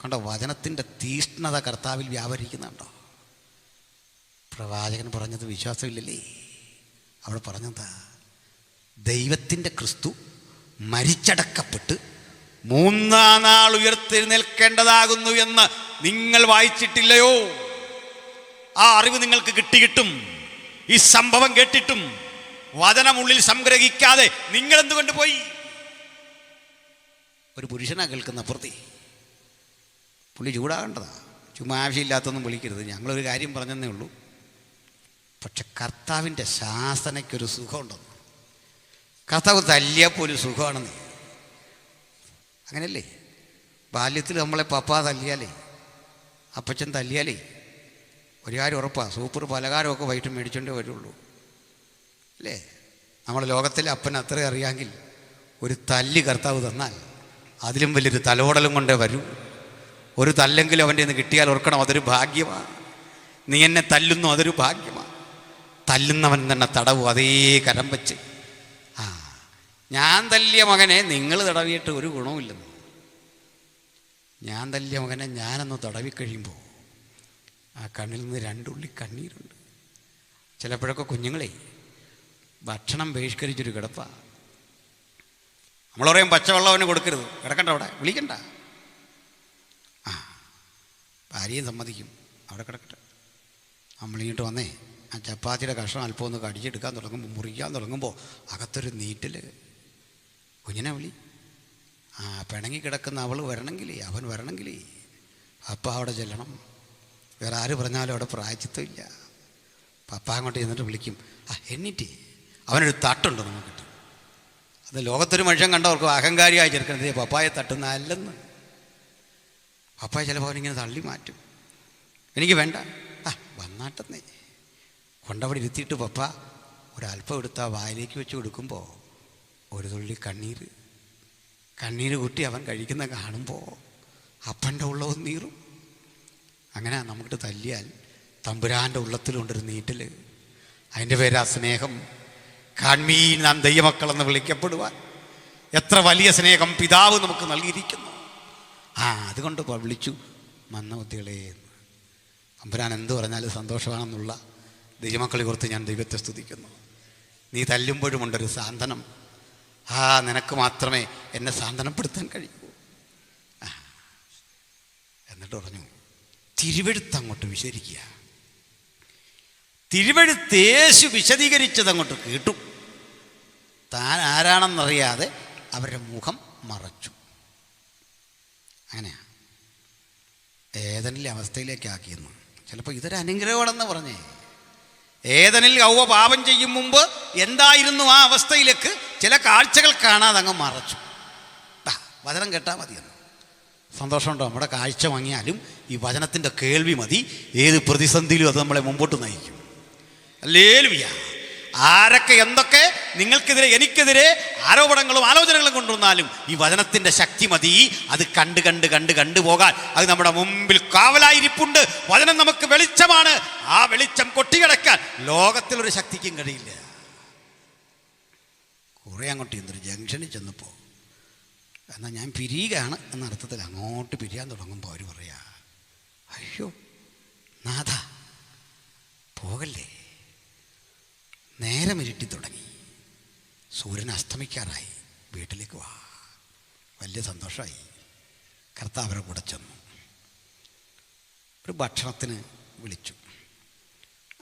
കണ്ടോ വചനത്തിൻ്റെ തീഷ്ണത കർത്താവിൽ വ്യാപരിക്കുന്നുണ്ടോ? പ്രവാചകൻ പറഞ്ഞത് വിശ്വാസമില്ലല്ലേ? അവിടെ പറഞ്ഞെന്താ? ദൈവത്തിൻ്റെ ക്രിസ്തു മരിച്ചടക്കപ്പെട്ട് 3-ാം നാൾ ഉയർത്തെഴുന്നേൽക്കേണ്ടതാകുന്നു എന്ന് നിങ്ങൾ വായിച്ചിട്ടില്ലയോ? ആ അറിവ് നിങ്ങൾക്ക് കിട്ടും. ഈ സംഭവം കേട്ടിട്ടും വചനമുള്ളിൽ സംഗ്രഹിക്കാതെ നിങ്ങൾ എന്തുകൊണ്ട് പോയി? ഒരു പുരുഷനാ കേൾക്കുന്ന അപ്പുറത്തെ. പുള്ളി ചൂടാകേണ്ടതാ. ചുമ്മാ ആവശ്യമില്ലാത്തൊന്നും വിളിക്കരുത്. ഞങ്ങളൊരു കാര്യം പറഞ്ഞതേ ഉള്ളൂ. പക്ഷെ കർത്താവിൻ്റെ ശാസനയ്ക്കൊരു സുഖമുണ്ടെന്ന്. കർത്താവ് തല്ലിയപ്പോലും സുഖമാണെന്ന്. അങ്ങനെയല്ലേ? ബാല്യത്തിൽ നമ്മളെ പപ്പ തല്ലിയാലേ, അപ്പച്ചൻ തല്ലിയാലേ ഒരു കാര്യം ഉറപ്പാണ്, സൂപ്പർ പലഹാരമൊക്കെ വൈകിട്ട് മേടിച്ചോണ്ടേ വരുള്ളൂ അല്ലേ? നമ്മുടെ ലോകത്തിലെ അപ്പൻ അത്ര അറിയാമെങ്കിൽ ഒരു തല്ലി കർത്താവ് തന്നാൽ അതിലും വലിയൊരു തലോടലും കൊണ്ടേ വരൂ. ഒരു തല്ലെങ്കിലും അവൻ്റെ നിന്ന് കിട്ടിയാൽ ഓർക്കണം, അതൊരു ഭാഗ്യമാണ്. നീ എന്നെ തല്ലുന്നു, അതൊരു ഭാഗ്യമാണ്. തല്ലുന്നവൻ തന്നെ തടവും അതേ കരം വെച്ച്. ഞാൻ തല്ലിയ മകനെ നിങ്ങൾ തടവിയിട്ട് ഒരു ഗുണവുമില്ലെന്ന്. ഞാൻ തല്ലിയ മകനെ ഞാനൊന്ന് തടവിക്കഴിയുമ്പോൾ ആ കണ്ണിൽ നിന്ന് 2 തുള്ളി കണ്ണീരുണ്ട്. ചിലപ്പോഴൊക്കെ കുഞ്ഞുങ്ങളെ ഭക്ഷണം ബഹിഷ്കരിച്ചൊരു കിടപ്പാ. നമ്മൾ പറയും പച്ചവെള്ളം അവന് കൊടുക്കരുത്, കിടക്കണ്ട, അവിടെ വിളിക്കണ്ട. ആ ഭാര്യയും സമ്മതിക്കും, അവിടെ കിടക്കട്ടെ. നമ്മളിങ്ങോട്ട് വന്നേ ആ ചപ്പാത്തിയുടെ കഷ്ണം അല്പം ഒന്ന് കടിച്ചെടുക്കാൻ തുടങ്ങുമ്പോൾ, മുറിക്കാൻ തുടങ്ങുമ്പോൾ അകത്തൊരു നീറ്റിൽ കുഞ്ഞിനെ വിളി. ആ പിണങ്ങി കിടക്കുന്ന അവൾ വരണമെങ്കിലേ, അവൻ വരണമെങ്കിലേ പപ്പ അവിടെ ചെല്ലണം. വേറെ ആര് പറഞ്ഞാലും അവിടെ പ്രായച്ചിത്തമില്ല. പപ്പ അങ്ങോട്ട് ചെന്നിട്ട് വിളിക്കും. ആ എണ്ണീറ്റ് അവനൊരു തട്ടുണ്ട് നമുക്കിട്ട്. അത് ലോകത്തൊരു മനുഷ്യൻ കണ്ടവർക്ക് അഹങ്കാരിയായി ചെറുക്കണത് പപ്പായെ തട്ടുന്ന അല്ലെന്ന്. പപ്പായ ചിലപ്പോൾ അവനിങ്ങനെ തള്ളി മാറ്റും. എനിക്ക് വേണ്ട, ആ വന്നാട്ടെന്നേ കൊണ്ടവിടെ ഇരുത്തിയിട്ട് പപ്പ ഒരല്പം എടുത്ത് ആ വായിലേക്ക് വെച്ച് കൊടുക്കുമ്പോൾ ഒരു തുള്ളി കണ്ണീര് കുട്ടി അവൻ കഴിക്കുന്ന കാണുമ്പോൾ അപ്പൻ്റെ ഉള്ളവും നീറും. അങ്ങനെ നമുക്കിട്ട് തല്ലിയാൽ തമ്പുരാൻ്റെ ഉള്ളത്തിലുണ്ടൊരു നീറ്റൽ. അതിൻ്റെ പേരാ സ്നേഹം. കാൺമീൻ നാം ദൈവമക്കളെന്ന് വിളിക്കപ്പെടുവാൻ എത്ര വലിയ സ്നേഹം പിതാവ് നമുക്ക് നൽകിയിരിക്കുന്നു. അതുകൊണ്ട് വിളിച്ചു മന്ദബുദ്ധികളെ. തമ്പുരാൻ എന്ത് പറഞ്ഞാലും സന്തോഷമാണെന്നുള്ള ദൈവമക്കളെ ഓർത്ത് ഞാൻ ദൈവത്തെ സ്തുതിക്കുന്നു. നീ തല്ലുമ്പോഴുമുണ്ടൊരു സാന്ത്വനം. നിനക്ക് മാത്രമേ എന്നെ സാന്ത്വനപ്പെടുത്താൻ കഴിയൂ. എന്നിട്ട് പറഞ്ഞു, തിരുവെഴുത്ത് അങ്ങോട്ട് വിശദീകരിക്കുക. തിരുവെഴുത്ത് യേശു വിശദീകരിച്ചത് അങ്ങോട്ട് കേട്ടു. താൻ ആരാണെന്നറിയാതെ അവരുടെ മുഖം മറച്ചു. അങ്ങനെയാ ഏദനിലെ അവസ്ഥയിലേക്കാക്കിയെന്ന്. ചിലപ്പോൾ ഇതൊരു അനുഗ്രഹമാണെന്ന് പറഞ്ഞേ. ഏദനിൽ ഹവ്വ പാപം ചെയ്യും മുമ്പ് എന്തായിരുന്നു ആ അവസ്ഥയിലേക്ക് ചില കാഴ്ചകൾ കാണാതെ അങ്ങ് മറച്ചു. വചനം കേട്ടാൽ മതിയെന്ന്. സന്തോഷമുണ്ടോ? നമ്മുടെ കാഴ്ച വാങ്ങിയാലും ഈ വചനത്തിൻ്റെ കേൾവി മതി. ഏത് പ്രതിസന്ധിയിലും അത് നമ്മളെ മുമ്പോട്ട് നയിക്കും. ഹല്ലേലൂയ. ആരൊക്കെ എന്തൊക്കെ നിങ്ങൾക്കെതിരെ എനിക്കെതിരെ ആരോപണങ്ങളും ആലോചനകളും കൊണ്ടുവന്നാലും ഈ വചനത്തിൻ്റെ ശക്തി മതി. അത് കണ്ട് പോകാൻ അത് നമ്മുടെ മുമ്പിൽ കാവലായിരിപ്പുണ്ട്. വചനം നമുക്ക് വെളിച്ചമാണ്. ആ വെളിച്ചം കൊട്ടിയടക്കാൻ ലോകത്തിലൊരു ശക്തിക്കും കഴിയില്ല. കുറേ അങ്ങോട്ട് എന്തൊരു ജംഗ്ഷനിൽ ചെന്നപ്പോൾ എന്നാൽ ഞാൻ പിരിയുകയാണ് എന്ന അർത്ഥത്തിൽ അങ്ങോട്ട് പിരിയാൻ തുടങ്ങുമ്പോൾ അവർ പറയാ, അയ്യോ നാഥ പോകല്ലേ. നേരം ഇരുട്ടി തുടങ്ങി, സൂര്യൻ അസ്തമിക്കാറായി, വീട്ടിലേക്ക് വാ. വലിയ സന്തോഷമായി. കർത്താവ് അവരെ കൂടെ ചെന്നു. ഒരു ഭക്ഷണത്തിന് വിളിച്ചു.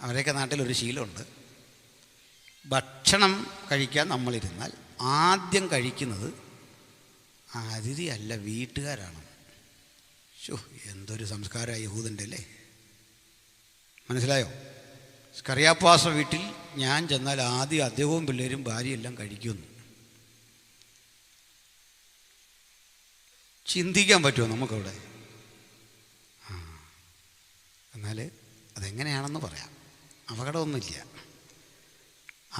അവരെയൊക്കെ നാട്ടിലൊരു ശീലമുണ്ട്. ഭക്ഷണം കഴിക്കാൻ നമ്മളിരുന്നാൽ ആദ്യം കഴിക്കുന്നത് അതിഥി അല്ല, വീട്ടുകാരാണ്. എന്തൊരു സംസ്കാരമായി യഹൂദൻ്റെ അല്ലേ. മനസ്സിലായോ? സ്കറിയാപ്പാസ വീട്ടിൽ ഞാൻ ചെന്നാൽ ആദ്യം അദ്ദേഹവും പിള്ളേരും ഭാര്യയെല്ലാം കഴിക്കുമെന്ന്. ചിന്തിക്കാൻ പറ്റുമോ നമുക്കവിടെ? എന്നാൽ അതെങ്ങനെയാണെന്ന് പറയാം. അപകടമൊന്നുമില്ല.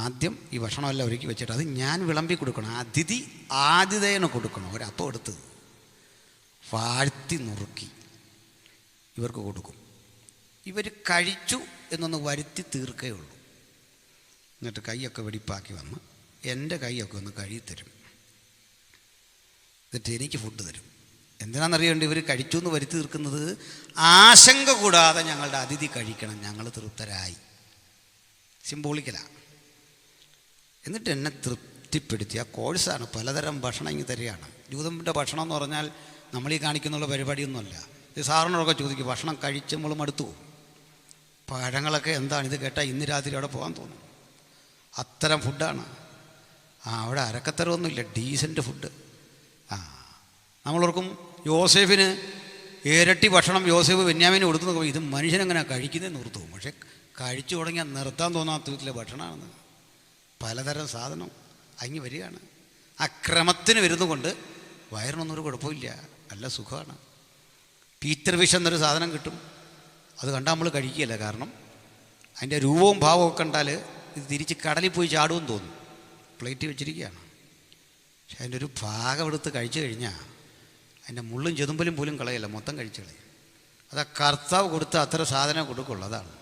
ആദ്യം ഈ ഭക്ഷണമെല്ലാം ഒരുക്കി വെച്ചിട്ട് അത് ഞാൻ വിളമ്പി കൊടുക്കണം. അതിഥി ആതിഥേയന് കൊടുക്കണം. ഒരപ്പം എടുത്ത് വാഴ്ത്തി നുറുക്കി ഇവർക്ക് കൊടുക്കും. ഇവർ കഴിച്ചു എന്നൊന്ന് വരുത്തി തീർക്കേ ഉള്ളൂ. എന്നിട്ട് കൈയൊക്കെ വെടിപ്പാക്കി വന്ന് എൻ്റെ കൈയൊക്കെ ഒന്ന് കഴുകിത്തരും. എന്നിട്ട് എനിക്ക് ഫുഡ് തരും. എന്തിനാണെന്നറിയേണ്ടത്? ഇവർ കഴിച്ചു എന്ന് വരുത്തി തീർക്കുന്നത് ആശങ്ക കൂടാതെ ഞങ്ങളുടെ അതിഥി കഴിക്കണം, ഞങ്ങൾ തൃപ്തരായി. സിംബോളിക്കലാണ്. എന്നിട്ട് എന്നെ തൃപ്തിപ്പെടുത്തിയ കോഴ്സാണ്. പലതരം ഭക്ഷണം ഇങ്ങ് തരികയാണ്. ജൂതൻ്റെ ഭക്ഷണം എന്ന് പറഞ്ഞാൽ നമ്മളീ കാണിക്കുന്നുള്ള പരിപാടിയൊന്നുമല്ല. ഇത് സാറിനോടൊക്കെ ചോദിക്കും, ഭക്ഷണം കഴിച്ച് നമ്മൾ മടുത്തു പോകും. പഴങ്ങളൊക്കെ എന്താണ് ഇത് കേട്ടാൽ ഇന്ന് രാത്രി അവിടെ പോകാൻ തോന്നും. അത്തരം ഫുഡാണ്. അവിടെ അരക്കത്തരമൊന്നുമില്ല, ഡീസൻറ്റ് ഫുഡ്. നമ്മളോർക്കും യോസേഫിന് ഇരട്ടി ഭക്ഷണം യോസേഫ് ബെന്യാമീന് കൊടുത്തു നോക്കുമ്പോൾ ഇത് മനുഷ്യനെങ്ങനെ കഴിക്കുന്നതെന്ന് ഓർത്തു പോകും. പക്ഷേ കഴിച്ചു തുടങ്ങിയാൽ നിർത്താൻ തോന്നാത്ത വീട്ടിലെ ഭക്ഷണമാണ്. പലതരം സാധനം അങ്ങ് വരികയാണ്. ആ ക്രമത്തിന് വരുന്നതുകൊണ്ട് വയറിനൊന്നും ഒരു കുഴപ്പമില്ല, നല്ല സുഖമാണ്. പീറ്റർ ഫിഷ് എന്നൊരു സാധനം കിട്ടും. അത് കണ്ടാൽ നമ്മൾ കഴിക്കുകയില്ല. കാരണം അതിൻ്റെ രൂപവും ഭാവവും ഒക്കെ കണ്ടാൽ ഇത് തിരിച്ച് കടലിൽ പോയി ചാടുമെന്ന് തോന്നും. പ്ലേറ്റ് വെച്ചിരിക്കുകയാണ്. പക്ഷെ അതിൻ്റെ ഒരു ഭാഗം എടുത്ത് കഴിച്ചു കഴിഞ്ഞാൽ അതിൻ്റെ മുള്ളും ചെതുമ്പലും പോലും കളയല്ല, മൊത്തം കഴിച്ചു കളയും. അത് ആ കർത്താവ് കൊടുത്ത അത്ര സാധനം കൊടുക്കുള്ളൂ. അതാണ്.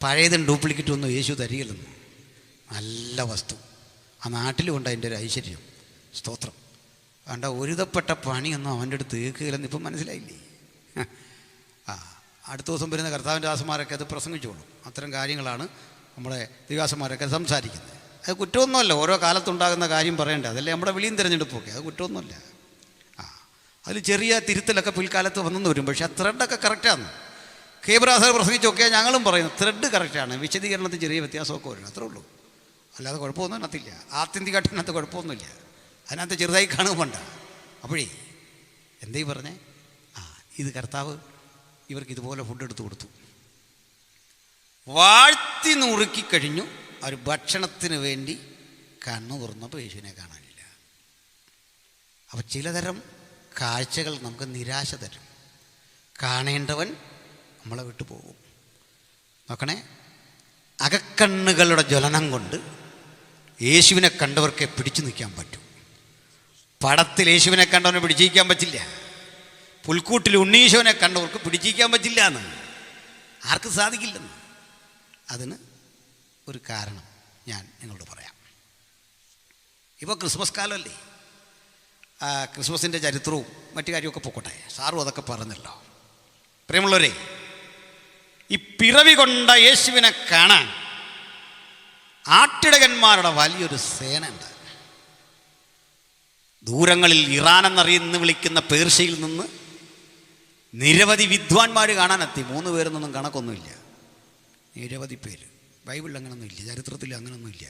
പഴയതും ഡ്യൂപ്ലിക്കേറ്റും ഒന്നും യേശു തരികയില്ലെന്ന്. നല്ല വസ്തു. ആ ആ നാട്ടിലുമുണ്ട് അതിൻ്റെ ഒരു ഐശ്വര്യം. സ്തോത്രം. വേണ്ട ഒരുതപ്പെട്ട പണിയൊന്നും അവൻ്റെ അടുത്ത് കേൾക്കുകയില്ലെന്ന് ഇപ്പം മനസ്സിലായില്ലേ? അടുത്ത ദിവസം വരുന്ന കർത്താവിൻ്റെ ദാസന്മാരൊക്കെ അത് പ്രസംഗിച്ചോളും. അത്തരം കാര്യങ്ങളാണ് നമ്മുടെ ദൈവദാസന്മാരൊക്കെ സംസാരിക്കുന്നത്. അത് കുറ്റമൊന്നുമല്ല, ഓരോ കാലത്തുണ്ടാകുന്ന കാര്യം പറയേണ്ടത്, അതല്ലേ നമ്മുടെ വിളിയും തിരഞ്ഞെടുപ്പൊക്കെ. അത് കുറ്റമൊന്നുമല്ല. അതിൽ ചെറിയ തിരുത്തലൊക്കെ പിൽക്കാലത്ത് വന്നെന്ന് വരും. പക്ഷേ ആ ത്രെഡൊക്കെ കറക്റ്റാണ്. കേബ്രാസർ പ്രസംഗിച്ചൊക്കെ ഞങ്ങളും പറയുന്നു, ത്രെഡ് കറക്റ്റാണ്, വിശദീകരണത്തിൽ ചെറിയ വ്യത്യാസമൊക്കെ വരണം, അത്രേ ഉള്ളൂ. അല്ലാതെ കുഴപ്പമൊന്നും അതിനകത്തില്ല. ആത്യന്തികമായിട്ടിനകത്ത് കുഴപ്പമൊന്നുമില്ല. അതിനകത്ത് ചെറുതായി കാണുമ്പോണ്ട. അപ്പോഴേ എന്തേ പറഞ്ഞേ? ഇത് കർത്താവ് ഇവർക്ക് ഇതുപോലെ ഫുഡ് എടുത്തു കൊടുത്തു. വാഴ്ത്തി നുറുക്കി കഴിഞ്ഞു. അവർ ഭക്ഷണത്തിന് വേണ്ടി കണ്ണു തുറന്നപ്പോൾ യേശുവിനെ കാണാനില്ല. അപ്പോൾ ചിലതരം കാഴ്ചകൾ നമുക്ക് നിരാശ തരും. കാണേണ്ടവൻ നമ്മളെ വിട്ടു പോകും. നോക്കണേ, അകക്കണ്ണുകളുടെ ജ്വലനം കൊണ്ട് യേശുവിനെ കണ്ടവർക്ക് പിടിച്ചു നിൽക്കാൻ പറ്റും. പടത്തിൽ യേശുവിനെ കണ്ടവനെ പിടിച്ചിരിക്കാൻ പറ്റില്ല. പുൽക്കൂട്ടിൽ ഉണ്ണീശോനെ കണ്ടവർക്ക് പിടിച്ചിരിക്കാൻ പറ്റില്ല എന്ന്, ആർക്കും സാധിക്കില്ലെന്ന്. അതിന് ഒരു കാരണം ഞാൻ നിങ്ങളോട് പറയാം. ഇപ്പോൾ ക്രിസ്മസ് കാലമല്ലേ, ക്രിസ്മസിൻ്റെ ചരിത്രവും മറ്റു കാര്യമൊക്കെ പോക്കട്ടെ, സാറും അതൊക്കെ പറഞ്ഞല്ലോ. പ്രിയമുള്ളവരെ, ഈ പിറവി കൊണ്ട യേശുവിനെ കാണാൻ ആട്ടിടകന്മാരുടെ വലിയൊരു സേന ഉണ്ട്. ദൂരങ്ങളിൽ ഇറാൻ എന്നറിയുന്ന വിളിക്കുന്ന പേർഷ്യയിൽ നിന്ന് നിരവധി വിദ്വാൻമാർ കാണാനെത്തി. 3 പേരെന്നൊന്നും കണക്കൊന്നുമില്ല, നിരവധി പേര്. ബൈബിളിൽ അങ്ങനൊന്നും ഇല്ല, ചരിത്രത്തിൽ അങ്ങനൊന്നും ഇല്ല.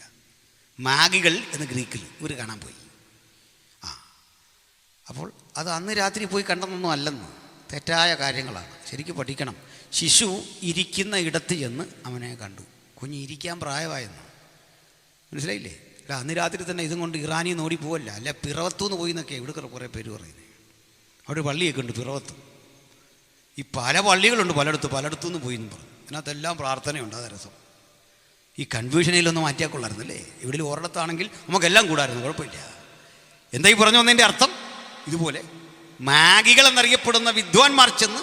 മാഗികൾ എന്ന് ഗ്രീക്കിൽ ഇവർ കാണാൻ പോയി. അപ്പോൾ അത് അന്ന് രാത്രി പോയി കണ്ടെന്നൊന്നും അല്ലെന്ന്, തെറ്റായ കാര്യങ്ങളാണ്. ശരിക്കും പഠിക്കണം. ശിശു ഇരിക്കുന്ന ഇടത്ത് ചെന്ന് അവനെ കണ്ടു. കുഞ്ഞ് ഇരിക്കാൻ പ്രായമായെന്ന് മനസ്സിലായില്ലേ? അല്ല, അന്ന് രാത്രി തന്നെ ഇതും കൊണ്ട് ഇറാനിൽ നിന്ന് ഓടിപ്പോവല്ല, അല്ല പിറവത്തുനിന്ന് പോയി എന്നൊക്കെയാണ് ഇവിടെ കുറേ പേര് പറയുന്നത്. അവിടെ പള്ളിയൊക്കെ ഉണ്ട് പിറവത്ത്. ഈ പല പള്ളികളുണ്ട് പലയിടത്തുനിന്ന് പോയി എന്നും പറഞ്ഞു. അതിനകത്തെല്ലാം പ്രാർത്ഥനയുണ്ട്. അത് രസം. ഈ കൺഫ്യൂഷനിലൊന്നും മാറ്റിയാൽ കൊള്ളായിരുന്നല്ലേ? ഇവിടെ ഒരിടത്താണെങ്കിൽ നമുക്കെല്ലാം കൂടായിരുന്നു, കുഴപ്പമില്ല. എന്താ ഈ പറഞ്ഞു വന്നതിൻ്റെ അർത്ഥം? ഇതുപോലെ മാഗികൾ എന്നറിയപ്പെടുന്ന വിദ്വാൻമാർ ചെന്ന്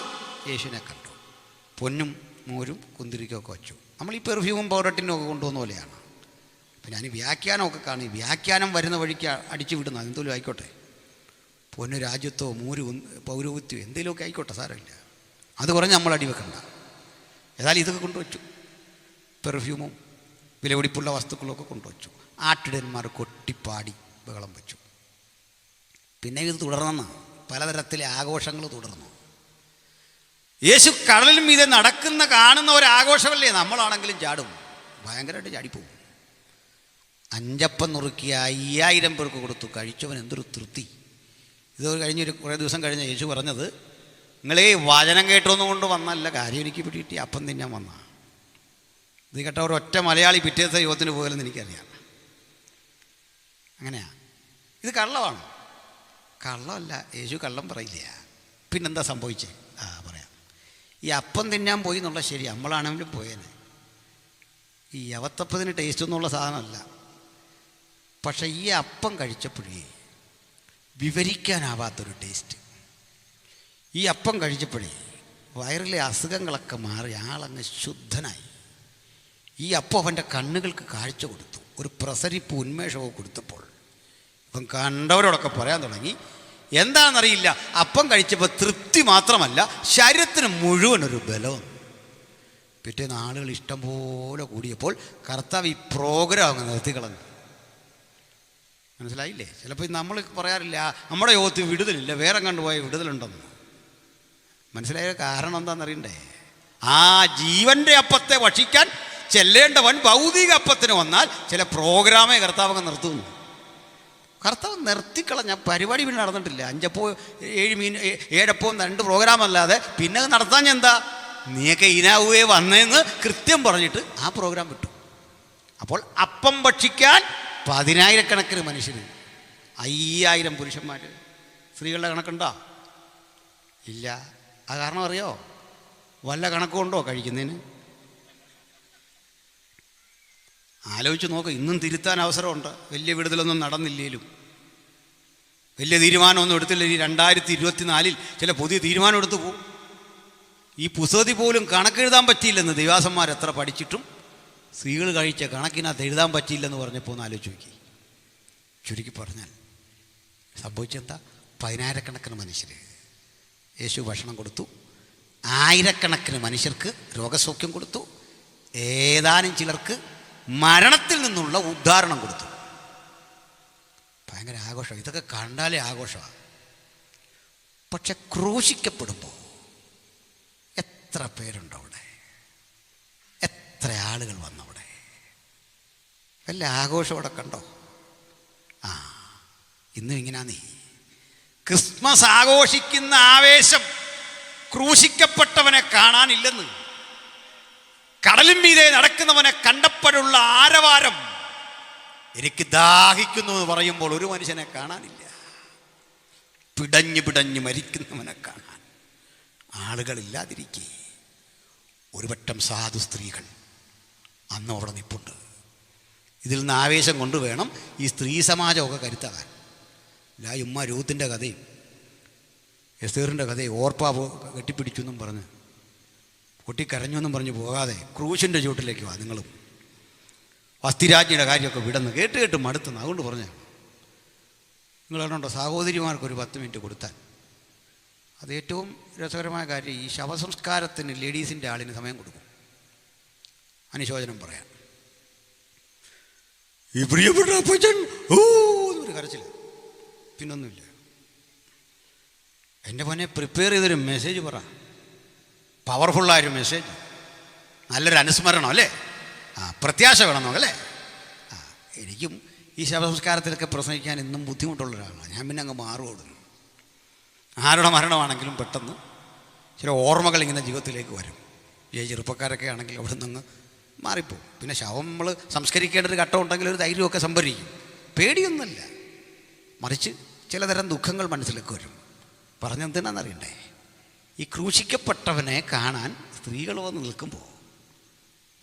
യേശുവിനെ കണ്ടു. പൊന്നും മോരും കുന്തിരിക്കൊക്കെ വച്ചു. നമ്മൾ ഈ പെർഫ്യൂമും പൗഡർട്ടിനും ഒക്കെ കൊണ്ടുവന്ന പോലെയാണ്. അപ്പം ഞാൻ വ്യാഖ്യാനമൊക്കെ കാണും. വ്യാഖ്യാനം വരുന്ന വഴിക്ക് അടിച്ചു വിടുന്ന എന്തെങ്കിലും ആയിക്കോട്ടെ, പൊന്നു രാജ്യത്തോ മൂര് പൗരോഹിത്യോ എന്തെങ്കിലുമൊക്കെ ആയിക്കോട്ടെ, സാരമില്ല. അത് പറഞ്ഞ് നമ്മൾ അടിവെക്കണ്ട. ഏതായാലും ഇതൊക്കെ കൊണ്ടുവച്ചു. പെർഫ്യൂമും വിലപിടിപ്പുള്ള വസ്തുക്കളൊക്കെ കൊണ്ടുവച്ചു. ആട്ടിടന്മാർ കൊട്ടിപ്പാടി ബഹളം വെച്ചു. പിന്നെ ഇത് തുടർന്നെന്ന് പലതരത്തിലെ ആഘോഷങ്ങൾ തുടർന്നു. യേശു കടലിൽ മീതെ കാണുന്ന ഒരാഘോഷമല്ലേ? നമ്മളാണെങ്കിലും ചാടും, ഭയങ്കരമായിട്ട് ചാടിപ്പോവും. 5 അപ്പം നുറുക്കി 5000 പേർക്ക് കൊടുത്തു. കഴിച്ചവൻ എന്തൊരു തൃപ്തി. ഇത് കുറേ ദിവസം കഴിഞ്ഞ യേശു പറഞ്ഞത്, നിങ്ങളെ വചനം കേട്ടൊന്നും കൊണ്ട് വന്നല്ല, കാര്യം എനിക്ക് പിടികിട്ടി, അപ്പം തിന്നാൻ വന്ന. ഇത് കേട്ട ഒരൊറ്റ മലയാളി പിറ്റേത്തെ യുവത്തിന് പോകലെന്ന് എനിക്കറിയാം. അങ്ങനെയാ. ഇത് കള്ളമാണ്. കള്ളമല്ല, യേശു കള്ളം പറയില്ല. പിന്നെന്താ സംഭവിച്ചേ? പറയാം. ഈ അപ്പം തിന്നാൻ പോയി എന്നുള്ള ശരി, നമ്മളാണെങ്കിലും പോയേനെ. ഈ യവത്തപ്പത്തിന് ടേസ്റ്റ് എന്നുള്ള സാധനമല്ല. പക്ഷേ ഈ അപ്പം കഴിച്ചപ്പോഴേ വിവരിക്കാനാവാത്തൊരു ടേസ്റ്റ്. ഈ അപ്പം കഴിച്ചപ്പോഴേ വയറിലെ അസുഖങ്ങളൊക്കെ മാറി ആളങ്ങ് ശുദ്ധനായി. ഈ അപ്പം അവൻ്റെ കണ്ണുകൾക്ക് കാഴ്ച കൊടുത്തു, ഒരു പ്രസരിപ്പ് ഉന്മേഷവും കൊടുത്തപ്പോൾ ഇപ്പം കണ്ടവരോടൊക്കെ പറയാൻ തുടങ്ങി. എന്താണെന്നറിയില്ല, അപ്പം കഴിച്ചപ്പോൾ തൃപ്തി മാത്രമല്ല, ശരീരത്തിന് മുഴുവനൊരു ബലവും. പിറ്റേന്ന് ആളുകൾ ഇഷ്ടം പോലെ കൂടിയപ്പോൾ കർത്താവ് ഈ പ്രോഗ്രാം അങ്ങ് നിർത്തിക്കളഞ്ഞു. മനസ്സിലായില്ലേ? ചിലപ്പോൾ നമ്മൾ പറയാറില്ല നമ്മുടെ യോഗത്തിൽ വിടുതലില്ല, വേറെ കണ്ടുപോയ വിടുതലുണ്ടെന്ന്. മനസ്സിലായ കാരണം എന്താണെന്നറിയണ്ടേ? ആ ജീവൻ്റെ അപ്പത്തെ ഭക്ഷിക്കാൻ ചെല്ലേണ്ടവൻ ഭൗതിക അപ്പത്തിന് വന്നാൽ ചില പ്രോഗ്രാമേ കർത്താവ് അങ്ങ് നിർത്തുന്നു. കർത്താവ് നിർത്തിക്കളഞ്ഞ പരിപാടി പിന്നെ നടന്നിട്ടില്ല. 5 അപ്പവും 7 അപ്പവും 2 പ്രോഗ്രാം അല്ലാതെ പിന്നെ നടത്താൻ എന്താ? നീയൊക്കെ ഇനാവുകയെ വന്നതെന്ന് കൃത്യം പറഞ്ഞിട്ട് ആ പ്രോഗ്രാം വിട്ടു. അപ്പോൾ അപ്പം ഭക്ഷിക്കാൻ 10,000 മനുഷ്യർ, 5,000 പുരുഷന്മാർ. സ്ത്രീകളുടെ കണക്കുണ്ടോ? ഇല്ല. ആ കാരണം അറിയോ? വല്ല കണക്കുണ്ടോ കഴിക്കുന്നതിന്? ആലോചിച്ച് നോക്ക്. ഇന്നും തിരുത്താൻ അവസരമുണ്ട്. വലിയ വിടുതലൊന്നും നടന്നില്ലേലും, വലിയ തീരുമാനമൊന്നും എടുത്തില്ല. ഈ 2024 ചില പുതിയ തീരുമാനം എടുത്തു പോകും. ഈ പുസ്തകത്തിൽ പോലും കണക്കെഴുതാൻ പറ്റിയില്ലെന്ന് ദൈവാസന്മാർ എത്ര പഠിച്ചിട്ടും സ്ത്രീകൾ കഴിച്ച കണക്കിനകത്ത് എഴുതാൻ പറ്റിയില്ലെന്ന് പറഞ്ഞപ്പോൾ ഒന്ന് ആലോചിച്ച് നോക്കി. ചുരുക്കി പറഞ്ഞാൽ സംഭവിച്ചെന്താ? 10,000-കണക്കിന് മനുഷ്യർ യേശു ഭക്ഷണം കൊടുത്തു, 1000-കണക്കിന് മനുഷ്യർക്ക് രോഗസൗഖ്യം കൊടുത്തു, ഏതാനും ചിലർക്ക് മരണത്തിൽ നിന്നുള്ള ഉദ്ധാരണം കൊടുത്തു. ഭയങ്കര ആഘോഷം. ഇതൊക്കെ കണ്ടാലേ ആഘോഷമാണ്. പക്ഷെ ക്രൂശിക്കപ്പെടുമ്പോൾ എത്ര പേരുണ്ട് അവിടെ, എത്ര ആളുകൾ വന്നവിടെ? വല്ല ആഘോഷം അവിടെ കണ്ടോ? ഇന്നും ഇങ്ങനെ നീ ക്രിസ്മസ് ആഘോഷിക്കുന്ന ആവേശം ക്രൂശിക്കപ്പെട്ടവനെ കാണാനില്ലെന്ന്. കടലിൻ മീതെ നടക്കുന്നവനെ കണ്ടപ്പോഴുള്ള ആരവാരം, എനിക്ക് ദാഹിക്കുന്നു എന്ന് പറയുമ്പോൾ ഒരു മനുഷ്യനെ കാണാനില്ല. പിടഞ്ഞു പിടഞ്ഞു മരിക്കുന്നവനെ കാണാൻ ആളുകളില്ലാതിരിക്കെ ഒരു വട്ടം സാധു സ്ത്രീകൾ അന്ന് അവിടെ നിൽപ്പുണ്ട്. ഇതിൽ നിന്ന് ആവേശം കൊണ്ടുവേണം ഈ സ്ത്രീ സമാജമൊക്കെ കരുത്താകാൻ. ഉമ്മ രൂത്തിൻ്റെ കഥയും എസ്തേറിൻ്റെ കഥയും ഓർപ്പാ കെട്ടിപ്പിടിച്ചു എന്നും പറഞ്ഞ് പൊട്ടിക്കരഞ്ഞു എന്നും പറഞ്ഞ് പോകാതെ ക്രൂശിൻ്റെ ചുവട്ടിലേക്ക് വാ. നിങ്ങളും വസ്തിരാജ്ഞിയുടെ കാര്യമൊക്കെ വിടന്ന് കേട്ട് കേട്ട് മടുത്തുന്നു. അതുകൊണ്ട് പറഞ്ഞാൽ നിങ്ങളാണോ സഹോദരിമാർക്കൊരു 10 മിനിറ്റ് കൊടുത്താൽ അത് ഏറ്റവും രസകരമായ കാര്യം. ഈ ശവസംസ്കാരത്തിന് ലേഡീസിൻ്റെ ആളിന് സമയം കൊടുക്കും അനുശോചനം പറയാൻ. ഈ പ്രിയപ്പെട്ട അപ്പച്ചൻ ഒരു കരച്ചില്ല, പിന്നൊന്നുമില്ല. എൻ്റെ മോനെ പ്രിപ്പയർ ചെയ്തൊരു മെസ്സേജ് പറ, പവർഫുള്ളായൊരു മെസ്സേജ്, നല്ലൊരു അനുസ്മരണം അല്ലേ, പ്രത്യാശ വേണമെന്നോ അല്ലേ. എനിക്കും ഈ ശവസംസ്കാരത്തിലൊക്കെ പ്രസംഗിക്കാൻ ഇന്നും ബുദ്ധിമുട്ടുള്ള ഒരാളാണ്. ഞാൻ പിന്നെ അങ്ങ് മാറുകൊടുന്നു. ആരുടെ മരണമാണെങ്കിലും പെട്ടെന്ന് ചില ഓർമ്മകൾ ഇങ്ങനെ ജീവിതത്തിലേക്ക് വരും. ഈ ചെറുപ്പക്കാരൊക്കെ ആണെങ്കിൽ അവിടെ നിന്ന് മാറിപ്പോവും. പിന്നെ ശവം നമ്മൾ സംസ്കരിക്കേണ്ട ഒരു ഘട്ടം ഉണ്ടെങ്കിൽ ഒരു ധൈര്യമൊക്കെ സംഭരിക്കും. പേടിയൊന്നുമല്ല, മറിച്ച് ചിലതരം ദുഃഖങ്ങൾ മനസ്സിലേക്ക് വരും. പറഞ്ഞെന്തിനാണെന്നറിയണ്ടേ? ഈ ക്രൂശിക്കപ്പെട്ടവനെ കാണാൻ സ്ത്രീകൾ വന്ന് നിൽക്കുമ്പോൾ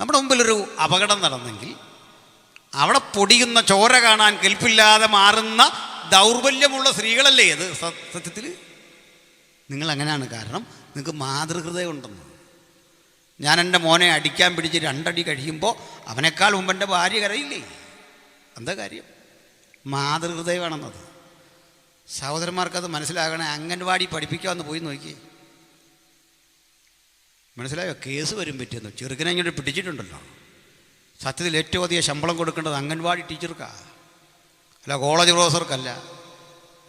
നമ്മുടെ മുമ്പിലൊരു അപകടം നടന്നെങ്കിൽ അവിടെ പൊടിയുന്ന ചോര കാണാൻ കെൽപ്പില്ലാതെ മാറുന്ന ദൗർബല്യമുള്ള സ്ത്രീകളല്ലേ അത് സത്യത്തിൽ? നിങ്ങൾ അങ്ങനെയാണ്. കാരണം നിങ്ങൾക്ക് മാതൃഹൃദയം ഉണ്ടെന്ന്. ഞാൻ എൻ്റെ മോനെ അടിക്കാൻ പിടിച്ച് 2 അടി കഴിയുമ്പോൾ അവനേക്കാൾ മുമ്പ് എൻ്റെ ഭാര്യ കരയില്ലേ? എന്താ കാര്യം? മാതൃഹൃദയമാണെന്നത്. സഹോദരന്മാർക്കത് മനസ്സിലാകണേ. അംഗൻവാടി പഠിപ്പിക്കാമെന്ന് പോയി നോക്കി, മനസ്സിലായോ? കേസ് വരും പറ്റിയെന്ന്. ചെറുക്കനെ ഇങ്ങോട്ട് പിടിച്ചിട്ടുണ്ടല്ലോ. സത്യത്തിൽ ഏറ്റവും അധികം ശമ്പളം കൊടുക്കേണ്ടത് അംഗൻവാടി ടീച്ചർക്കാണ്, അല്ല കോളേജ് പ്രൊഫസർക്കല്ല.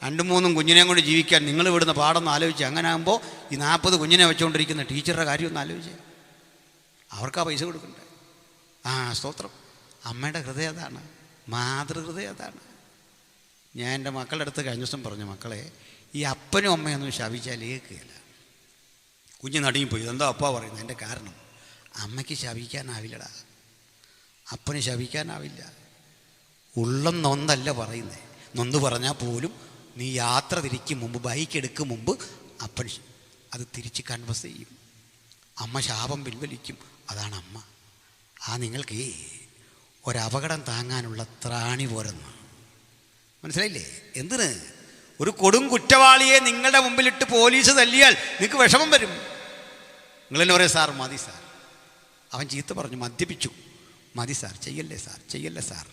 2-3 കുഞ്ഞിനെയും കൊണ്ട് ജീവിക്കാൻ നിങ്ങൾ വിടുന്ന പാടൊന്ന് ആലോചിച്ച്. അങ്ങനെ ആകുമ്പോൾ ഈ 40 കുഞ്ഞിനെ വെച്ചുകൊണ്ടിരിക്കുന്ന ടീച്ചറുടെ കാര്യം ഒന്ന് ആലോചിച്ച്. അവർക്കാ പൈസ കൊടുക്കണ്ടേ? സ്തോത്രം. അമ്മയുടെ ഹൃദയം അതാണ്, മാതൃഹൃദയം അതാണ്. ഞാൻ എൻ്റെ മക്കളുടെ അടുത്ത് കഴിഞ്ഞ ദിവസം പറഞ്ഞു, മക്കളെ ഈ അപ്പനും അമ്മയൊന്നും ശപിച്ചാൽ ഏൽക്കുകയില്ല. കുഞ്ഞ് നടുങ്ങിപ്പോയി. ഇതെന്താ അപ്പ പറയുന്നത്? എൻ്റെ കാരണം അമ്മയ്ക്ക് ശപിക്കാനാവില്ലടാ, അപ്പന് ശപിക്കാനാവില്ല. ഉള്ളം നൊന്നല്ല പറയുന്നത്. നൊന്ന് പറഞ്ഞാൽ പോലും നീ യാത്ര തിരിക്കും മുമ്പ്, ബൈക്ക് എടുക്കും മുമ്പ് അപ്പൻ അത് തിരിച്ച് കൺവസ് ചെയ്യും. അമ്മ ശാപം പിൻവലിക്കും. അതാണ് അമ്മ. നിങ്ങൾക്ക് ഒരപകടം താങ്ങാനുള്ള ത്രാണി പോരെന്ന് മനസ്സിലായില്ലേ? എന്തിന്? ഒരു കൊടും കുറ്റവാളിയെ നിങ്ങളുടെ മുമ്പിലിട്ട് പോലീസ് തല്ലിയാൽ നിങ്ങൾക്ക് വിഷമം വരും. നിങ്ങളെന്നെ പറയും, സാർ മതി സാർ, അവൻ ചീത്ത പറഞ്ഞു, മദ്യപിച്ചു, മതി സാർ, ചെയ്യല്ലേ സാർ, ചെയ്യല്ലേ സാർ.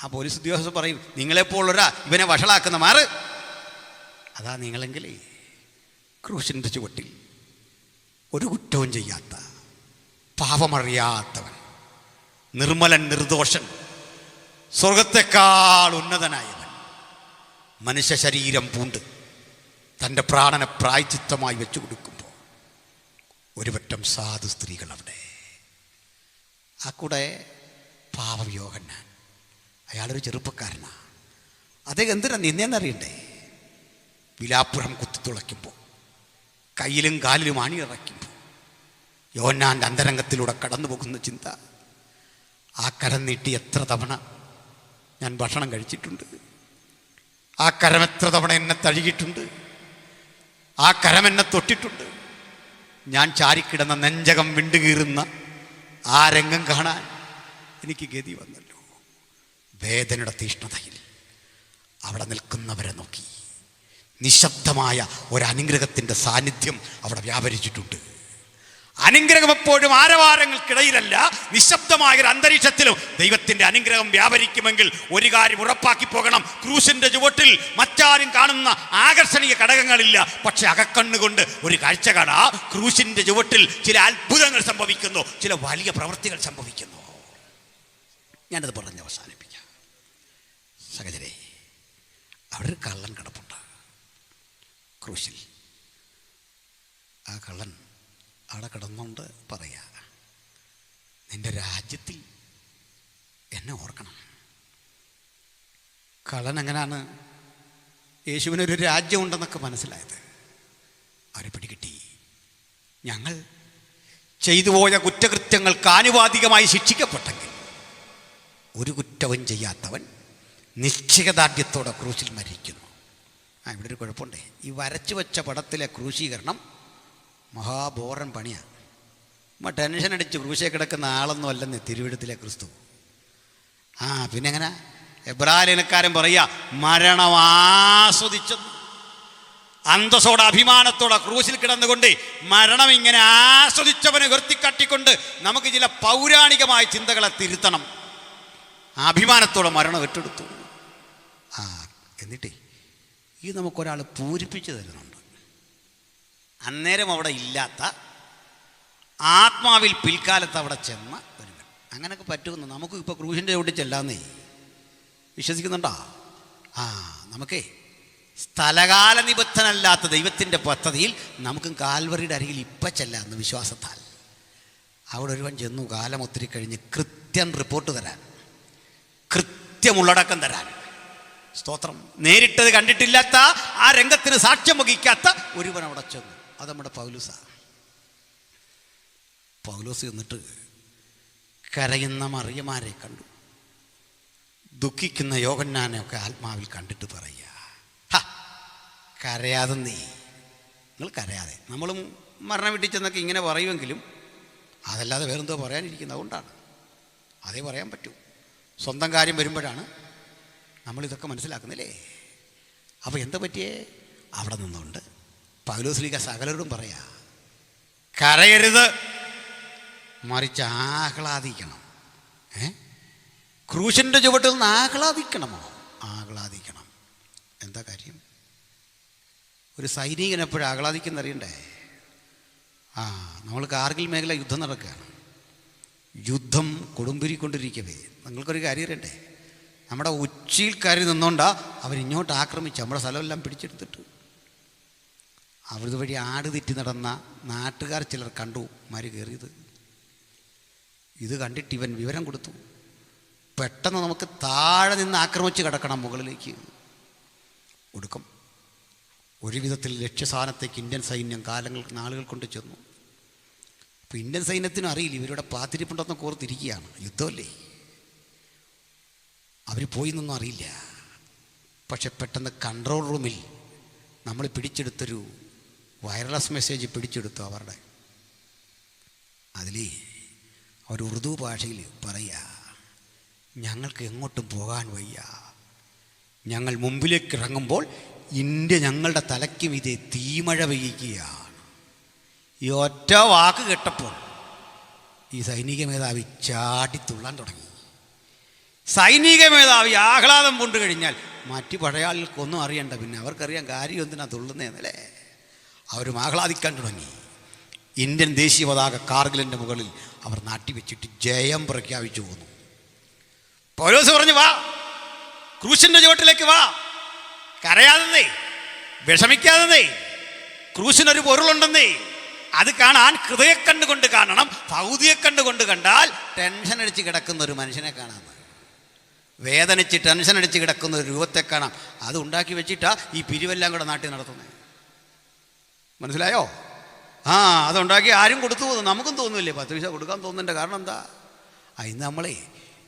ആ പോലീസ് ഉദ്യോഗസ്ഥർ പറയും, നിങ്ങളെപ്പോലൊരാ ഇവനെ വഷളാക്കുന്ന മാറ്. അതാ നിങ്ങളെങ്കിൽ ക്രൂശിൻ്റെ ചുവട്ടിൽ ഒരു കുറ്റവും ചെയ്യാത്ത, പാപമറിയാത്തവൻ, നിർമ്മലൻ, നിർദോഷൻ, സ്വർഗത്തെക്കാൾ ഉന്നതനായവൻ, മനുഷ്യ ശരീരം പൂണ്ട് തൻ്റെ പ്രാണനെ പ്രായച്ചിത്തമായി വെച്ചു കൊടുക്കുമ്പോൾ ഒരു വട്ടം സാധു സ്ത്രീകൾ അവിടെ. ആ കൂടെ പാവം യോഹന്നാൻ, അയാളൊരു ചെറുപ്പക്കാരനാണ്. അദ്ദേഹം എന്തിനാ നിന്നേന്നറിയണ്ടേ? വിലാപ്പുറം കുത്തിത്തുളയ്ക്കുമ്പോൾ, കയ്യിലും കാലിലും അണിയിറയ്ക്കുമ്പോൾ യോഹന്നാൻ്റെ അന്തരംഗത്തിലൂടെ കടന്നു പോകുന്ന ചിന്ത, ആ കരം നീട്ടി എത്ര തവണ ഞാൻ ഭക്ഷണം കഴിച്ചിട്ടുണ്ട്, ആ കരം എത്ര തവണ എന്നെ തഴുകിയിട്ടുണ്ട്, ആ കരം എന്നെ തൊട്ടിട്ടുണ്ട്. ഞാൻ ചാരിക്കിടന്ന നെഞ്ചകം വിണ്ടുകീറുന്ന ആ രംഗം കാണാൻ എനിക്ക് ഗതി വന്നല്ലോ. വേദനയുടെ തീഷ്ണതയിൽ അവിടെ നിൽക്കുന്നവരെ നോക്കി നിശബ്ദമായ ഒരനുഗ്രഹത്തിൻ്റെ സാന്നിധ്യം അവിടെ വ്യാപരിച്ചിട്ടുണ്ട്. അനുഗ്രഹം എപ്പോഴും ആരവാരങ്ങൾക്കിടയിലല്ല, നിശബ്ദമായൊരു അന്തരീക്ഷത്തിലും ദൈവത്തിൻ്റെ അനുഗ്രഹം വ്യാപരിക്കുമെങ്കിൽ ഒരു കാര്യം ഉറപ്പാക്കി പോകണം: ക്രൂശിൻ്റെ ചുവട്ടിൽ മറ്റാരും കാണുന്ന ആകർഷണീയ ഘടകങ്ങളില്ല, പക്ഷെ അകക്കണ്ണുകൊണ്ട് ഒരു കാഴ്ച കാണാ. ക്രൂശിൻ്റെ ചുവട്ടിൽ ചില അത്ഭുതങ്ങൾ സംഭവിക്കുന്നു, ചില വലിയ പ്രവൃത്തികൾ സംഭവിക്കുന്നു. ഞാനത് പറഞ്ഞ് അവസാനിപ്പിക്കാം. സഹോദരേ, അവിടെ ഒരു കള്ളൻ കിടപ്പുണ്ട് ക്രൂശിൽ. ആ കള്ളൻ അവിടെ കിടന്നുകൊണ്ട് പറയാ, നിന്റെ രാജ്യത്തിൽ എന്നെ ഓർക്കണം. കള്ളൻ എങ്ങനെയാണ് യേശുവിനൊരു രാജ്യമുണ്ടെന്നൊക്കെ മനസ്സിലായത്? അവരെ പിടികിട്ടി. ഞങ്ങൾ ചെയ്തു പോയ കുറ്റകൃത്യങ്ങൾക്ക് ആനുപാതികമായി ശിക്ഷിക്കപ്പെട്ടെങ്കിൽ ഒരു കുറ്റവും ചെയ്യാത്തവൻ നിശ്ചയദാർഢ്യത്തോടെ ക്രൂശിൽ മരിക്കുന്നു. ഇവിടെ ഒരു കുഴപ്പമുണ്ടേ. ഈ വരച്ചു വെച്ച പടത്തിലെ ക്രൂശീകരണം മഹാബോറൻ പണിയാണ്. ടെൻഷൻ അടിച്ച് ക്രൂശേ കിടക്കുന്ന ആളൊന്നും അല്ലെന്ന് തിരുവെഴുത്തിലെ ക്രിസ്തു. പിന്നെ എങ്ങനെ എബ്രായക്കാരൻ പറയുക, മരണം ആസ്വദിച്ചെന്ന്. അന്തസ്സോടെ അഭിമാനത്തോടെ ക്രൂശിൽ കിടന്നുകൊണ്ട് മരണം ഇങ്ങനെ ആസ്വദിച്ചവനെ ഉയർത്തിക്കാട്ടിക്കൊണ്ട് നമുക്ക് ചില പൗരാണികമായ ചിന്തകളെ തിരുത്തണം. അഭിമാനത്തോടെ മരണം ഏറ്റെടുത്തു. എന്നിട്ടേ ഇത് നമുക്കൊരാൾ പൂരിപ്പിച്ചു തരുന്നുണ്ട്. അന്നേരം അവിടെ ഇല്ലാത്ത ആത്മാവിൽ പിൽക്കാലത്ത് അവിടെ ചെന്ന ഒരുവൻ. അങ്ങനെയൊക്കെ പറ്റുമെന്ന് നമുക്ക് ഇപ്പോൾ ക്രൂശിൻ്റെ ചുവട്ടിൽ ചെല്ലാന്നേ വിശ്വസിക്കുന്നുണ്ടോ? നമുക്കേ സ്ഥലകാല നിബദ്ധനല്ലാത്ത ദൈവത്തിൻ്റെ പദ്ധതിയിൽ നമുക്കും കാൽവറിയുടെ അരികിൽ ഇപ്പം ചെല്ലാമെന്ന് വിശ്വാസത്താൽ. അവിടെ ഒരുവൻ ചെന്നു, കാലം ഒത്തിരി കഴിഞ്ഞ് കൃത്യം റിപ്പോർട്ട് തരാൻ, കൃത്യമുള്ളടക്കം തരാൻ. സ്തോത്രം. നേരിട്ടത് കണ്ടിട്ടില്ലാത്ത, ആ രംഗത്തിന് സാക്ഷ്യം വഹിക്കാത്ത ഒരുവൻ അവിടെ ചെന്നു. അത് നമ്മുടെ പൗലോസാണ്. പൗലോസ് എന്നിട്ട് കരയുന്ന മറിയമാരെ കണ്ടു, ദുഃഖിക്കുന്ന യോഹന്നാനെ ഒക്കെ ആത്മാവിൽ കണ്ടിട്ട് പറയുക, കരയാതെ നിങ്ങൾ കരയാതെ. നമ്മളും മരണം വീട്ടിൽ ചെന്നൊക്കെ ഇങ്ങനെ പറയുമെങ്കിലും അതല്ലാതെ വേറെന്തോ പറയാനിരിക്കുന്നത്. അതുകൊണ്ടാണ് അതേ പറയാൻ പറ്റൂ. സ്വന്തം കാര്യം വരുമ്പോഴാണ് നമ്മളിതൊക്കെ മനസ്സിലാക്കുന്നില്ലേ? അപ്പോൾ എന്താ പറ്റിയേ? അവിടെ നിന്നുകൊണ്ട് പൗലോസ്ലീഗ സകലരോടും പറയാ, കരയരുത്, മറിച്ച് ആഹ്ലാദിക്കണം. ക്രൂശിൻ്റെ ചുവട്ടിൽ നിന്ന് ആഹ്ലാദിക്കണമോ? ആഹ്ലാദിക്കണം. എന്താ കാര്യം? ഒരു സൈനികൻ എപ്പോഴും ആഹ്ലാദിക്കുന്നറിയണ്ടേ? നമ്മൾ കാർഗിൽ മേഖല യുദ്ധം നടക്കുകയാണ്. യുദ്ധം കൊടുമ്പിരിക്കൊണ്ടിരിക്കവേ നിങ്ങൾക്കൊരു കാര്യം അറിയണ്ടേ? നമ്മുടെ ഉച്ചിയിൽ കയറി നിന്നോണ്ടാ അവരിങ്ങോട്ട് ആക്രമിച്ച് നമ്മുടെ സ്ഥലമെല്ലാം പിടിച്ചെടുത്തിട്ട്. അവരത് വഴി ആട് തെറ്റി നടന്ന നാട്ടുകാർ ചിലർ കണ്ടു മാര് കയറിയത്. ഇത് കണ്ടിട്ട് ഇവൻ വിവരം കൊടുത്തു. പെട്ടെന്ന് നമുക്ക് താഴെ നിന്ന് ആക്രമിച്ച് കിടക്കണം മുകളിലേക്ക്. ഒടുക്കം ഒരു വിധത്തിൽ ലക്ഷ്യസ്ഥാനത്തേക്ക് ഇന്ത്യൻ സൈന്യം നാളുകൾ കൊണ്ട് ചെന്നു. അപ്പോൾ ഇന്ത്യൻ സൈന്യത്തിനും അറിയില്ല ഇവരുടെ പാത്തിരിപ്പുണ്ടെന്നൊക്കെ ഓർത്തിരിക്കുകയാണ്. യുദ്ധമല്ലേ, അവർ പോയി എന്നൊന്നും അറിയില്ല. പക്ഷെ പെട്ടെന്ന് കൺട്രോൾ റൂമിൽ നമ്മൾ പിടിച്ചെടുത്തൊരു വയർലെസ് മെസ്സേജ് പിടിച്ചെടുത്തു അവരുടെ. അതിൽ അവർ ഉറുദു ഭാഷയിൽ പറയുക, ഞങ്ങൾക്ക് എങ്ങോട്ടും പോകാൻ വയ്യ, ഞങ്ങൾ മുമ്പിലേക്ക് ഇറങ്ങുമ്പോൾ ഇന്ത്യ ഞങ്ങളുടെ തലയ്ക്കും ഇതേ തീമഴ പെയ്യുകയാണ്. ഈ ഒറ്റ വാക്ക് കേട്ടപ്പോൾ ഈ സൈനിക മേധാവി ചാടിത്തുള്ളാൻ തുടങ്ങി. സൈനിക മേധാവി ആഹ്ലാദം കൊണ്ടു കഴിഞ്ഞാൽ മറ്റു പടയാളികൾക്കൊന്നും അറിയണ്ട, പിന്നെ അവർക്കറിയാൻ കാര്യം എന്തിനാ തുള്ളുന്നതെന്നല്ലേ. അവരും ആഹ്ലാദിക്കാൻ തുടങ്ങി. ഇന്ത്യൻ ദേശീയ പതാക കാർഗിലിൻ്റെ മുകളിൽ അവർ നാട്ടിവെച്ചിട്ട് ജയം പ്രഖ്യാപിച്ചു പോന്നു. പൗലോസ് പറഞ്ഞു, വാ, ക്രൂശിൻ്റെ ചുവട്ടിലേക്ക് വാ, കരയാതെ, വിഷമിക്കാതെ. ക്രൂശിനൊരു പൊരുളുണ്ടെന്നേ, അത് കാണാൻ ഹൃദയക്കണ്ണുകൊണ്ട് കാണണം. ഭൗതികക്കണ്ണുകൊണ്ട് കണ്ടാൽ ടെൻഷൻ അടിച്ച് കിടക്കുന്ന ഒരു മനുഷ്യനെ കാണാം, വേദനിച്ച് ടെൻഷൻ അടിച്ച് കിടക്കുന്ന ഒരു രൂപത്തെ കാണാം. അത് ഉണ്ടാക്കി വെച്ചിട്ടാ ഈ പിരിവെല്ലാം കൂടെ നാട്ടിൽ നടത്തുന്നത്. മനസ്സിലായോ? അതുണ്ടാക്കി ആരും കൊടുത്തു പോകുന്നു. നമുക്കും തോന്നുന്നില്ലേ 10 പൈസ കൊടുക്കാൻ തോന്നുന്നതിൻ്റെ കാരണം എന്താ? ഇന്ന് നമ്മളെ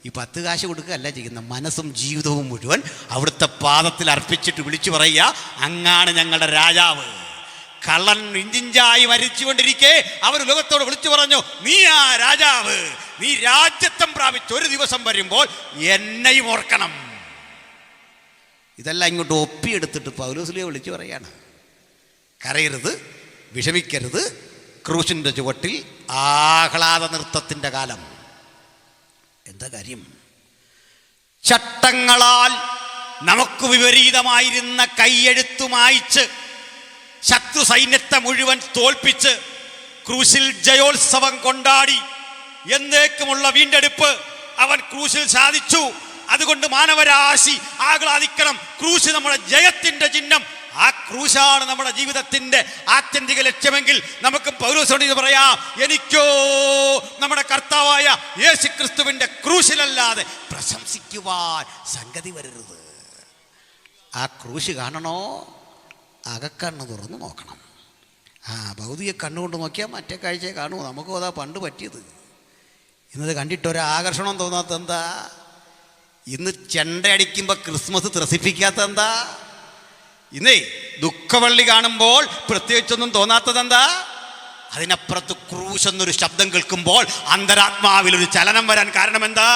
ഈ 10 കാശ് കൊടുക്കുകയല്ല ചെയ്യുന്ന, മനസ്സും ജീവിതവും മുഴുവൻ അവിടുത്തെ പാദത്തിൽ അർപ്പിച്ചിട്ട് വിളിച്ചു പറയുക, അങ്ങാണ് ഞങ്ങളുടെ രാജാവ്. കള്ളൻ ഇഞ്ചിഞ്ചായി മരിച്ചുകൊണ്ടിരിക്കെ അവർ ലോകത്തോട് വിളിച്ചു പറഞ്ഞു, നീ ആ രാജാവ്, നീ രാജ്യത്വം പ്രാപിച്ച് ഒരു ദിവസം വരുമ്പോൾ എന്നെയും ഓർക്കണം. ഇതെല്ലാം ഇങ്ങോട്ട് ഒപ്പിയെടുത്തിട്ട് പൗലോസ്ലീഹ വിളിച്ചു പറയാണ്, കരയരുത്, വിഷമിക്കരുത്, ക്രൂശിൻ്റെ ചുവട്ടിൽ ആഹ്ലാദ നൃത്തത്തിൻ്റെ കാലം. എന്താ കാര്യം? ചട്ടങ്ങളാൽ നമുക്ക് വിപരീതമായിരുന്ന കൈയെഴുത്തു മായ്ച്ച് ശത്രു സൈന്യത്തെ മുഴുവൻ തോൽപ്പിച്ച് ക്രൂശിൽ ജയോത്സവം കൊണ്ടാടി എന്നേക്കുമുള്ള വീണ്ടെടുപ്പ് അവൻ ക്രൂശിൽ സാധിച്ചു. അതുകൊണ്ട് മാനവരാശി ആഹ്ലാദിക്കണം. ക്രൂശ് നമ്മുടെ ജയത്തിന്റെ ചിഹ്നം. ആ ക്രൂശാണ് നമ്മുടെ ജീവിതത്തിന്റെ ആത്യന്തിക ലക്ഷ്യമെങ്കിൽ നമുക്ക് പൗലോസോട് ഇത് പറയാം, എനിക്കോ നമ്മുടെ കർത്താവായ യേശുക്രിസ്തുവിന്റെ ക്രൂശിലല്ലാതെ പ്രശംസിക്കുവാൻ സംഗതി വരരുത്. ആ ക്രൂശ് കാണണോ? അകക്കണ്ണ് തുറന്ന് നോക്കണം. ഭൗതിക കണ്ണുകൊണ്ട് നോക്കിയാൽ മറ്റേ കാഴ്ചയെ കാണുമോ? നമുക്കും അതാ പണ്ട് പറ്റിയത്. ഇന്നത് കണ്ടിട്ട് ഒരാകർഷണം തോന്നാത്ത എന്താ? ഇന്ന് ചെണ്ടയടിക്കുമ്പോൾ ക്രിസ്മസ് ത്രസിപ്പിക്കാത്ത എന്താ? ഇന്നേ ദുഃഖവള്ളി കാണുമ്പോൾ പ്രത്യേകിച്ചൊന്നും തോന്നാത്തതെന്താ? അതിനപ്പുറത്ത് ക്രൂശ് എന്നൊരു ശബ്ദം കേൾക്കുമ്പോൾ അന്തരാത്മാവിലൊരു ചലനം വരാൻ കാരണം എന്താ?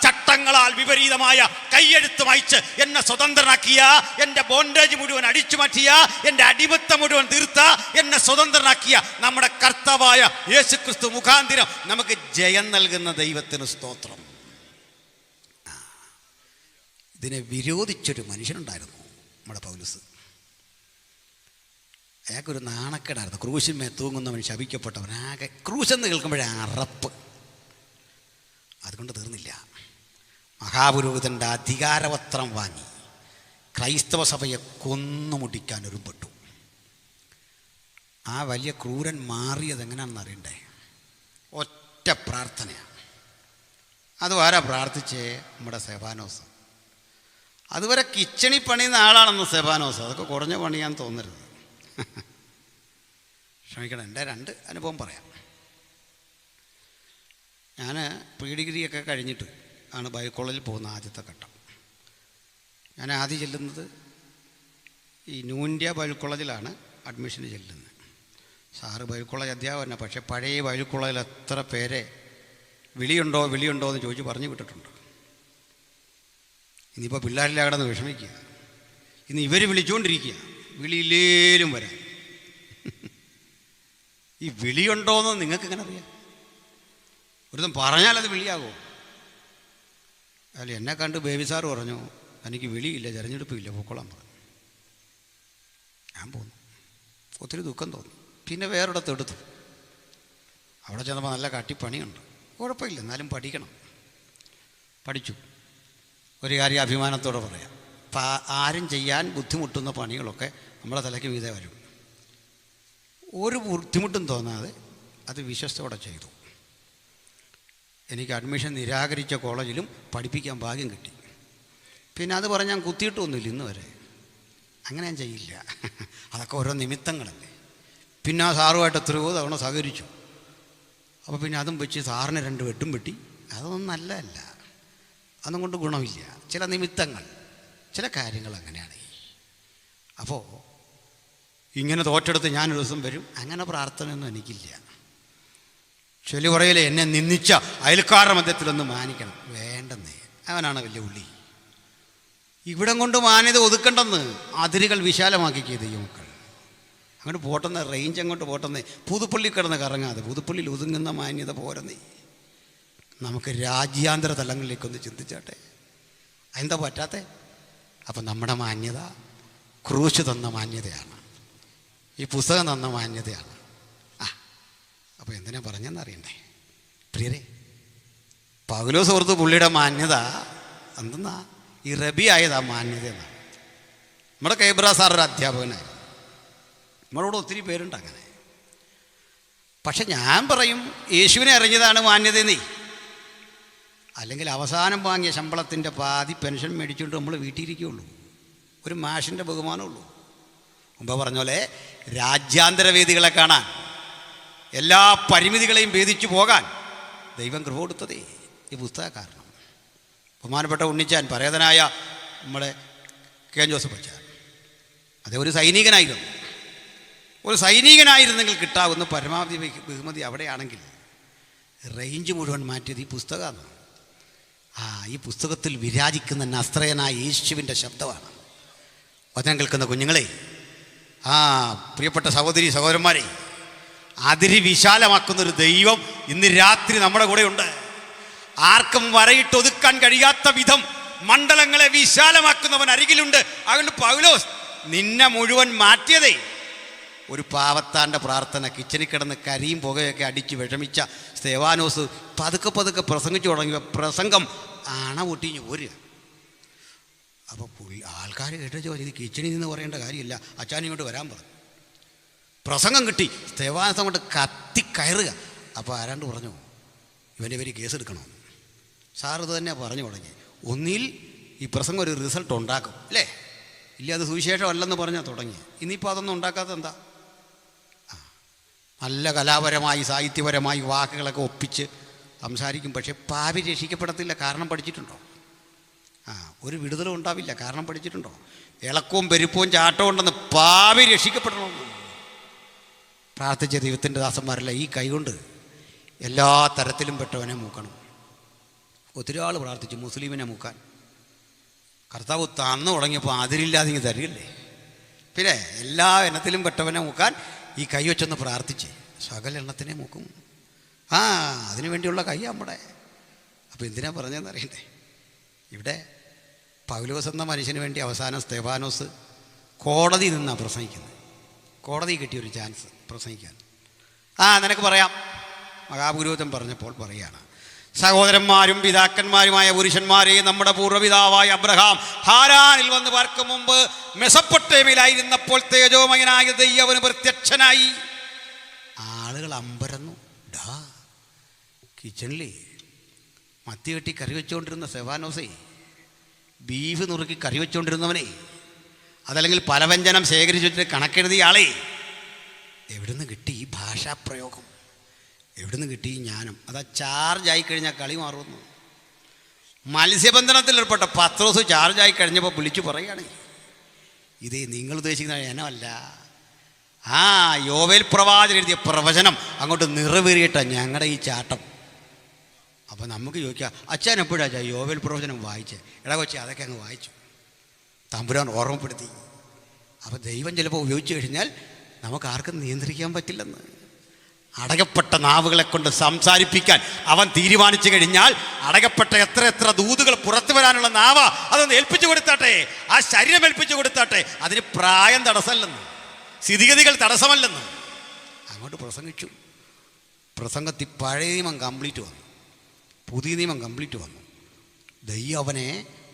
ചട്ടങ്ങളാൽ വിപരീതമായ കൈയെഴുത്ത് വായിച്ച് എന്നെ സ്വതന്ത്രനാക്കിയ, എൻ്റെ ബോണ്ടേജ് മുഴുവൻ അടിച്ചു മാറ്റിയ, എൻ്റെ അടിമത്തം മുഴുവൻ തീർത്ത, എന്നെ സ്വതന്ത്രനാക്കിയ നമ്മുടെ കർത്താവായ യേശുക്രിസ്തു മുഖാന്തിരം നമുക്ക് ജയം നൽകുന്ന ദൈവത്തിന് സ്തോത്രം. ഇതിനെ വിരോധിച്ചൊരു മനുഷ്യനുണ്ടായിരുന്നു, നമ്മുടെ പൗലോസ്. അയാൾക്കൊരു നാണക്കേടായിരുന്നു. ക്രൂശിന്മേൽ തൂങ്ങുന്നവൻ ശപിക്കപ്പെട്ടവൻ. ആകെ ക്രൂശെന്ന് കേൾക്കുമ്പോഴേ അറപ്പ്. അതുകൊണ്ട് തീർന്നില്ല. മഹാപുരോഹിതൻ്റെ അധികാരപത്രം വാങ്ങി ക്രൈസ്തവ സഭയെ കൊന്നുമുടിക്കാൻ ഒരുമ്പെട്ടു. ആ വലിയ ക്രൂരൻ മാറിയത് എങ്ങനെയാണെന്ന് അറിയണ്ടേ? ഒറ്റ പ്രാർത്ഥനയാണ്. അത് ആരാ പ്രാർത്ഥിച്ചേ? നമ്മുടെ സെബാനോസ്. അതുവരെ കിച്ചണി പണിയുന്ന ആളാണെന്ന് സെബാനോസ്. അതൊക്കെ കുറഞ്ഞ പണിയാന്ന് തോന്നരുത്. ക്ഷമിക്കണം, എൻ്റെ 2 അനുഭവം പറയാം. ഞാൻ പ്രീ ഡിഗ്രിയൊക്കെ കഴിഞ്ഞിട്ട് ആണ് ബൈബിൾ കോളേജിൽ പോകുന്ന ആദ്യത്തെ ഘട്ടം. ഞാൻ ആദ്യം ചെല്ലുന്നത് ഈ ന്യൂ ഇന്ത്യ ബൈബിൾ കോളേജിലാണ് അഡ്മിഷന് ചെല്ലുന്നത്. സാറ് ബൈബിൾ കോളേജ് അധ്യാപകനാണ്. പക്ഷേ പഴയ ബൈബിൾ കോളേജിൽ എത്ര പേരെ വിളിയുണ്ടോ എന്ന് ചോദിച്ച് പറഞ്ഞു വിട്ടിട്ടുണ്ട്. ഇനിയിപ്പോൾ പിള്ളേരിൽ അവിടെ വിഷമിക്കുക. ഇന്ന് ഇവർ വിളിച്ചുകൊണ്ടിരിക്കുക, വിളിയില്ലേലും വരാൻ. ഈ വിളിയുണ്ടോയെന്ന് നിങ്ങൾക്ക് എങ്ങനെ അറിയാം? ഒരുത്തം പറഞ്ഞാലത് വിളിയാകുമോ? അല്ല, എന്നെ കണ്ട് ബേബി സാറ് പറഞ്ഞു, എനിക്ക് വിളിയില്ല, തിരഞ്ഞെടുപ്പില്ല, പൊക്കോളാൻ പറഞ്ഞു. ഞാൻ പോന്നു. ഒത്തിരി ദുഃഖം തോന്നി. പിന്നെ വേറൊരിടത്ത് എടുത്തു. അവിടെ ചെന്നപ്പോൾ നല്ല കട്ടിപ്പണിയുണ്ട്. കുഴപ്പമില്ല, എന്നാലും പഠിക്കണം. പഠിച്ചു. ഒരു കാര്യം അഭിമാനത്തോടെ പറയാം, ആരും ചെയ്യാൻ ബുദ്ധിമുട്ടുന്ന പണികളൊക്കെ നമ്മളെ തലയ്ക്ക് വീതേ വരും. ഒരു ബുദ്ധിമുട്ടും തോന്നാതെ അത് വിശ്വസ്തയോടെ ചെയ്തു. എനിക്ക് അഡ്മിഷൻ നിരാകരിച്ച കോളേജിലും പഠിപ്പിക്കാൻ ഭാഗ്യം കിട്ടി. പിന്നെ അത് പറഞ്ഞ് ഞാൻ കുത്തിയിട്ടൊന്നുമില്ല ഇന്ന് വരെ. അങ്ങനെ ഞാൻ ചെയ്യില്ല. അതൊക്കെ ഓരോ നിമിത്തങ്ങളല്ലേ. പിന്നെ ആ സാറുമായിട്ട് എത്രയോ തവണ സഹകരിച്ചു. അപ്പോൾ പിന്നെ അതും വെച്ച് സാറിന് 2 വെട്ടും വെട്ടി. അതൊന്നും നല്ലതല്ല. അതും കൊണ്ട് ഗുണമില്ല. ചില നിമിത്തങ്ങൾ, ചില കാര്യങ്ങൾ അങ്ങനെയാണ്. അപ്പോൾ ഇങ്ങനെ തോറ്റെടുത്ത് ഞാനൊരു ദിവസം വരും, അങ്ങനെ പ്രാർത്ഥനയൊന്നും എനിക്കില്ല. ചൊല്ലി പറയില്ലേ, എന്നെ നിന്ദിച്ച അയൽക്കാരുടെ മധ്യത്തിലൊന്ന് മാനിക്കണം. വേണ്ടെന്നേ, അവനാണ് വലിയ ഉള്ളി. ഇവിടം കൊണ്ട് മാന്യത ഒതുക്കണ്ടെന്ന് അതിരുകൾ വിശാലമാക്കിക്കുക ദൈവമക്കൾ. അങ്ങോട്ട് പോട്ടെന്ന്, റേഞ്ച് അങ്ങോട്ട് പോട്ടെന്നേ. പുതുപ്പള്ളി കിടന്ന് കറങ്ങാതെ പുതുപ്പള്ളിയിൽ ഒതുങ്ങുന്ന മാന്യത പോരെന്നേ. നമുക്ക് രാജ്യാന്തര തലങ്ങളിലേക്കൊന്ന് ചിന്തിച്ചാട്ടെ. അതെന്താ പറ്റാത്തേ? അപ്പം നമ്മുടെ മാന്യത ക്രൂശ് തന്ന മാന്യതയാണ്, ഈ പുസ്തകം തന്ന മാന്യതയാണ്. അപ്പോൾ എന്തിനാ പറഞ്ഞെന്ന് അറിയണ്ടേ പ്രിയരെ? പൗലോസ് ഓർത്ത് പുള്ളിയുടെ മാന്യത എന്തെന്നാ? ഈ റബി ആയത് ആ മാന്യത എന്നാണ്. നമ്മുടെ കേബ്ര സാറൊരു അധ്യാപകനായിരുന്നു. നമ്മളോട് ഒത്തിരി പേരുണ്ട് അങ്ങനെ. പക്ഷെ ഞാൻ പറയും, യേശുവിനെ അറിഞ്ഞതാണ് മാന്യതയെന്നേ. അല്ലെങ്കിൽ അവസാനം വാങ്ങിയ ശമ്പളത്തിൻ്റെ പാതി പെൻഷൻ മേടിച്ചുകൊണ്ട് നമ്മൾ വീട്ടിലിരിക്കുകയുള്ളൂ. ഒരു മാഷിൻ്റെ ബഹുമാനമുള്ളൂ. മുമ്പ് പറഞ്ഞ പോലെ രാജ്യാന്തര വേദികളെ കാണാൻ, എല്ലാ പരിമിതികളെയും ഭേദിച്ചു പോകാൻ ദൈവം കൃപ കൊടുത്തതേ ഈ പുസ്തക കാരണം. ബഹുമാനപ്പെട്ട ഉണ്ണിച്ചാൻ, പരേതനായ നമ്മുടെ കെ ജോസഫ് അച്ചാൻ, അതേ ഒരു സൈനികനായിരുന്നു. ഒരു സൈനികനായിരുന്നെങ്കിൽ കിട്ടാവുന്ന പരമാവധി ബഹുമതി അവിടെയാണെങ്കിൽ റേഞ്ച് മുഴുവൻ മാറ്റിയത് ഈ പുസ്തകമാണ്. ഈ പുസ്തകത്തിൽ വിരാജിക്കുന്ന നസ്രയനായ യേശുവിൻ്റെ ശബ്ദമാണ്. വചനം കേൾക്കുന്ന കുഞ്ഞുങ്ങളെ, പ്രിയപ്പെട്ട സഹോദരി സഹോദരന്മാരെ, അതിര് വിശാലമാക്കുന്നൊരു ദൈവം ഇന്ന് രാത്രി നമ്മുടെ കൂടെ ഉണ്ട്. ആർക്കും വരയിട്ട് ഒതുക്കാൻ കഴിയാത്ത വിധം മണ്ഡലങ്ങളെ വിശാലമാക്കുന്നവൻ അരികിലുണ്ട്. അതുകൊണ്ട് പൗലോസ് നിന്നെ മുഴുവൻ മാറ്റിയതേ ഒരു പാവത്താൻ്റെ പ്രാർത്ഥന. കിച്ചണിൽ കിടന്ന് കരിയും പുകയൊക്കെ അടിച്ച് വിഷമിച്ച സ്തെഫാനോസ് പതുക്കെ പതുക്കെ പ്രസംഗിച്ചു തുടങ്ങിയ പ്രസംഗം അണ പൊട്ടിഞ്ഞ് പോരുക. അപ്പോൾ ആൾക്കാർ കേട്ട് ചോദിച്ചു, ഇത് കിച്ചണിൽ നിന്ന് പറയേണ്ട കാര്യമില്ല, അച്ഛൻ ഇങ്ങോട്ട് വരാൻ പറഞ്ഞു. പ്രസംഗം കിട്ടി, സ്തെഫാനോസ് അങ്ങോട്ട് കത്തിക്കയറുക. അപ്പോൾ ആരാണ്ട് പറഞ്ഞു, ഇവൻ്റെ പേര് കേസെടുക്കണം. സാർ ഇത് തന്നെ പറഞ്ഞു തുടങ്ങി. ഒന്നിൽ ഈ പ്രസംഗം ഒരു റിസൾട്ട് ഉണ്ടാക്കും അല്ലേ, ഇല്ല അത് സുവിശേഷമല്ലെന്ന് പറഞ്ഞാൽ തുടങ്ങി. ഇനിയിപ്പോൾ അതൊന്നും ഉണ്ടാക്കാത്ത എന്താ? നല്ല കലാപരമായി സാഹിത്യപരമായി വാക്കുകളൊക്കെ ഒപ്പിച്ച് സംസാരിക്കും, പക്ഷേ പാപി രക്ഷിക്കപ്പെടത്തില്ല. കാരണം പഠിച്ചിട്ടുണ്ടോ? ഒരു വിടുതലും ഉണ്ടാവില്ല. കാരണം പഠിച്ചിട്ടുണ്ടോ? ഇളക്കവും പെരുപ്പവും ചാട്ടവും ഉണ്ടെന്ന് പാപി രക്ഷിക്കപ്പെടണമെന്ന് പ്രാർത്ഥിച്ച ദൈവത്തിൻ്റെ ദാസന്മാരല്ല ഈ കൈകൊണ്ട് എല്ലാ തരത്തിലും പെട്ടവനെ മൂക്കണം. ഒത്തിരി ആൾ പ്രാർത്ഥിച്ചു മുസ്ലിമിനെ മൂക്കാൻ. കർത്താവ് തന്നു തുടങ്ങിയപ്പോൾ അതിരില്ലാതെ ഇങ്ങ് തരികല്ലേ. പിന്നെ എല്ലാ എണ്ണത്തിലും പെട്ടവനെ മൂക്കാൻ ഈ കൈ വെച്ചൊന്ന് പ്രാർത്ഥിച്ച് സകല എണ്ണത്തിനെ മൂക്കും. അതിനു വേണ്ടിയുള്ള കൈ നമ്മുടെ. അപ്പോൾ എന്തിനാ പറഞ്ഞതെന്ന് അറിയണ്ടേ? ഇവിടെ പൗലോസ് എന്ന മനുഷ്യന് വേണ്ടി അവസാനം സ്തെഫാനോസ് കോടതി നിന്നാണ് പ്രസംഗിക്കുന്നത്. കോടതി കിട്ടിയൊരു ചാൻസ് പ്രസംഗിക്കാൻ. നിനക്ക് പറയാം. മഹാപുരോഹിതൻ പറഞ്ഞപ്പോൾ പറയുകയാണ്, സഹോദരന്മാരും പിതാക്കന്മാരുമായ പുരുഷന്മാരെ, നമ്മുടെ പൂർവ്വപിതാവായ അബ്രഹാം ഹാരാനിൽ വന്ന് പാർക്കും മുമ്പ് മെസൊപ്പൊട്ടേമിയയിലായിരുന്നപ്പോൾ തേജോമയനായ ദൈവന് പ്രത്യക്ഷനായി. ആളുകൾ അമ്പരന്നു. കിച്ചണിലേ മത്തി കെട്ടി കറി വെച്ചുകൊണ്ടിരുന്ന സ്തെഫാനോസേ, ബീഫ് നുറുക്കി കറി വെച്ചുകൊണ്ടിരുന്നവനെ, അതല്ലെങ്കിൽ പലവ്യഞ്ജനം ശേഖരിച്ചു വെച്ചിട്ട് കണക്കെഴുതിയ ആളെ, എവിടുന്ന് കിട്ടി ഈ ഭാഷാപ്രയോഗം? എവിടുന്ന് കിട്ടി ഈ ജ്ഞാനം? അതാ ചാർജായി കഴിഞ്ഞാൽ കളി മാറുന്നു. മത്സ്യബന്ധനത്തിൽ ഏർപ്പെട്ട പത്രോസ് ചാർജായി കഴിഞ്ഞപ്പോൾ വിളിച്ചു പറയുകയാണ്, ഇതേ നിങ്ങൾ ഉദ്ദേശിക്കുന്ന ജ്ഞാനമല്ല. യോവേൽ പ്രവാചകൻ എഴുതിയ പ്രവചനം അങ്ങോട്ട് നിറവേറിയിട്ടാണ് ഞങ്ങളുടെ ഈ ചാട്ടം. അപ്പോൾ നമുക്ക് ചോദിക്കാം, അച്ഛൻ എപ്പോഴാ യോവേൽ പ്രവചനം വായിച്ചേ? എടാ കൊച്ചി അതൊക്കെ അങ്ങ് വായിച്ചു. തമ്പുരാൻ ഓർമ്മപ്പെടുത്തി. അപ്പോൾ ദൈവം ചിലപ്പോൾ ഉപയോഗിച്ചു കഴിഞ്ഞാൽ നമുക്ക് ആർക്കും നിയന്ത്രിക്കാൻ പറ്റില്ലെന്ന്. അടയപ്പെട്ട നാവുകളെ കൊണ്ട് സംസാരിപ്പിക്കാൻ അവൻ തീരുമാനിച്ചു കഴിഞ്ഞാൽ അടയപ്പെട്ട എത്ര ദൂതുകൾ പുറത്തു വരാനുള്ള നാവ അതൊന്ന് ഏൽപ്പിച്ചു കൊടുത്താട്ടെ. ആ ശരീരം ഏൽപ്പിച്ചു കൊടുത്താട്ടെ. അതിന് പ്രായം തടസ്സമല്ലെന്ന്, സ്ഥിതിഗതികൾ തടസ്സമല്ലെന്ന് അങ്ങോട്ട് പ്രസംഗിച്ചു. പ്രസംഗത്തിൽ പഴയ നിയമം കംപ്ലീറ്റ് വന്നു, പുതിയ നിയമം കംപ്ലീറ്റ് വന്നു. ദൈവം അവനെ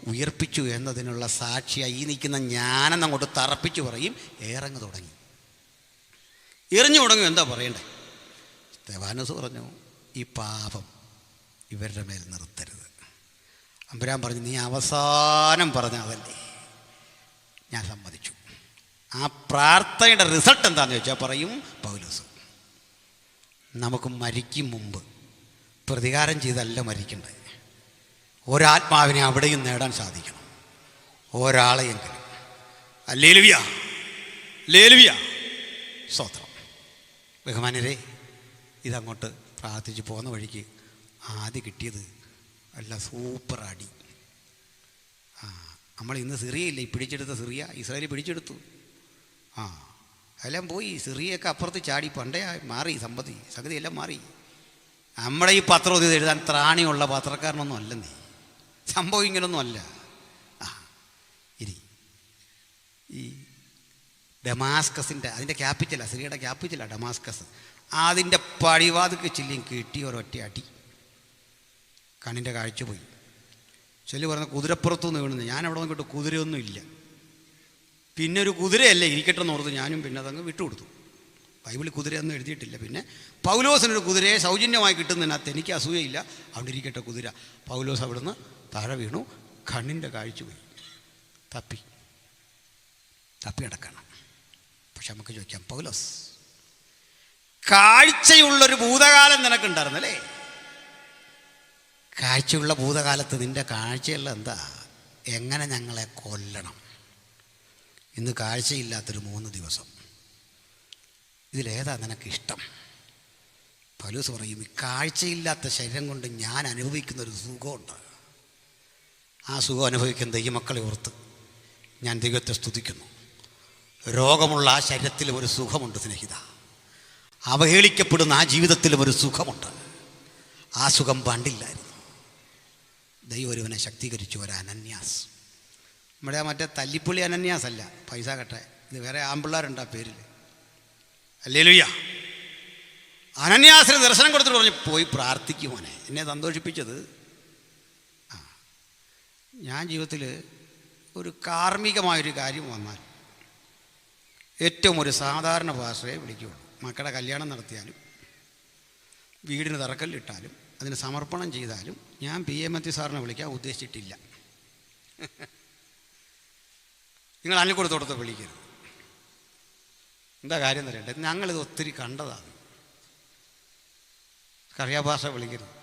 ഉയർപ്പിച്ചു എന്നതിനുള്ള സാക്ഷിയായി ഈ നിൽക്കുന്ന ഞാനെന്ന് അങ്ങോട്ട് തറപ്പിച്ചു പറയും. ഏറങ്ങ് തുടങ്ങി, എറിഞ്ഞു തുടങ്ങും. എന്താ പറയണ്ടേ? സ്തെഫാനോസ് പറഞ്ഞു, ഈ പാപം ഇവരുടെ മേൽ നിർത്തരുത്. അമ്പുരാൻ പറഞ്ഞു, നീ അവസാനം പറഞ്ഞ അതല്ലേ. ഞാൻ സമ്മതിച്ചു. ആ പ്രാർത്ഥനയുടെ റിസൾട്ട് എന്താണെന്ന് ചോദിച്ചാൽ പറയും പൗലോസ്, നമുക്ക് മരിക്കും മുമ്പ് പ്രതികാരം ചെയ്തല്ല മരിക്കേണ്ടത്. ഒരാത്മാവിനെ അവിടെയും നേടാൻ സാധിക്കണം, ഒരാളെയെങ്കിലും. ഹല്ലേലൂയ, ഹല്ലേലൂയ, സ്തോത്രം. ബഹുമാനരെ, ഇതങ്ങോട്ട് പ്രാർത്ഥിച്ച് പോകുന്ന വഴിക്ക് ആദ്യം കിട്ടിയത് അല്ല സൂപ്പർ അടി. നമ്മൾ ഇന്ന് സിറിയയില്ലേ പിടിച്ചെടുത്ത സിറിയ, ഇസ്രായേൽ പിടിച്ചെടുത്തു. എല്ലാം പോയി. സിറിയൊക്കെ അപ്പുറത്ത് ചാടി, പണ്ടേ മാറി സംഗതി എല്ലാം മാറി. നമ്മുടെ ഈ പത്രം ഇത് എഴുതാൻ ത്രാണിയുള്ള പത്രക്കാരനൊന്നും അല്ലെന്നേ. സംഭവം ഇങ്ങനൊന്നും അല്ല. ഇനി ഈ ഡമാസ്കസിൻ്റെ അതിൻ്റെ ക്യാപിറ്റലാണ്, സിറിയയുടെ ക്യാപിറ്റലാണ് ഡമാസ്കസ്. അതിൻ്റെ പടിവാതിക്ക് ചില്ലിയും കിട്ടി ഒരൊറ്റ അടി. കണ്ണിൻ്റെ കാഴ്ച പോയി. ചെല്ലു പറഞ്ഞ കുതിരപ്പുറത്തുനിന്ന് വീണു. ഞാൻ അവിടെ നോക്കിയിട്ട് കുതിരയൊന്നും ഇല്ല. പിന്നെ ഒരു കുതിരയല്ലേ ഇരിക്കട്ടെ എന്ന് ഓർത്ത് ഞാനും പിന്നെ അതങ്ങ് വിട്ടുകൊടുത്തു. ബൈബിളിൽ കുതിരയൊന്നും എഴുതിയിട്ടില്ല. പിന്നെ പൗലോസിനൊരു കുതിരയെ സൗജന്യമായി കിട്ടുന്നതിനകത്ത് എനിക്ക് അസൂയയില്ല. അവിടെ ഇരിക്കട്ടെ കുതിര. പൗലോസ് അവിടുന്ന് താഴെ വീണു. കണ്ണിൻ്റെ കാഴ്ച പോയി. തപ്പി അടക്കണം. പക്ഷെ നമുക്ക് ചോദിക്കാം, പൗലോസ്, കാഴ്ചയുള്ളൊരു ഭൂതകാലം നിനക്കുണ്ടായിരുന്നല്ലേ? കാഴ്ചയുള്ള ഭൂതകാലത്ത് നിൻ്റെ കാഴ്ചയുള്ള എന്താ? എങ്ങനെ ഞങ്ങളെ കൊല്ലണം? ഇന്ന് കാഴ്ചയില്ലാത്തൊരു 3 ദിവസം. ഇതിലേതാ നിനക്കിഷ്ടം? പൗലോസ് പറയും, ഈ കാഴ്ചയില്ലാത്ത ശരീരം കൊണ്ട് ഞാൻ അനുഭവിക്കുന്നൊരു സുഖമുണ്ട്. ആ സുഖം അനുഭവിക്കുന്ന ദൈവമക്കളെ ഓർത്ത് ഞാൻ ദൈവത്തെ സ്തുതിക്കുന്നു. രോഗമുള്ള ആ ശരീരത്തിൽ ഒരു സുഖമുണ്ട് സ്നേഹിത. അവഹേളിക്കപ്പെടുന്ന ആ ജീവിതത്തിലും ഒരു സുഖമുണ്ട്. ആ സുഖം പണ്ടില്ലായിരുന്നു. ദൈവം ഒരുവനെ ശക്തീകരിച്ചു. ഒരു അനന്യാസ്. നമ്മുടെ മറ്റേ തല്ലിപ്പുള്ളി അനന്യാസ് അല്ല, പൈസ കട്ടെ. ഇത് വേറെ ആമ്പിള്ളേരുണ്ട് ആ പേരിൽ. ഹല്ലേലൂയ. അനന്യാസിന് ദർശനം കൊടുത്തിട്ട് പറഞ്ഞു, പോയി പ്രാർത്ഥിക്കുമോനെ. എന്നെ സന്തോഷിപ്പിച്ചത്, ഞാൻ ജീവിതത്തിൽ ഒരു കാർമ്മികമായൊരു കാര്യം വന്നാൽ ഏറ്റവും ഒരു സാധാരണ പാസ്റ്ററെ വിളിക്കുകയുള്ളൂ. മക്കളുടെ കല്യാണം നടത്തിയാലും വീടിന് തറക്കല്ലിട്ടാലും അതിന് സമർപ്പണം ചെയ്താലും ഞാൻ PM സാറിനെ വിളിക്കാൻ ഉദ്ദേശിച്ചിട്ടില്ല. നിങ്ങൾ അനിൽക്കൂടത്തോടത്ത് വിളിക്കരുത്. എന്താ കാര്യം തരേണ്ടത്? ഞങ്ങളിത് ഒത്തിരി കണ്ടതാണ്. കറിയാഭാഷ വിളിക്കരുത്,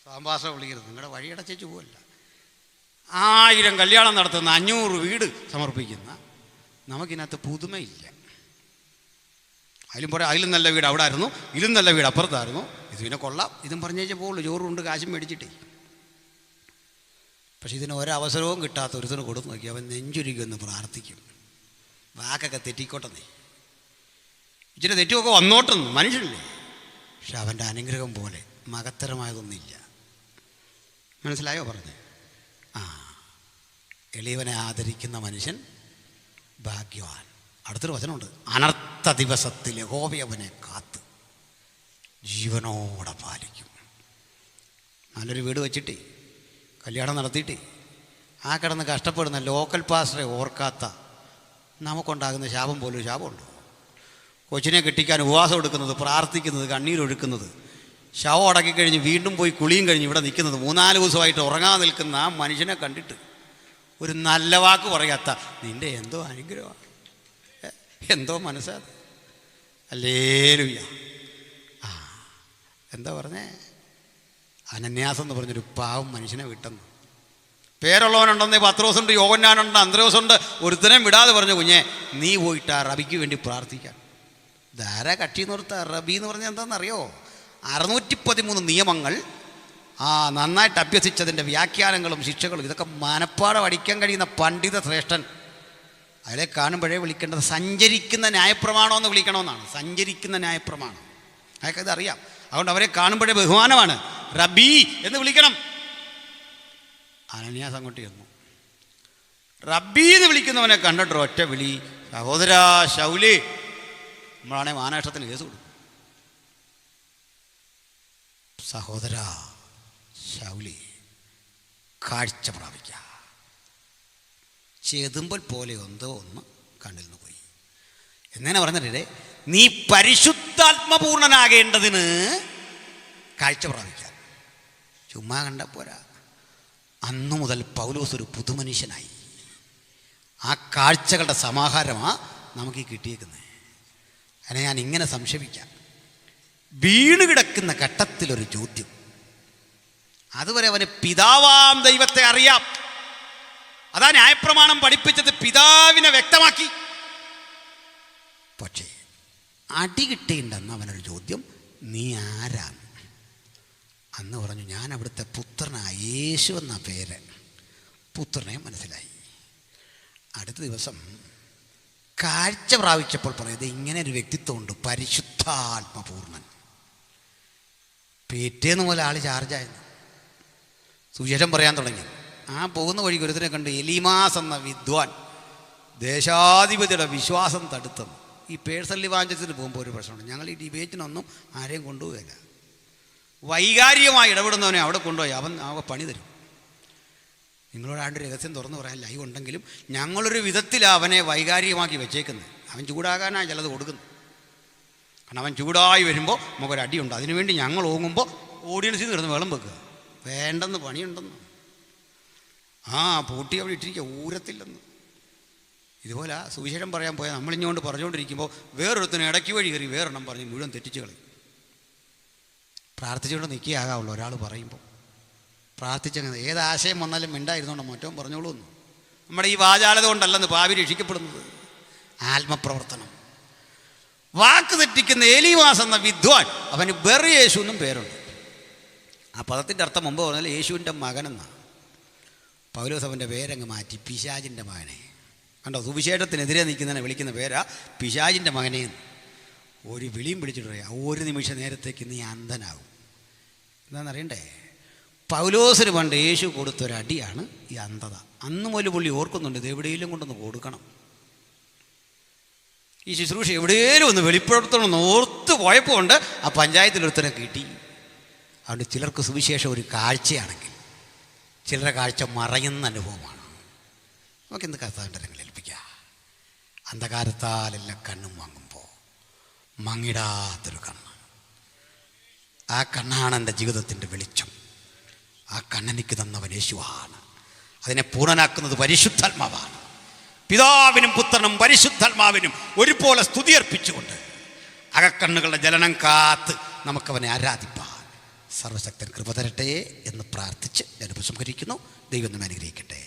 സാമ്പാഷ വിളിക്കരുത്. നിങ്ങളുടെ വഴിയടച്ചു പോവല്ല. 1000 കല്യാണം നടത്തുന്ന 500 വീട് സമർപ്പിക്കുന്ന നമുക്കിനകത്ത് പുതുമയില്ല. അതിലും പോരാ, അതിലും നല്ല വീട് അവിടെ ആയിരുന്നു, ഇതിലും നല്ല വീട് അപ്പുറത്തായിരുന്നു. ഇത് പിന്നെ കൊള്ളാം, ഇതും പറഞ്ഞേച്ചേ പോകുള്ളൂ, ചോറും കൊണ്ട് കാശും മേടിച്ചിട്ടേ. പക്ഷെ ഇതിന് ഒരവസരവും കിട്ടാത്ത ഒരുത്തിന് കൊടുത്തു നോക്കി അവൻ നെഞ്ചുരുക്കൊന്ന് പ്രാർത്ഥിക്കും. വാക്കൊക്കെ തെറ്റിക്കോട്ടെന്നേ, ഇച്ചിരി തെറ്റുമൊക്കെ വന്നോട്ടെന്ന്, മനുഷ്യനല്ലേ. പക്ഷെ അവൻ്റെ അനുഗ്രഹം പോലെ മകത്തരമായതൊന്നുമില്ല. മനസ്സിലായോ പറഞ്ഞേ? എളിയവനെ ആദരിക്കുന്ന മനുഷ്യൻ ഭാഗ്യവാൻ. അടുത്തൊരു വചനമുണ്ട്, അനർത്ഥ ദിവസത്തിൽ യഹോവ അവനെ കാത്ത് ജീവനോടെ പാലിക്കും. നല്ലൊരു വീട് വെച്ചിട്ടേ, കല്യാണം നടത്തിയിട്ടേ, ആ കിടന്ന് കഷ്ടപ്പെടുന്ന ലോക്കൽ പാസ്റ്ററെ ഓർക്കാത്ത നമുക്കുണ്ടാകുന്ന ശാപം പോലും ശാപമുണ്ടോ? കൊച്ചിനെ കെട്ടിക്കാൻ ഉപവാസം എടുക്കുന്നത്, പ്രാർത്ഥിക്കുന്നത്, കണ്ണീരൊഴുക്കുന്നത്, ശവം അടക്കിക്കഴിഞ്ഞ് വീണ്ടും പോയി കുളിയും കഴിഞ്ഞ് ഇവിടെ നിൽക്കുന്നത്, 3-4 ദിവസമായിട്ട് ഉറങ്ങാൻ നിൽക്കുന്ന ആ മനുഷ്യനെ കണ്ടിട്ട് ഒരു നല്ല വാക്ക് പറയാത്ത നിൻ്റെ എന്തോ അനുഗ്രഹമാണ്, എന്തോ മനസ്സാ. ഹല്ലേലൂയ. എന്താ പറഞ്ഞേ? അനന്യാസം എന്ന് പറഞ്ഞൊരു പാവം മനുഷ്യനെ വിട്ടെന്ന്. പേരുള്ളവനുണ്ടെന്നേ, പത്രോസുണ്ട്, യോഹന്നാനുണ്ട്, അന്ത്രയോസുണ്ട്. ഒരുത്തരം വിടാതെ പറഞ്ഞു, കുഞ്ഞെ നീ പോയിട്ട് ആ റബിക്ക് വേണ്ടി പ്രാർത്ഥിക്കാം. ധാരാ കക്ഷി നിർത്ത. റബി എന്ന് പറഞ്ഞാൽ എന്താണെന്നറിയോ? 613 നിയമങ്ങൾ നന്നായിട്ട് അഭ്യസിച്ചതിൻ്റെ വ്യാഖ്യാനങ്ങളും ശിക്ഷകളും ഇതൊക്കെ മനപ്പാടം അടിക്കാൻ കഴിയുന്ന പണ്ഡിത ശ്രേഷ്ഠൻ. അതിലെ കാണുമ്പോഴേ വിളിക്കേണ്ടത് സഞ്ചരിക്കുന്ന ന്യായപ്രമാണമെന്ന് വിളിക്കണമെന്നാണ്. സഞ്ചരിക്കുന്ന ന്യായപ്രമാണം, അതൊക്കെ ഇതറിയാം. അതുകൊണ്ട് അവരെ കാണുമ്പോഴേ ബഹുമാനമാണ്, റബി എന്ന് വിളിക്കണം. അനന്യാസ് അങ്ങോട്ട് ചെന്നു. റബ്ബി എന്ന് വിളിക്കുന്നവനെ കണ്ടിട്ട് ഒറ്റ വിളി, സഹോദരാ ശൗലേ. നമ്മളാണെങ്കിൽ മാനനഷ്ടത്തിന് കേസ് കൊടുക്കും. സഹോദരാ ശൗലി, കാഴ്ച പ്രാപിക്കുക. ചെതുമ്പൽ പോലെ എന്തോ ഒന്ന് കണ്ണിൽ നിന്ന് പോയി. എങ്ങനെ പറഞ്ഞിട്ടേ, നീ പരിശുദ്ധാത്മപൂർണനാകേണ്ടതിന് കാഴ്ച പ്രാപിക്കാൻ. ചുമ്മാ കണ്ട പോരാ. അന്നു മുതൽ പൗലോസ് ഒരു പുതുമനുഷ്യനായി. ആ കാഴ്ചകളുടെ സമാഹാരമാണ് നമുക്ക് ഈ കിട്ടിയേക്കുന്നത്. അതിനെ ഞാൻ ഇങ്ങനെ സംശയിക്കാം. വീണ് കിടക്കുന്ന ഘട്ടത്തിലൊരു ചോദ്യം. അതുവരെ അവന് പിതാവാം ദൈവത്തെ അറിയാം. അതാ ന്യായപ്രമാണം പഠിപ്പിച്ചത്, പിതാവിനെ വ്യക്തമാക്കി. പക്ഷേ അടി കിട്ടേണ്ടെന്ന് അവനൊരു ചോദ്യം, നീ ആരാണ്? അന്ന് പറഞ്ഞു, ഞാൻ അവിടുത്തെ പുത്രനായ യേശു എന്ന പേര്. പുത്രനെ മനസ്സിലായി. അടുത്ത ദിവസം കാഴ്ച പ്രാപിച്ചപ്പോൾ പറയുന്നത്, ഇങ്ങനെ ഒരു വ്യക്തിത്വമുണ്ട്, പരിശുദ്ധാത്മപൂർണൻ. പിറ്റേന്ന് പോലെ ആൾ ചാർജായിരുന്നു, സുവിശേഷം പറയാൻ തുടങ്ങി. ആ പോകുന്ന വഴി ഒരുത്തനെ കണ്ട് എലീമാസ് എന്ന വിദ്വാൻ ദേശാധിപതിയുടെ വിശ്വാസം തടുത്തെന്ന്. ഈ പേഴ്സണൽ ഇവാഞ്ചലിസത്തിന് പോകുമ്പോൾ ഒരു പ്രശ്നമുണ്ട്, ഞങ്ങൾ ഈ ഡിബേറ്റിനൊന്നും ആരെയും കൊണ്ടുപോകില്ല. വൈകാരികമായി ഇടപെടുന്നവനെ അവിടെ കൊണ്ടുപോയി അവൻ പണി തരും. നിങ്ങളോട് ആണ്ട് രഹസ്യം തുറന്നു പറയാൻ ലൈവ് ഉണ്ടെങ്കിലും ഞങ്ങളൊരു വിധത്തിലാണ് അവനെ വൈകാരികമാക്കി വെച്ചേക്കുന്നത്. അവൻ ചൂടാകാനാണ് ചിലത് കൊടുക്കുന്നത്. കാരണം അവൻ ചൂടായി വരുമ്പോൾ നമുക്കൊരടിയുണ്ട്. അതിനുവേണ്ടി ഞങ്ങൾ ഓങ്ങുമ്പോൾ ഓഡിയൻസിൽ നിന്ന് കിടന്ന് വെള്ളം വെക്കുക. വേണ്ടെന്ന്, പണിയുണ്ടെന്ന്. പൂട്ടി അവിടെ ഇട്ടിരിക്കുക, ഊരത്തില്ലെന്ന്. ഇതുപോലെ സുവിശേഷം പറയാൻ പോയാൽ നമ്മളിഞ്ഞുകൊണ്ട് പറഞ്ഞുകൊണ്ടിരിക്കുമ്പോൾ വേറൊരുത്തിന് ഇടയ്ക്ക് വഴി കയറി വേറെണ്ണം പറഞ്ഞ് മുഴുവൻ തെറ്റിച്ച് കളയും. പ്രാർത്ഥിച്ചുകൊണ്ട് നിൽക്കുകയാകാവുള്ളൂ ഒരാൾ പറയുമ്പോൾ. പ്രാർത്ഥിച്ചങ്ങനെ ഏതാശയം വന്നാലും മിണ്ടായിരുന്നോണ്ട് മറ്റവൻ പറഞ്ഞോളൂ എന്ന്. നമ്മുടെ ഈ വാചാലത കൊണ്ടല്ലെന്ന് പാവി രക്ഷിക്കപ്പെടുന്നത്, ആത്മപ്രവർത്തനം. വാക്ക് തെറ്റിക്കുന്ന എലീമാസ് എന്ന വിദ്വാൻ, അവന് ബെർയേശു എന്നും പേരുണ്ട്. ആ പദത്തിൻ്റെ അർത്ഥം മുമ്പ് പറഞ്ഞാൽ യേശുവിൻ്റെ മകനെന്നാണ്. പൗലോസ് അവൻ്റെ പേരങ്ങ് മാറ്റി പിശാചിൻ്റെ മകനെ. കണ്ടോ, സുവിശേഷത്തിനെതിരെ നിൽക്കുന്നതിനെ വിളിക്കുന്ന പേരാ പിശാചിൻ്റെ മകനെ. ഒരു വിളിയും പിടിച്ചിട്ട് പറയാം, ഒരു നിമിഷ നേരത്തേക്ക് നീ അന്ധനാകും. എന്താണെന്നറിയണ്ടേ? പൗലോസിന് പണ്ട് യേശു കൊടുത്തൊരടിയാണ് ഈ അന്ധത. അന്ന് മുതൽ പുള്ളി ഓർക്കുന്നുണ്ട്, ഇത് എവിടെയെങ്കിലും കൊണ്ടൊന്ന് കൊടുക്കണം, ഈ ശുശ്രൂഷ എവിടെയെങ്കിലും ഒന്ന് വെളിപ്പെടുത്തണമെന്ന് ഓർത്ത് പോയപ്പോൾ ഉണ്ട് ആ പഞ്ചായത്തിലൊരുത്തനെ കിട്ടി. അതുകൊണ്ട് ചിലർക്ക് സുവിശേഷം ഒരു കാഴ്ചയാണെങ്കിൽ ചിലരുടെ കാഴ്ച മറയുന്ന അനുഭവമാണ്. നമുക്കെന്ത് കർത്താവിൻ്റെ ഏൽപ്പിക്കുക. അന്ധകാരത്താലെല്ലാം കണ്ണും വാങ്ങുമ്പോൾ മങ്ങിടാത്തൊരു കണ്ണ്, ആ കണ്ണാണ് എൻ്റെ ജീവിതത്തിൻ്റെ വെളിച്ചം. ആ കണ്ണെനിക്ക് തന്നവൻ യേശുവാണ്. അതിനെ പൂർണ്ണനാക്കുന്നത് പരിശുദ്ധാത്മാവാണ്. പിതാവിനും പുത്രനും പരിശുദ്ധാത്മാവിനും ഒരുപോലെ സ്തുതി അർപ്പിച്ചുകൊണ്ട് അകക്കണ്ണുകളുടെ ജലനം കാത്ത് നമുക്കവനെ ആരാധിപ്പാൻ സർവശക്തൻ കൃപ തരട്ടെ എന്ന് പ്രാർത്ഥിച്ച് ഞാൻ ഉപസംഹരിക്കുന്നു. ദൈവം നമ്മെ അനുഗ്രഹിക്കട്ടെ.